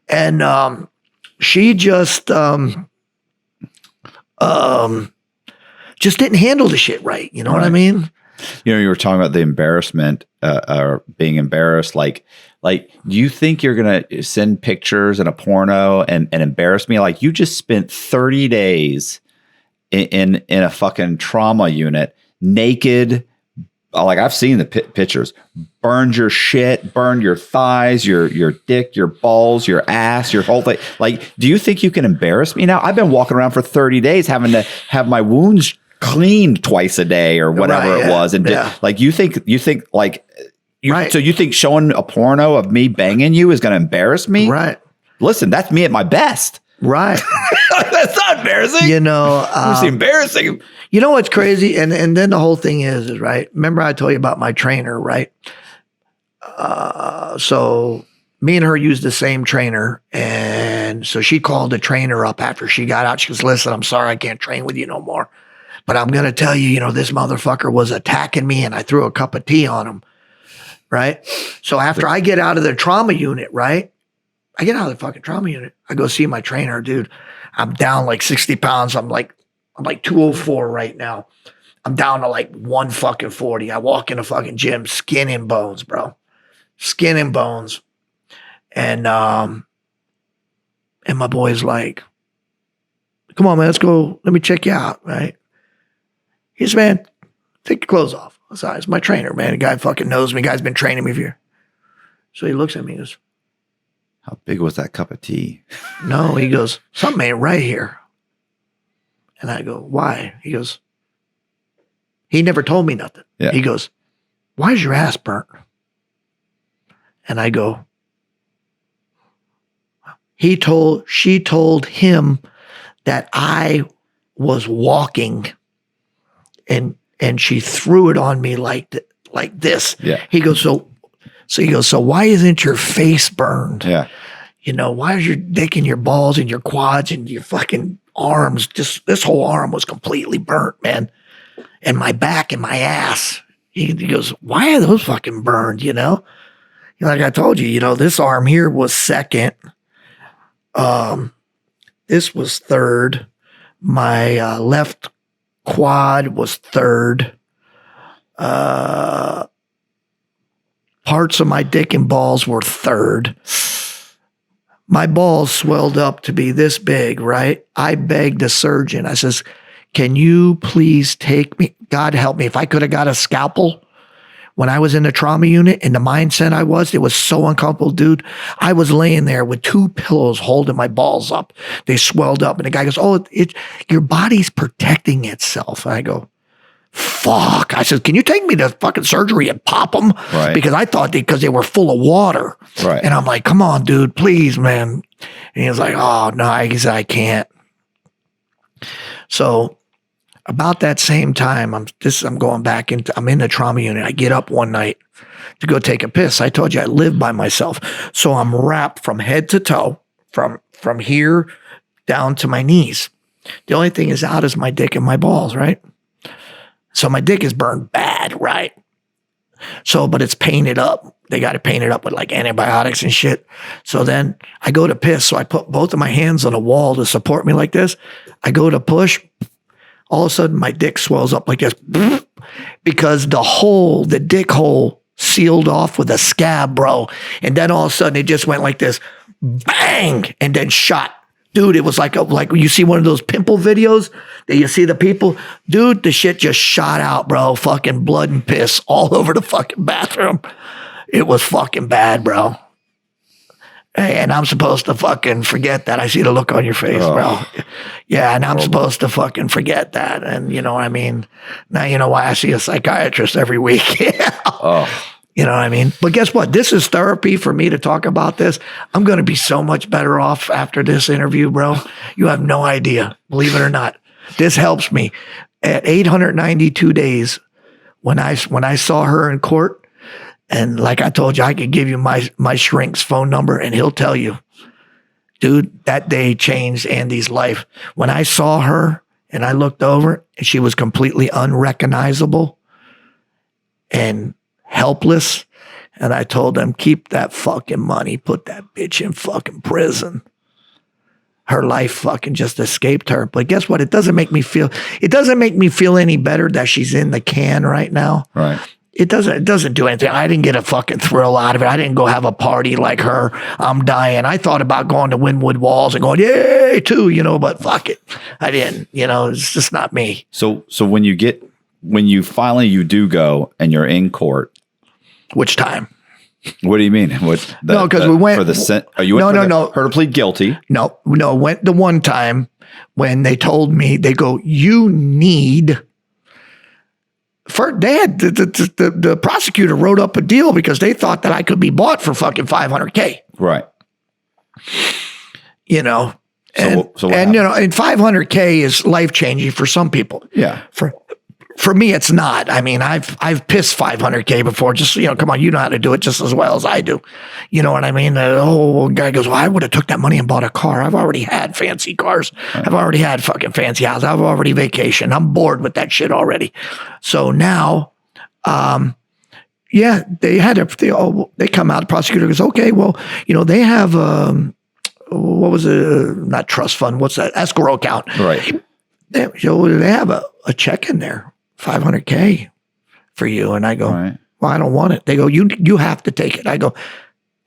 S2: And she just didn't handle the shit right. You know what I mean?
S3: You were talking about the embarrassment, or being embarrassed. Like, do you think you're going to send pictures in a porno and embarrass me? Like, you just spent 30 days in a fucking trauma unit, naked. Like, I've seen the pictures. Burned your shit, burned your thighs, your dick, your balls, your ass, your whole thing. Like, do you think you can embarrass me now? I've been walking around for 30 days having to have my wounds cleaned twice a day or whatever it was. And like, you think like, so you think showing a porno of me banging you is going to embarrass me?
S2: Right.
S3: Listen, that's me at my best.
S2: Right.
S3: That's not embarrassing. It's embarrassing.
S2: You know what's crazy? And then the whole thing is right. Remember I told you about my trainer, right? So me and her used the same trainer. And so she called the trainer up after she got out. She goes, listen, I'm sorry, I can't train with you no more. But I'm going to tell you, this motherfucker was attacking me and I threw a cup of tea on him. Right. So after I get out of the trauma unit, right? I get out of the fucking trauma unit. I go see my trainer, dude. I'm down like 60 pounds. I'm like 204 right now. I'm down to like 140. I walk in the fucking gym, skin and bones, bro. Skin and bones. And my boy's like, come on, man, let's go. Let me check you out, right? He says, man, take your clothes off. I said, it's my trainer, man. The guy fucking knows me. Guy's been training me for years. So he looks at me and goes,
S3: how big was that cup of tea?
S2: No, he goes, something ain't right here. And I go, why? He goes, he never told me nothing.
S3: Yeah.
S2: He goes, why is your ass burnt? And I go, she told him that I was walking and she threw it on me like this.
S3: Yeah.
S2: He goes, so why isn't your face burned?
S3: Yeah.
S2: Why is your dick and your balls and your quads and your fucking arms, just this whole arm was completely burnt, man. And my back and my ass. He goes, why are those fucking burned, Like I told you, this arm here was second. This was third. My left quad was third. Parts of my dick and balls were third. My balls swelled up to be this big, right? I begged the surgeon. I says, can you please take me? God help me. If I could have got a scalpel when I was in the trauma unit and the mindset it was so uncomfortable, dude. I was laying there with 2 pillows holding my balls up. They swelled up. And the guy goes, your body's protecting itself. And I go, fuck. I said, can you take me to fucking surgery and pop them?
S3: Right.
S2: Because I thought because they were full of water.
S3: Right.
S2: And I'm like, come on, dude, please, man. And he was like, oh, no, he said, I can't. So about that same time, I'm going back I'm in the trauma unit. I get up one night to go take a piss. I told you I live by myself. So I'm wrapped from head to toe, from here down to my knees. The only thing is out is my dick and my balls, right? So my dick is burned bad, right? So, but it's painted up. They got it painted up with like antibiotics and shit. So then I go to piss. So I put both of my hands on a wall to support me like this. I go to push. All of a sudden my dick swells up like this because the dick hole sealed off with a scab, bro. And then all of a sudden it just went like this, bang, and then shot. Dude, it was like you see one of those pimple videos that you see the people. Dude, the shit just shot out, bro. Fucking blood and piss all over the fucking bathroom. It was fucking bad, bro. And I'm supposed to fucking forget that. I see the look on your face, bro. Yeah, and I'm supposed to fucking forget that. And you know what I mean? Now you know why I see a psychiatrist every week. You know what I mean? But guess what? This is therapy for me to talk about this. I'm going to be so much better off after this interview, bro. You have no idea, believe it or not. This helps me. At 892 days, when I saw her in court, and like I told you, I could give you my shrink's phone number and he'll tell you. Dude, that day changed Andy's life. When I saw her and I looked over and she was completely unrecognizable and helpless. And I told them, keep that fucking money, put that bitch in fucking prison. her life fucking just escaped her. But guess what? It doesn't make me feel any better that she's in the can right now.
S3: Right.
S2: It doesn't do anything. I didn't get a fucking thrill out of it. I didn't go have a party like her. I'm dying. I thought about going to Wynwood Walls and going, yay, too, but fuck it. I didn't, it's just not me.
S3: So when you finally you do go and you're in court.
S2: Which time?
S3: What do you mean?
S2: No, because we went
S3: for the are you no. Her to plead guilty?
S2: No, went the one time when they told me, they go, you need. The prosecutor wrote up a deal because they thought that I could be bought for fucking $500K.
S3: Right.
S2: And
S3: and
S2: 500K is life changing for some people.
S3: Yeah.
S2: For me, it's not. I mean, I've pissed 500K before. Just come on, you know how to do it just as well as I do. You know what I mean? Guy goes, well, I would have took that money and bought a car. I've already had fancy cars. Right. I've already had fucking fancy houses. I've already vacationed. I'm bored with that shit already. So now, they come out. The prosecutor goes, okay, well, they have what was it? Not trust fund. What's that? Escrow account.
S3: Right.
S2: They have a check in there. 500K for you. And I go,
S3: right.
S2: Well, I don't want it. They go, you have to take it. I go,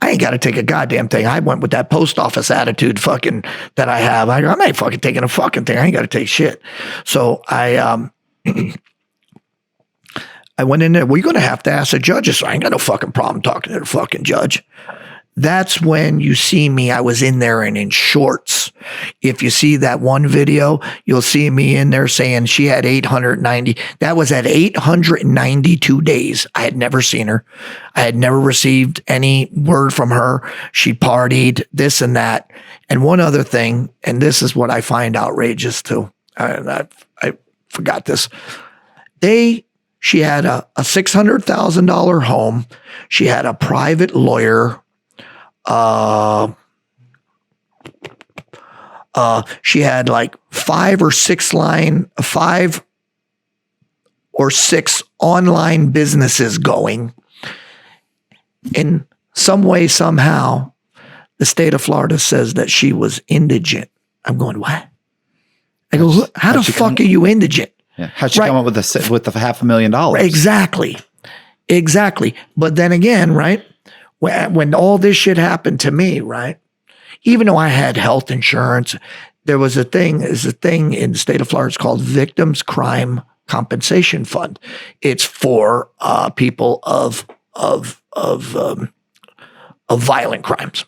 S2: I ain't got to take a goddamn thing. I went with that post office attitude fucking that I have. I go, I'm not fucking taking a fucking thing. I ain't got to take shit. So I went in there. Well, you're going to have to ask the judges. So I ain't got no fucking problem talking to the fucking judge. That's when you see me. I was in there and in shorts. If you see that one video, you'll see me in there saying she had 890. That was at 892 days. I had never seen her. I had never received any word from her. She partied, this and that. And one other thing, and this is what I find outrageous too. I forgot this. She had a $600,000 home. She had a private lawyer. She had like 5 or 6 online businesses going. In some way, somehow, the state of Florida says that she was indigent. I'm going, what? I go, how the fuck are you indigent?
S3: Yeah. How'd she come up with the $500,000?
S2: Exactly. But then again, right? When all this shit happened to me, right? Even though I had health insurance, there was a thing in the state of Florida. It's called Victims Crime Compensation Fund. It's for people of violent crimes,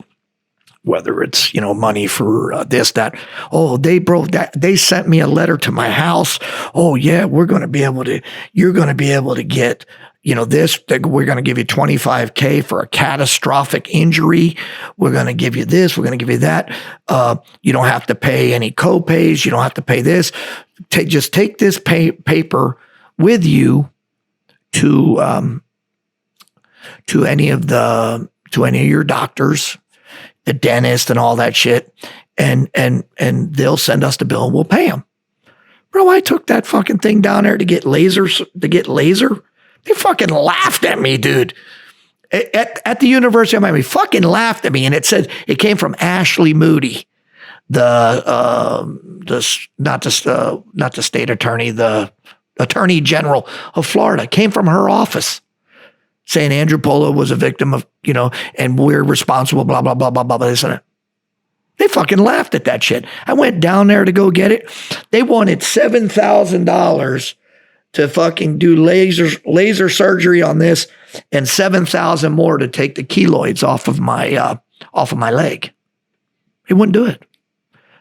S2: whether it's money for this, that. Oh, they broke that. They sent me a letter to my house. Oh yeah, you're going to be able to get. This, we're going to give you $25K for a catastrophic injury. We're going to give you this. We're going to give you that. You don't have to pay any co-pays. You don't have to pay this. Just take this paper with you to any of your doctors, the dentist, and all that shit, and they'll send us the bill and we'll pay them. Bro, I took that fucking thing down there to get laser. They fucking laughed at me, dude. At the University of Miami, fucking laughed at me, and it said it came from Ashley Moody, not the state attorney, the Attorney General of Florida. It came from her office, saying Andrew Polo was a victim of and we're responsible. Blah blah blah blah blah. This and that. They fucking laughed at that shit. I went down there to go get it. They wanted $7,000. To fucking do laser surgery on this, and $7,000 more to take the keloids off of my leg. They wouldn't do it.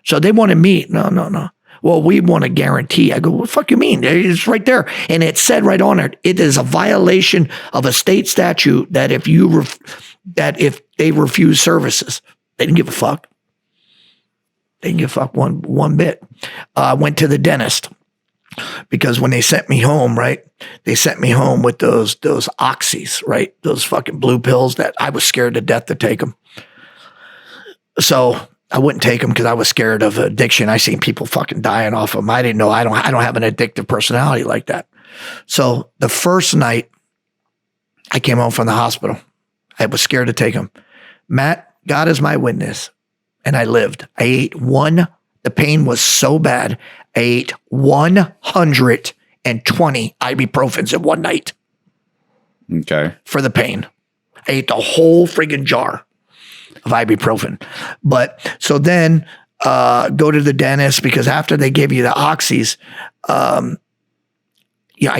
S2: So they wanted me. No. Well, we want a guarantee. I go, what the fuck you mean? It's right there. And it said right on it, it is a violation of a state statute that if they refuse services, they didn't give a fuck. They didn't give a fuck one bit. Went to the dentist. Because when they sent me home, right, they sent me home with those oxys, right, those fucking blue pills that I was scared to death to take them. So I wouldn't take them because I was scared of addiction. I seen people fucking dying off them. I didn't know. I don't have an addictive personality like that. So the first night I came home from the hospital, I was scared to take them. Matt, God is my witness. and I lived. I ate the pain was so bad. I ate 120 ibuprofens in one night.
S3: Okay.
S2: For the pain. I ate the whole friggin' jar of ibuprofen. But so then go to the dentist because after they gave you the oxys, I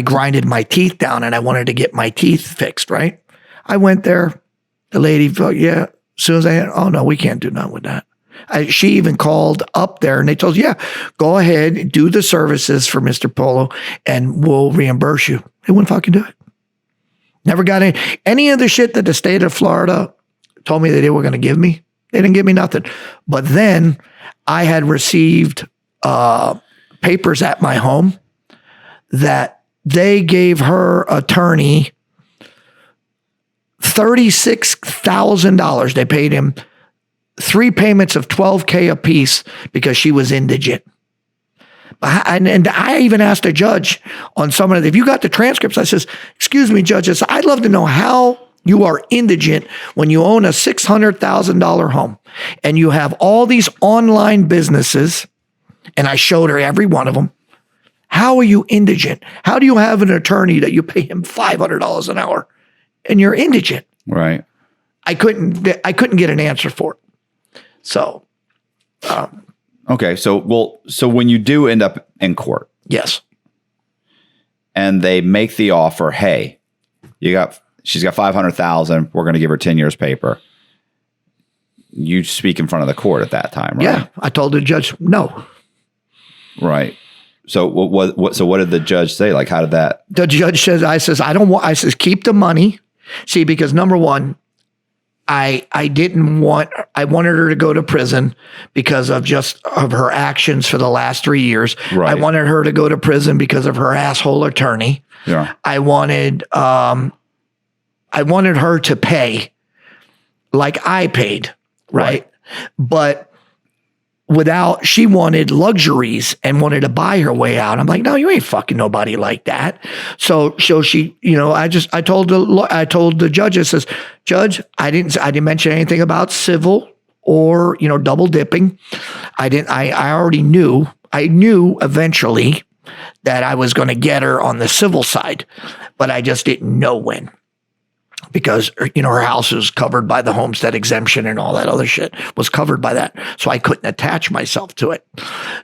S2: grinded my teeth down and I wanted to get my teeth fixed, right? I went there. The lady, as soon as oh no, we can't do nothing with that. She even called up there and they told, go ahead, do the services for Mr. Polo and we'll reimburse you. They wouldn't fucking do it. Never got any of the shit that the state of Florida told me that they were going to give me. They didn't give me nothing. But then I had received papers at my home that they gave her attorney $36,000. They paid him 3 payments of $12,000 apiece because she was indigent. And I even asked a judge on some of it, if you got the transcripts, I says, excuse me, judges, I'd love to know how you are indigent when you own a $600,000 home and you have all these online businesses. And I showed her every one of them. How are you indigent? How do you have an attorney that you pay him $500 an hour and you're indigent?
S3: Right.
S2: I couldn't get an answer for it. So,
S3: okay. So when you do end up in court,
S2: yes,
S3: and they make the offer, hey, she's got 500,000. We're going to give her 10 years paper. You speak in front of the court at that time, right?
S2: Yeah. I told the judge, no.
S3: Right. So what did the judge say? Like, how did that?
S2: The judge says, I says, keep the money. See, because number one, I wanted her to go to prison because of her actions for the last 3 years.
S3: Right.
S2: I wanted her to go to prison because of her asshole attorney.
S3: Yeah.
S2: I wanted her to pay like I paid, right? But she wanted luxuries and wanted to buy her way out. I'm like, no, you ain't fucking nobody like that. So she, I told the judge, I says, Judge, I didn't mention anything about civil or, double dipping. I already knew, I knew eventually that I was going to get her on the civil side, but I just didn't know when. Because, her house is covered by the homestead exemption and all that other shit was covered by that. So I couldn't attach myself to it.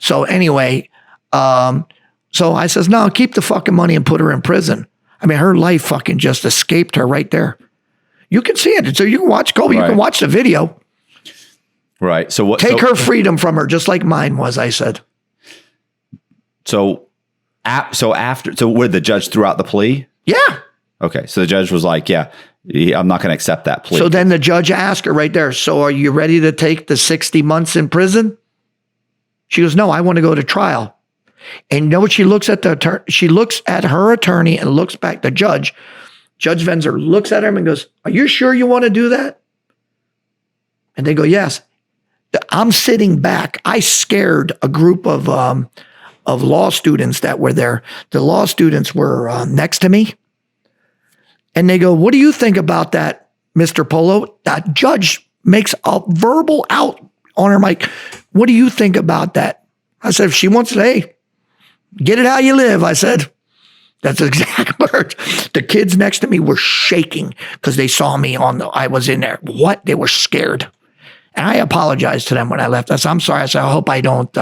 S2: So anyway, so I says, no, keep the fucking money and put her in prison. I mean, her life fucking just escaped her right there. You can see it. So you can watch Colby. Right. You can watch the video.
S3: Right. So what?
S2: Take her freedom from her, just like mine was, I said.
S3: So where the judge threw out the plea?
S2: Yeah.
S3: Okay. So the judge was like, I'm not going to accept that plea.
S2: So then the judge asked her right there, so are you ready to take the 60 months in prison? She goes, no, I want to go to trial. And you know what? She looks at she looks at her attorney and looks back. The judge, Judge Venzer, looks at him and goes, are you sure you want to do that? And they go, yes. I'm sitting back. I scared a group of law students that were there. The law students were next to me. And they go, what do you think about that, Mr. Polo? That judge makes a verbal out on her mic. What do you think about that? I said, if she wants to, hey, get it how you live. I said, that's the exact words. The kids next to me were shaking because they saw me I was in there. What? They were scared. And I apologized to them when I left. I said, I'm sorry. I said, I hope I don't,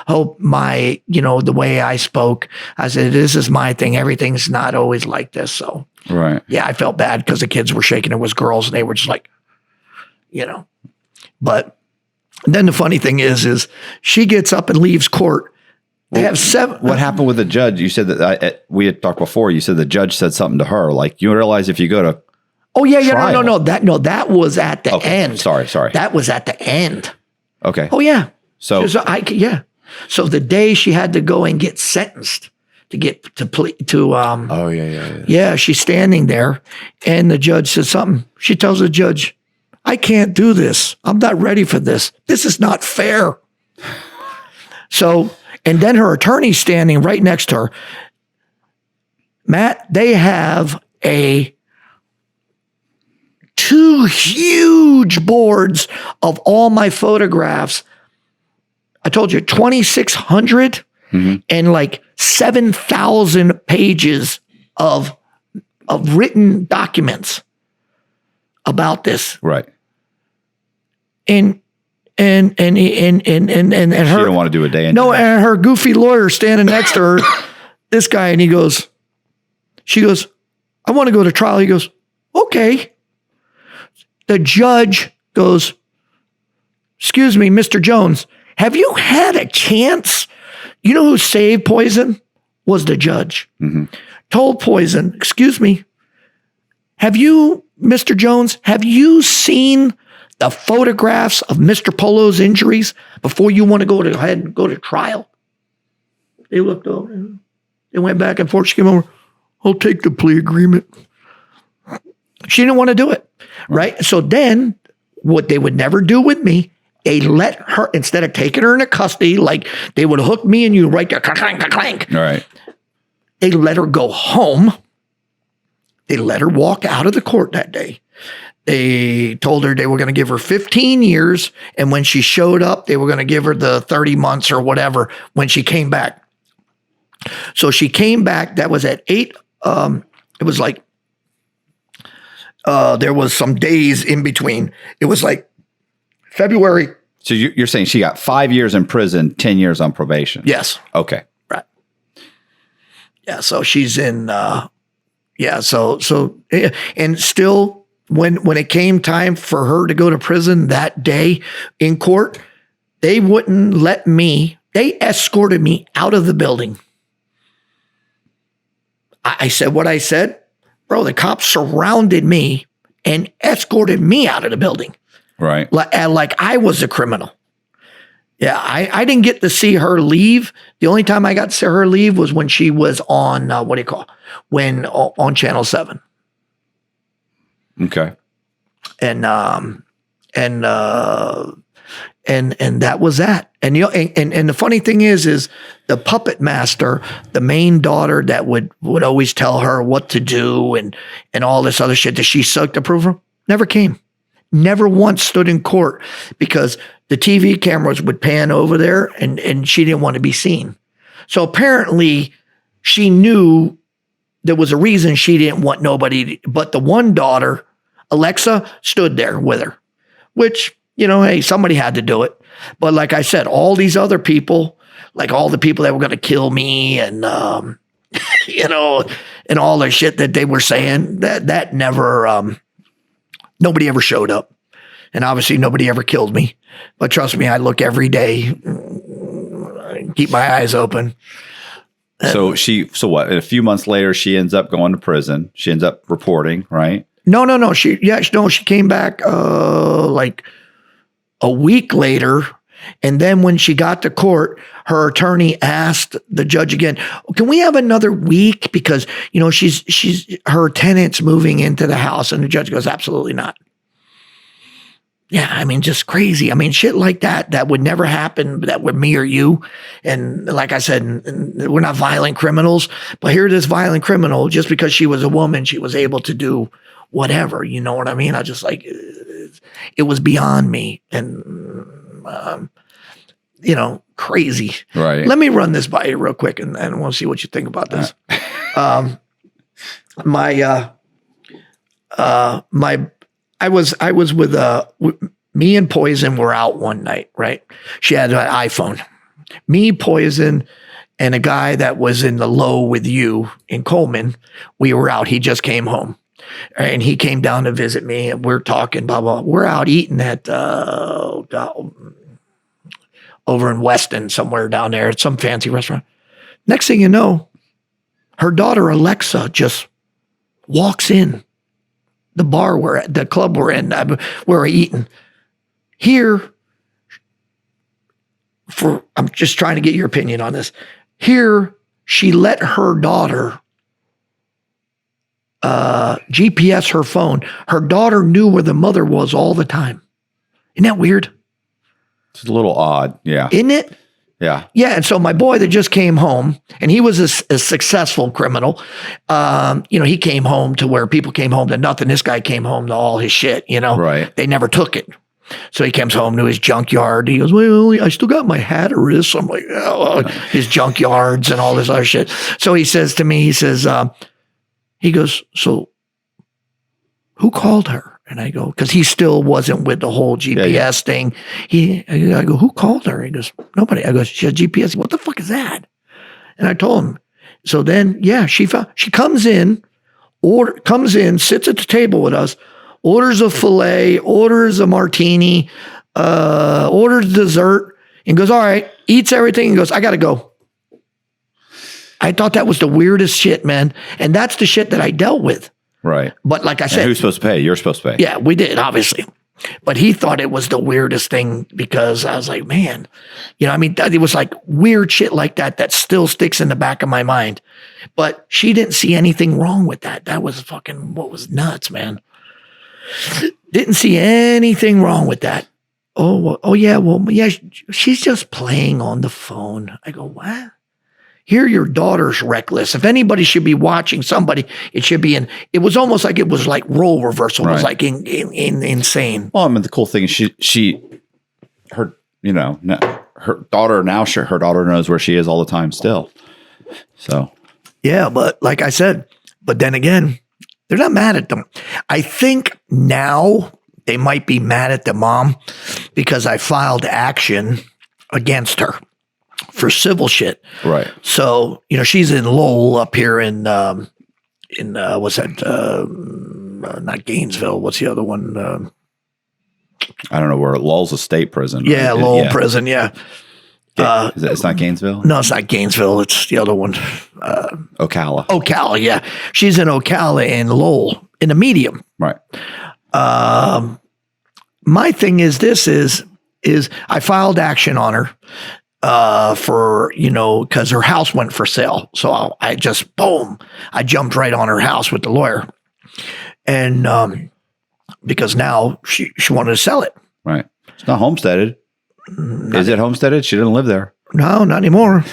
S2: hope my, the way I spoke. I said, this is my thing. Everything's not always like this. So.
S3: Right.
S2: Yeah, I felt bad because the kids were shaking. It was girls, and they were just like, But then the funny thing is she gets up and leaves court. They have 7.
S3: What happened with the judge? You said that we had talked before. You said the judge said something to her, like you realize if you go to.
S2: Oh yeah, trial, no. That was at the end.
S3: Sorry. That
S2: was at the end.
S3: Okay.
S2: Oh yeah.
S3: So
S2: So the day she had to go and get sentenced. To get to plea to
S3: oh yeah.
S2: Yeah, she's standing there and the judge says something. She tells the judge, I can't do this. I'm not ready for this. This is not fair. So, and then her attorney's standing right next to her. Matt, they have a 2 huge boards of all my photographs. I told you 2,600 and like 7,000 pages of written documents about this.
S3: Right.
S2: And her,
S3: She don't want to do a day in
S2: no,
S3: jail.
S2: and her goofy lawyer standing next to her, this guy, and she goes, I want to go to trial. He goes, okay. The judge goes, excuse me, Mr. Jones, have you had a chance? You know who saved Poison? Was the judge. Told Poison, excuse me, have you, Mr. Jones, have you seen the photographs of Mr. Polo's injuries before you want to go ahead and go to trial? They looked over. They went back and forth. She came over. I'll take the plea agreement. She didn't want to do it, right? So then what they would never do with me, they let her, instead of taking her into custody, like they would hook me and you right there, clank, clank, clank.
S3: All right.
S2: They let her go home. They let her walk out of the court that day. They told her they were going to give her 15 years. And when she showed up, they were going to give her the 30 months or whatever when she came back. So she came back. That was at 8. It was like, there was some days in between. It was like February.
S3: So you're saying she got 5 years in prison, 10 years on probation?
S2: Yes.
S3: Okay.
S2: Right. Yeah. So she's in, So and still when it came time for her to go to prison that day in court, they wouldn't let me, they escorted me out of the building. I said what I said. Bro, the cops surrounded me and escorted me out of the building.
S3: Right.
S2: Like I was a criminal. Yeah, I didn't get to see her leave. The only time I got to see her leave was when she was on, on Channel 7.
S3: Okay.
S2: And that was that. And and the funny thing is the puppet master, the main daughter that would always tell her what to do and all this other shit that she sucked approval, never came. Never once stood in court because the TV cameras would pan over there and she didn't want to be seen. So apparently she knew there was a reason she didn't want nobody, but the one daughter, Alexa, stood there with her, which, hey, somebody had to do it. But like I said, all these other people, like all the people that were going to kill me and, and all the shit that they were saying, that never, nobody ever showed up. And obviously nobody ever killed me. But trust me, I look every day, keep my eyes open.
S3: So what? A few months later, she ends up going to prison. She ends up reporting, right?
S2: No. She came back like a week later. And then when she got to court, her attorney asked the judge again, can we have another week? Because, she's her tenant's moving into the house. And the judge goes, absolutely not. Yeah, I mean, just crazy. I mean, shit like that would never happen that with me or you. And like I said, we're not violent criminals, but here this violent criminal, just because she was a woman, she was able to do whatever. You know what I mean? I just like, it was beyond me and, crazy.
S3: Right.
S2: Let me run this by you real quick and we'll see what you think about this. I was with me and Poison were out one night, right? She had an iPhone. Me, Poison, and a guy that was in the low with you in Coleman. We were out. He just came home. And he came down to visit me and we're talking, blah, blah. We're out eating at over in Weston, somewhere down there at some fancy restaurant. Next thing you know, her daughter Alexa just walks in the bar the club we're in, where we're eating. Here, I'm just trying to get your opinion on this. Here, she let her daughter GPS her phone. Her daughter knew where the mother was all the time. Isn't that weird?
S3: It's a little odd. Yeah.
S2: Isn't it?
S3: Yeah.
S2: Yeah. And so my boy that just came home, and he was a successful criminal. He came home to where people came home to nothing. This guy came home to all his shit,
S3: Right.
S2: They never took it. So he comes home to his junkyard. He goes, well, I still got my Hatteras. I'm like, his junkyards and all this other shit. So he says to me, he goes, so who called her? And I go, because he still wasn't with the whole GPS thing. I go, who called her? He goes, nobody. I go, she has GPS. What the fuck is that? And I told him. So then, she comes in, sits at the table with us, orders a filet, orders a martini, orders dessert, and goes, all right, eats everything, and goes, I got to go. I thought that was the weirdest shit, man. And that's the shit that I dealt with.
S3: Right.
S2: But like I said.
S3: And who's supposed to pay? You're supposed to pay.
S2: Yeah, we did, obviously. But he thought it was the weirdest thing because I was like, man, it was like weird shit like that still sticks in the back of my mind. But she didn't see anything wrong with that. That was what was nuts, man. Didn't see anything wrong with that. Yeah, she's just playing on the phone. I go, what? Here your daughter's reckless. If anybody should be watching somebody, it should be it was almost like it was like role reversal. It was like insane.
S3: Well, the cool thing is her daughter her daughter knows where she is all the time still. So.
S2: Yeah, but like I said, but then again, they're not mad at them. I think now they might be mad at the mom because I filed action against her for civil shit.
S3: Right.
S2: So, she's in Lowell up here in what's that? Not Gainesville. What's the other one?
S3: I don't know where. Lowell's a state prison.
S2: Yeah,
S3: right?
S2: Lowell prison. Yeah.
S3: It's not Gainesville?
S2: No, it's not Gainesville. It's the other one.
S3: Ocala.
S2: Ocala, yeah. She's in Ocala and Lowell in the medium.
S3: Right.
S2: My thing is I filed action on her for, because her house went for sale. So I just, boom, I jumped right on her house with the lawyer. And because now she wanted to sell it.
S3: Right. It's not homesteaded. Is it homesteaded? She didn't live there.
S2: No, not anymore.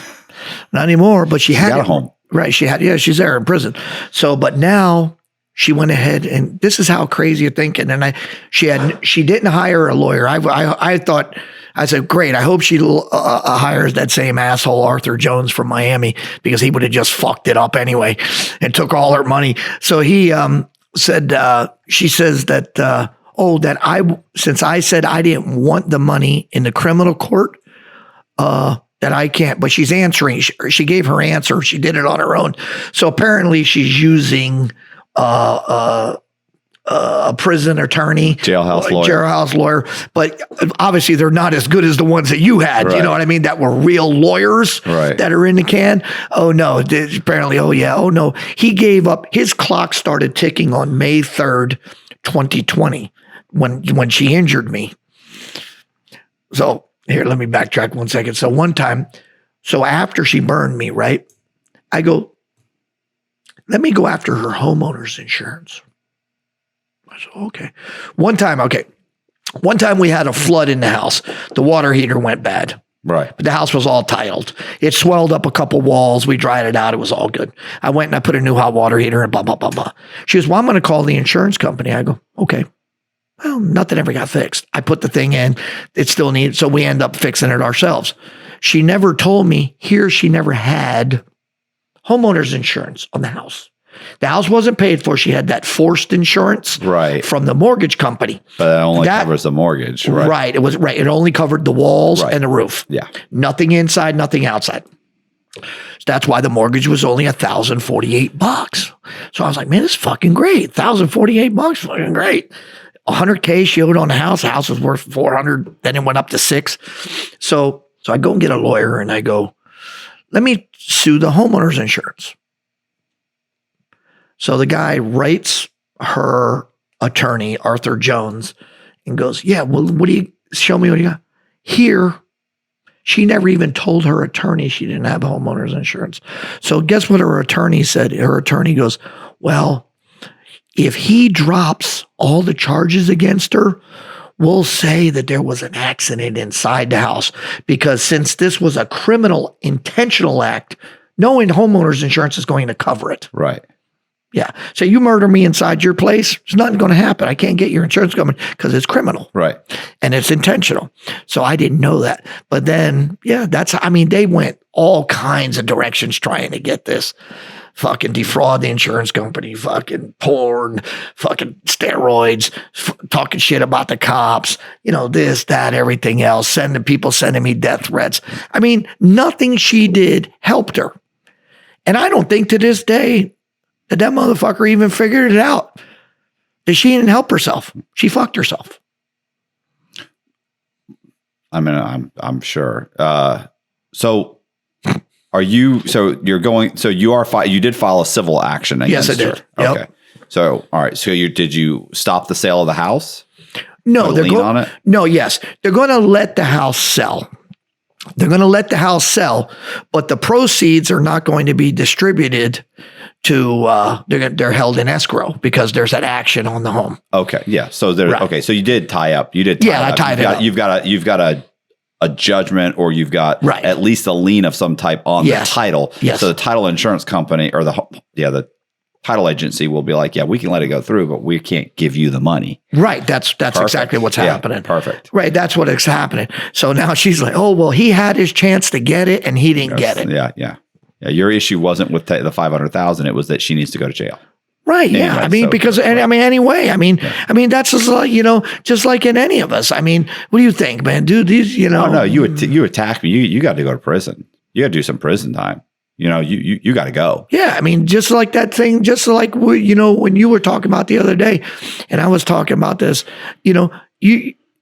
S2: Not anymore. But she had
S3: got a home.
S2: Right. She's there in prison. So, but now she went ahead, and this is how crazy you're thinking. And she didn't hire a lawyer. I thought, I said, great. I hope she hires that same asshole Arthur Jones from Miami, because he would have just fucked it up anyway and took all her money. So he said, she says that, since I said I didn't want the money in the criminal court, that I can't, but she's answering. She gave her answer. She did it on her own. So apparently she's using a prison attorney, jailhouse lawyer, but obviously they're not as good as the ones that you had. Right. You know what I mean? That were real lawyers that are in the can. Oh no, apparently. Oh yeah. Oh no. He gave up. His clock started ticking on May 3rd, 2020 when she injured me. So here, let me backtrack 1 second. So one time, after she burned me, right, I go, let me go after her homeowner's insurance. I said, okay. One time we had a flood in the house. The water heater went bad.
S3: Right.
S2: But the house was all tiled. It swelled up a couple walls. We dried it out. It was all good. I went and I put a new hot water heater and blah, blah, blah, blah. She goes, well, I'm going to call the insurance company. I go, okay. Well, nothing ever got fixed. I put the thing in. It still needed, so we end up fixing it ourselves. She never told me she never had homeowner's insurance on the house. The house wasn't paid for. She had that forced insurance from the mortgage company.
S3: But that only covers the mortgage, right?
S2: Right. It was right. It only covered the walls and the roof.
S3: Yeah.
S2: Nothing inside, nothing outside. So that's why the mortgage was only $1,048. So I was like, man, this is fucking great. $1,048, fucking great. $100K she owed on the house. The house was worth $400. Then it went up to $600. So I go and get a lawyer and I go, let me sue the homeowner's insurance. So the guy writes her attorney, Arthur Jones, and goes, yeah, well, show me what you got. Here, she never even told her attorney she didn't have homeowner's insurance. So guess what her attorney said? Her attorney goes, well, if he drops all the charges against her, we'll say that there was an accident inside the house, because since this was a criminal intentional act, knowing homeowners insurance is going to cover it.
S3: Right.
S2: Yeah. So you murder me inside your place, there's nothing going to happen. I can't get your insurance coming because it's criminal.
S3: Right.
S2: And it's intentional. So I didn't know that. But then, yeah, they went all kinds of directions trying to get this. Fucking defraud the insurance company, fucking porn, fucking steroids, talking shit about the cops, this, that, everything else, sending me death threats. I mean, nothing she did helped her. And I don't think to this day that motherfucker even figured it out. That she didn't help herself. She fucked herself.
S3: I mean, I'm sure. You did file a civil action against
S2: her? Yes, I did.
S3: Her. Okay.
S2: Yep.
S3: So, all right. So did you stop the sale of the house?
S2: No,
S3: they're going on it?
S2: No, yes. They're going to let the house sell. They're going to let the house sell, but the proceeds are not going to be distributed to, they're held in escrow because there's that action on the home.
S3: Okay. Yeah. So
S2: right.
S3: Okay. So you did tie up. I
S2: tied it up.
S3: You've got a judgment, or you've got at least a lien of some type on the title.
S2: Yes.
S3: So the title insurance company or the title agency will be like, yeah, we can let it go through, but we can't give you the money.
S2: Right. That's exactly what's happening.
S3: Perfect.
S2: Right. That's what's happening. So now she's like, oh, well, he had his chance to get it and he didn't get it.
S3: Yeah. Your issue wasn't with the $500,000. It was that she needs to go to jail.
S2: Right. Yeah. Anyway, I mean, that's just like, just like in any of us. I mean, what do you think, man? Dude, these,
S3: Oh, no, you attacked me. You got to go to prison. You got to do some prison time. You got to go.
S2: Yeah. I mean, just like that thing, just like, when you were talking about the other day and I was talking about this, you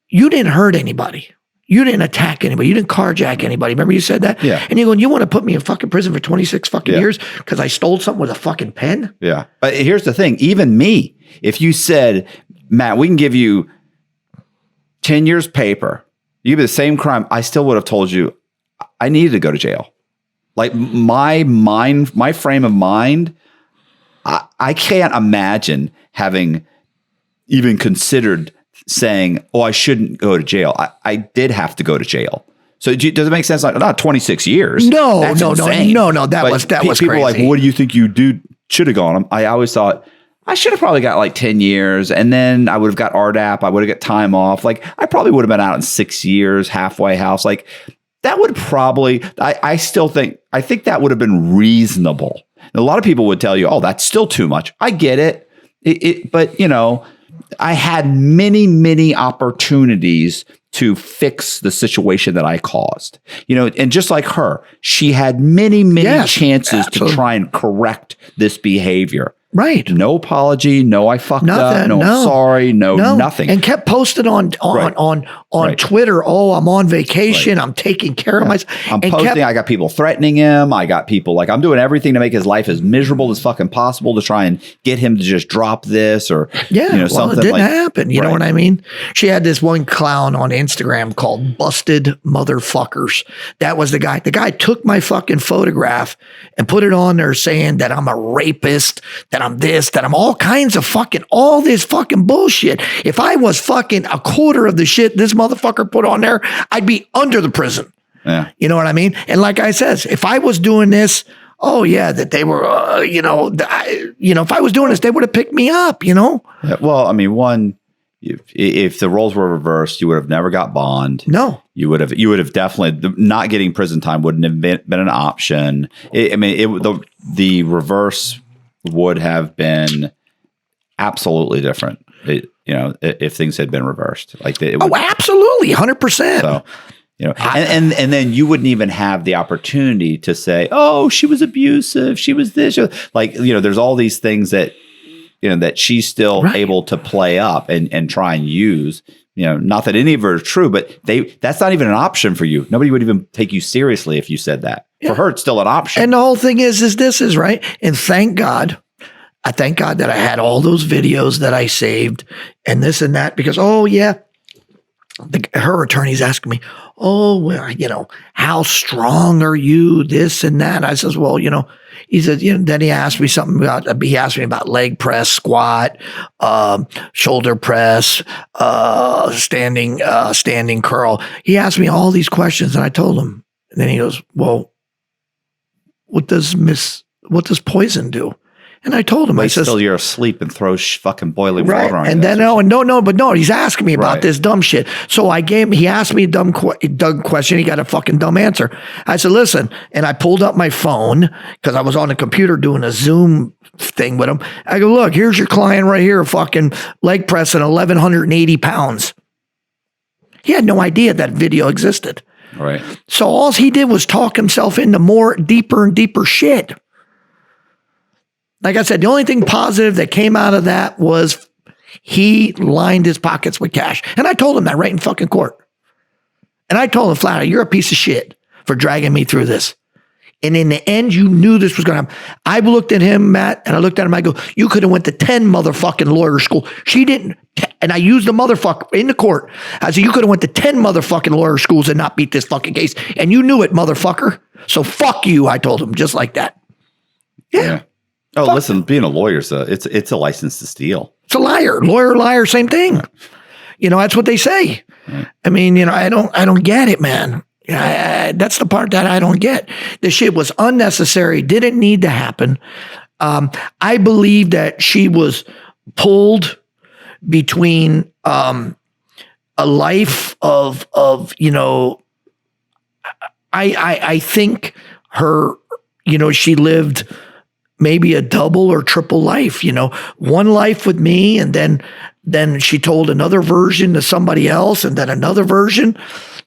S2: didn't hurt anybody. You didn't attack anybody. You didn't carjack anybody. Remember you said that?
S3: Yeah.
S2: And you're going, you want to put me in fucking prison for 26 fucking years because I stole something with a fucking pen?
S3: Yeah. But here's the thing. Even me, if you said, Matt, we can give you 10 years paper, you give me the same crime, I still would have told you I needed to go to jail. Like my frame of mind, I can't imagine having even considered saying, oh, I shouldn't go to jail. I did have to go to jail. So does it make sense? Like, not 26 years.
S2: No. That
S3: was
S2: was
S3: people
S2: crazy.
S3: Like, what do you think you should have gone? I always thought I should have probably got like 10 years, and then I would have got RDAP. I would have got time off. Like I probably would have been out in 6 years, halfway house. Like that would probably, I think that would have been reasonable. And a lot of people would tell you, oh, that's still too much. I get it. But I had many, many opportunities to fix the situation that I caused, and just like her, she had many, many chances to try and correct this behavior.
S2: Right.
S3: No apology. No, I fucked up. No, I'm sorry. No, nothing.
S2: And kept posted on Twitter. Oh, I'm on vacation. I'm taking care of myself.
S3: I'm posting. I got people threatening him. I got people I'm doing everything to make his life as miserable as fucking possible to try and get him to just drop this or something.
S2: It didn't happen. You know what I mean? She had this one clown on Instagram called Busted Motherfuckers. That was the guy. The guy took my fucking photograph and put it on there saying that I'm a rapist, that I'm this, that I'm all kinds of all this fucking bullshit. If I was fucking a quarter of the shit this motherfucker put on there, I'd be under the prison.
S3: Yeah.
S2: You know what I mean? And like I says, if I was doing this, oh yeah, that they were, if I was doing this, they would have picked me up,
S3: Yeah, well, I mean, if the roles were reversed, you would have never got bond.
S2: No.
S3: You would have definitely, not getting prison time wouldn't have been an option. The reverse would have been absolutely different. If things had been reversed,
S2: absolutely, 100%.
S3: So, and then you wouldn't even have the opportunity to say, "Oh, she was abusive. She was this." There's all these things that that she's still able to play up and try and use. Not that any of it are true, but that's not even an option for you. Nobody would even take you seriously if you said that. For her, it's still an option.
S2: And the whole thing is this is right. And thank God that I had all those videos that I saved and this and that, because, oh yeah, her attorney's asking me, oh, well, how strong are you? This and that. I says, well, He said, then he asked me about leg press, squat, shoulder press, standing curl. He asked me all these questions and I told him. And then he goes, well, what does poison do? And I told him,
S3: Wait
S2: I said,
S3: till you're asleep and throw fucking boiling water on you.
S2: And then, no, he's asking me about this dumb shit. So he asked me a dumb question. He got a fucking dumb answer. I said, listen, and I pulled up my phone because I was on the computer doing a Zoom thing with him. I go, look, here's your client right here, fucking leg pressing 1,180 pounds. He had no idea that video existed.
S3: Right.
S2: So all he did was talk himself into more deeper and deeper shit. Like I said, the only thing positive that came out of that was he lined his pockets with cash. And I told him that right in fucking court. And I told him flat out, you're a piece of shit for dragging me through this. And in the end, you knew this was going to happen. I looked at him, Matt, and I looked at him. I go, you could have went to 10 motherfucking lawyer school. She didn't. And I used the motherfucker in the court. I said, you could have went to 10 motherfucking lawyer schools and not beat this fucking case. And you knew it, motherfucker. So fuck you, I told him, just like that. Yeah.
S3: Oh, listen, being a lawyer, it's a license to steal.
S2: It's a liar. Liar, same thing. That's what they say. Right. I mean, I don't get it, man. That's the part that I don't get. The shit was unnecessary, didn't need to happen. I believe that she was pulled between a life of I think her, she lived maybe a double or triple life, one life with me. And then she told another version to somebody else and then another version.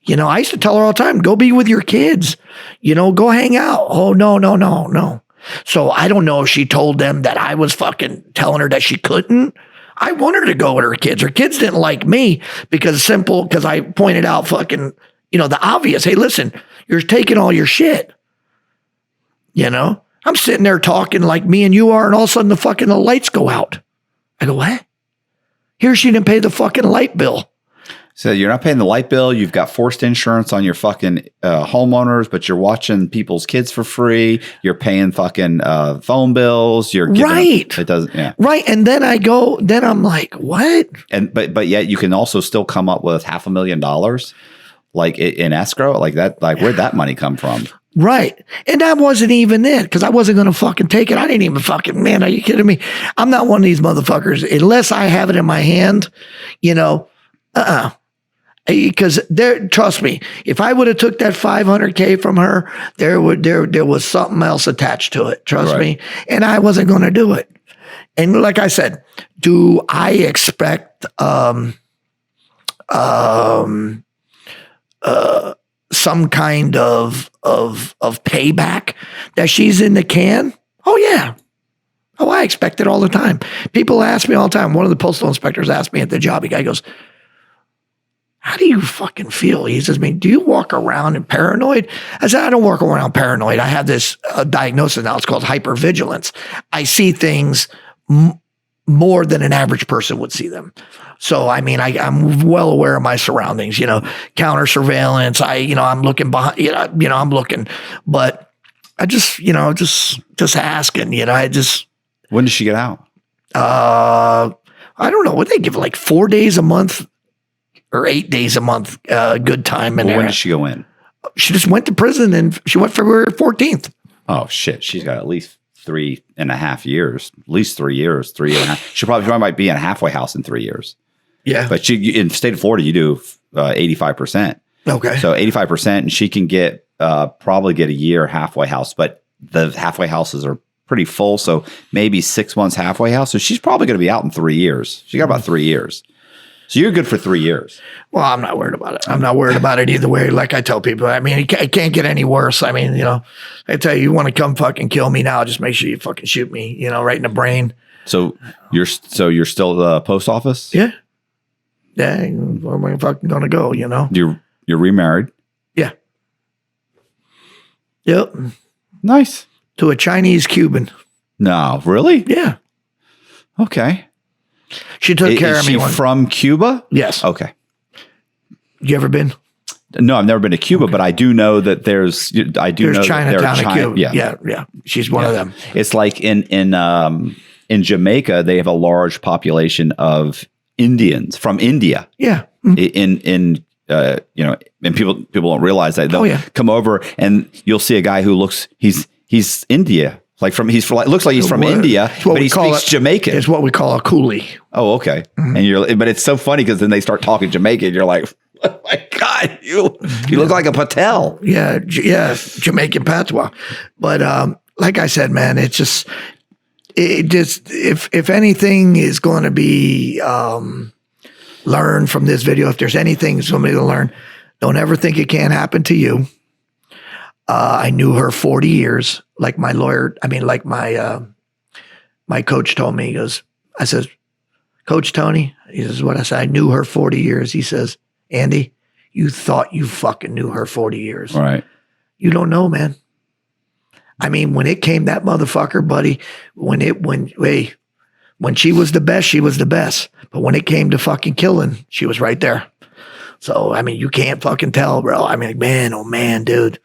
S2: I used to tell her all the time, go be with your kids, go hang out. Oh, no. So I don't know if she told them that I was fucking telling her that she couldn't. I wanted her to go with her kids. Her kids didn't like me because I pointed out fucking, the obvious. Hey, listen, you're taking all your shit. I'm sitting there talking like me and you are, and all of a sudden the lights go out. I go, what? Here she didn't pay the fucking light bill.
S3: So you're not paying the light bill. You've got forced insurance on your fucking homeowners, but you're watching people's kids for free. You're paying fucking phone bills. You're giving
S2: right.
S3: It doesn't. Yeah.
S2: Right. And then I'm like, what?
S3: And but yet you can also still come up with $500,000 like in escrow, like that. Like where'd that money come from?
S2: Right. And that wasn't even it because I wasn't going to fucking take it. I didn't even fucking, man, are you kidding me? I'm not one of these motherfuckers unless I have it in my hand, Because trust me, if I would have took that $500K from her, there was something else attached to it. Trust me. And I wasn't going to do it. And like I said, do I expect, some kind of payback that she's in the can? Oh yeah. Oh, I expect it all the time. People ask me all the time. One of the postal inspectors asked me at the job, the guy goes, how do you fucking feel? He says, do you walk around and paranoid? I said, I don't walk around paranoid. I have this diagnosis now. It's called hypervigilance. I see things more than an average person would see them. So, I mean, I'm well aware of my surroundings, counter surveillance. I'm looking behind, I'm looking, but I just, just asking,
S3: When does she get out?
S2: I don't know what they give, like 4 days a month or 8 days a month, good time. And
S3: when did she go in?
S2: She just went to prison and she went February 14th.
S3: Oh shit. She's got at least 3.5 years, at least 3 years, 3.5. She might be in a halfway house in 3 years. Yeah. But in the state of Florida, you do 85%.
S2: Okay.
S3: So 85%, and she can probably get a year halfway house, but the halfway houses are pretty full. So maybe 6 months halfway house. So she's probably going to be out in 3 years. She got about 3 years. So you're good for 3 years.
S2: Well, I'm not worried about it. I'm not worried about it either way. Like I tell people, I mean, it can't get any worse. I mean, I tell you want to come fucking kill me now, just make sure you fucking shoot me, right in the brain.
S3: So you're still at the post office?
S2: Yeah. Yeah. Where am I fucking going to go,
S3: You're remarried?
S2: Yeah. Yep.
S3: Nice.
S2: To a Chinese Cuban.
S3: No, really?
S2: Yeah.
S3: Okay.
S2: She took care of me.
S3: Is she from Cuba?
S2: Yes.
S3: Okay.
S2: You ever been?
S3: No, I've never been to Cuba, but I do know that there's
S2: Chinatown in Cuba. Yeah. She's one of them.
S3: It's like in Jamaica, they have a large population of Indians from India.
S2: Yeah.
S3: And people don't realize that. They'll come over and you'll see a guy who looks he's India. Looks like he's from India, but he speaks Jamaican.
S2: It's what we call a coolie.
S3: Oh, okay. Mm-hmm. But it's so funny because then they start talking Jamaican. And you're like, oh my God, you look like a Patel.
S2: Yeah, Jamaican patois. But like I said, man, it's just if anything is going to be learned from this video, if there's anything somebody to learn, don't ever think it can't happen to you. I knew her 40 years, like my coach told me. He goes, I says, Coach Tony, he says, what I said, I knew her 40 years. He says, Andy, you thought you fucking knew her 40 years.
S3: Right.
S2: You don't know, man. I mean, when it came that motherfucker, buddy, when she was the best, she was the best. But when it came to fucking killing, she was right there. So, I mean, you can't fucking tell, bro. I mean, man, oh man, dude.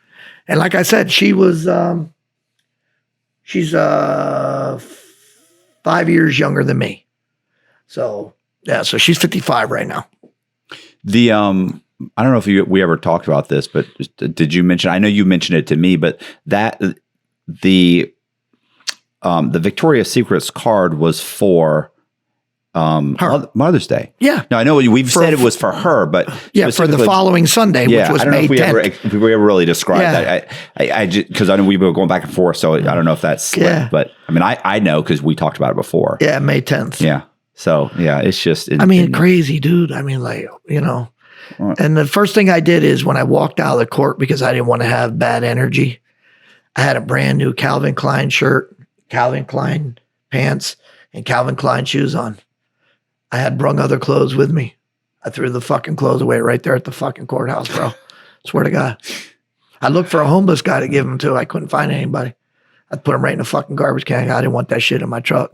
S2: And like I said, she's 5 years younger than me. So yeah, so she's 55 right now.
S3: I don't know if we ever talked about this, but did you mention? I know you mentioned it to me, but that the Victoria's Secret's card was for Mother's Day.
S2: Yeah.
S3: No, I know we've said it was for her, but
S2: for the following Sunday, which was May 10th.
S3: If we ever really described that. I just, because I know we were going back and forth, so I don't know if that's slipped, but I mean, I know because we talked about it before.
S2: Yeah, May 10th.
S3: Yeah. So yeah, it's just.
S2: Crazy, dude. I mean, like, and the first thing I did is when I walked out of the court, because I didn't want to have bad energy, I had a brand new Calvin Klein shirt, Calvin Klein pants, and Calvin Klein shoes on. I had brung other clothes with me. I threw the fucking clothes away right there at the fucking courthouse, bro. Swear to God. I looked for a homeless guy to give them to. I couldn't find anybody. I put them right in the fucking garbage can. I didn't want that shit in my truck.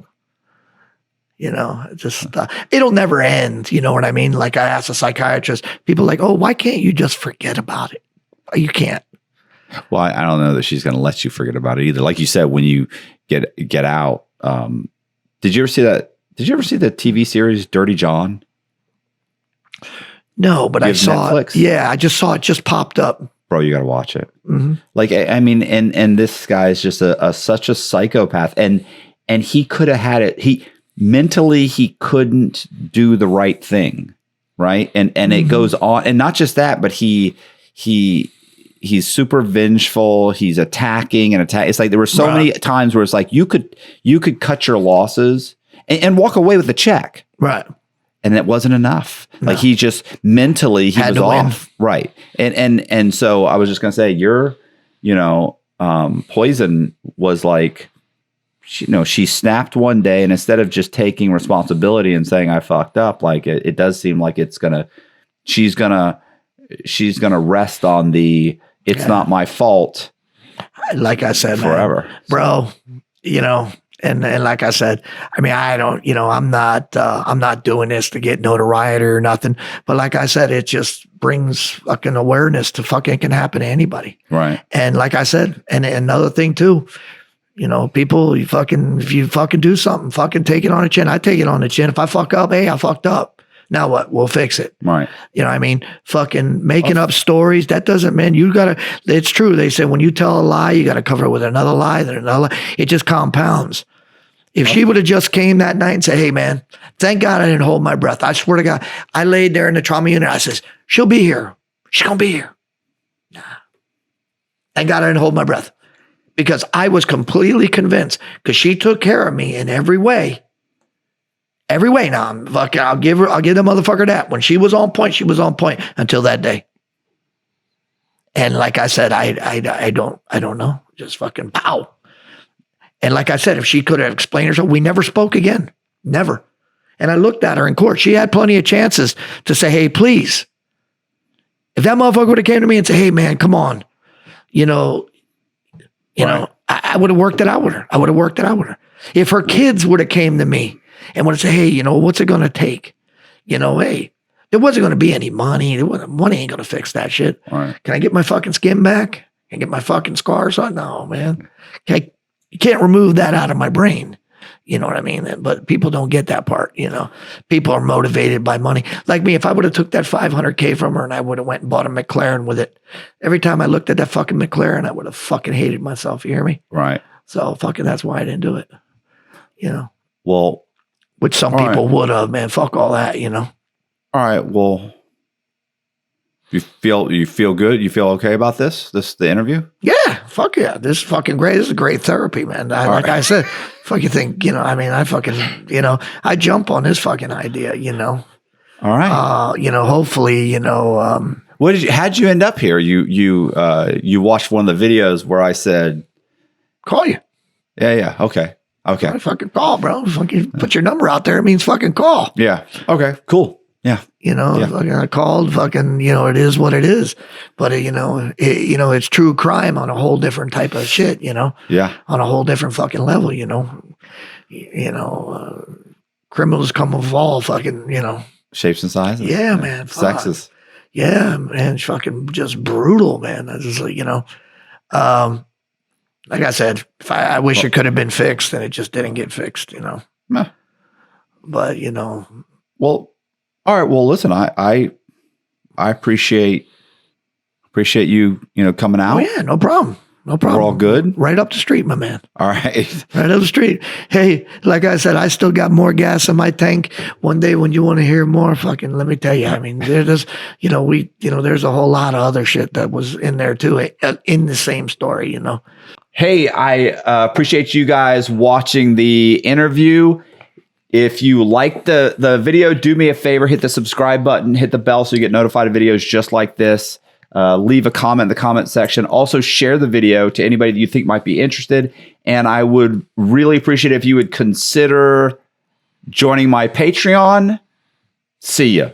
S2: It'll never end. You know what I mean? Like, I asked a psychiatrist, people like, oh, why can't you just forget about it? You can't.
S3: Well, I don't know that she's going to let you forget about it either. Like you said, when you get out, did you ever see that? Did you ever see the TV series Dirty John?
S2: No, but I saw Netflix? It. Yeah, I just saw it. Just popped up.
S3: Bro, you got to watch it.
S2: Mm-hmm.
S3: Like, I mean, and this guy is just such a psychopath, and he could have had it. He couldn't do the right thing, right? And it goes on, and not just that, but he's super vengeful. He's attacking and attack. It's like there were so many times where it's like you could cut your losses and walk away with a check.
S2: Right.
S3: And that wasn't enough. No. Like he just mentally, he was off. Win. Right. And so I was just going to say, Poison was like, she snapped one day, and instead of just taking responsibility and saying I fucked up, like it does seem like she's gonna rest on the, it's not my fault.
S2: Like I said,
S3: forever.
S2: Man, bro, And like I said, I mean, I don't, I'm not doing this to get notoriety or nothing. But like I said, it just brings fucking awareness to fucking can happen to anybody.
S3: Right.
S2: And like I said, and another thing too, people, if you fucking do something, fucking take it on the chin. I take it on the chin. If I fuck up, hey, I fucked up. Now what? We'll fix it.
S3: Right.
S2: You know what I mean? Fucking making up stories. That doesn't mean it's true. They say when you tell a lie, you got to cover it with another lie, then another lie. It just compounds. If she would have just came that night and said, hey, man, thank God I didn't hold my breath. I swear to God, I laid there in the trauma unit. I says, she'll be here. She's going to be here. Nah. Thank God I didn't hold my breath. Because I was completely convinced, because she took care of me in every way. Every way. Now, I'll give the motherfucker that. When she was on point, she was on point until that day. And like I said, I don't know. Just fucking pow. And like I said, if she could have explained herself, we never spoke again. Never. And I looked at her in court. She had plenty of chances to say, hey, please. If that motherfucker would have came to me and said, hey, man, come on. I would have worked it out with her. If her kids would have came to me and would have said, hey, what's it going to take? Hey, There wasn't going to be any money. Money ain't going to fix that shit.
S3: All right.
S2: Can I get my fucking skin back? Can I get my fucking scars on? No, man. You can't remove that out of my brain. You know what I mean? But people don't get that part, you know. People are motivated by money. Like me, if I would have took that $500K from her and I would have went and bought a McLaren with it, every time I looked at that fucking McLaren, I would have fucking hated myself. You hear me?
S3: Right.
S2: So fucking that's why I didn't do it. You know.
S3: Well,
S2: which some people would have, man. Fuck all that, you know.
S3: All right. Well, you feel good? You feel okay about the interview?
S2: Yeah. Fuck yeah. This is fucking great. This is great therapy, man. I said, fucking think, you know, I mean, I fucking, you know, I jump on this fucking idea, you know.
S3: All right.
S2: You know, hopefully, you know,
S3: how'd you end up here? You watched one of the videos where I said,
S2: call you.
S3: Yeah. Okay.
S2: I fucking call, bro. Fucking put your number out there. It means fucking call.
S3: Yeah. Okay. Cool. Yeah.
S2: You know, fucking I called. Fucking, you know, it is what it is. But you know, it's true crime on a whole different type of shit. You know.
S3: Yeah.
S2: On a whole different fucking level. You know. Criminals come of all fucking, you know,
S3: shapes and sizes.
S2: Yeah, man.
S3: Sexes.
S2: Yeah, man. It's fucking just brutal, man. That's just like, you know. Like I said, I wish it could have been fixed, and it just didn't get fixed, you know.
S3: Nah.
S2: But you know,
S3: well, all right. Well, listen, I appreciate you, you know, coming out.
S2: Oh yeah, no problem.
S3: We're all good.
S2: Right up the street, my man.
S3: All right.
S2: Right up the street. Hey, like I said, I still got more gas in my tank. One day when you want to hear more, fucking let me tell you. I mean, there's, you know, there's a whole lot of other shit that was in there too, in the same story, you know.
S3: Hey, I appreciate you guys watching the interview. If you like the video, do me a favor, hit the subscribe button, hit the bell so you get notified of videos just like this. Leave a comment in the comment section. Also, share the video to anybody that you think might be interested. And I would really appreciate it if you would consider joining my Patreon. See ya.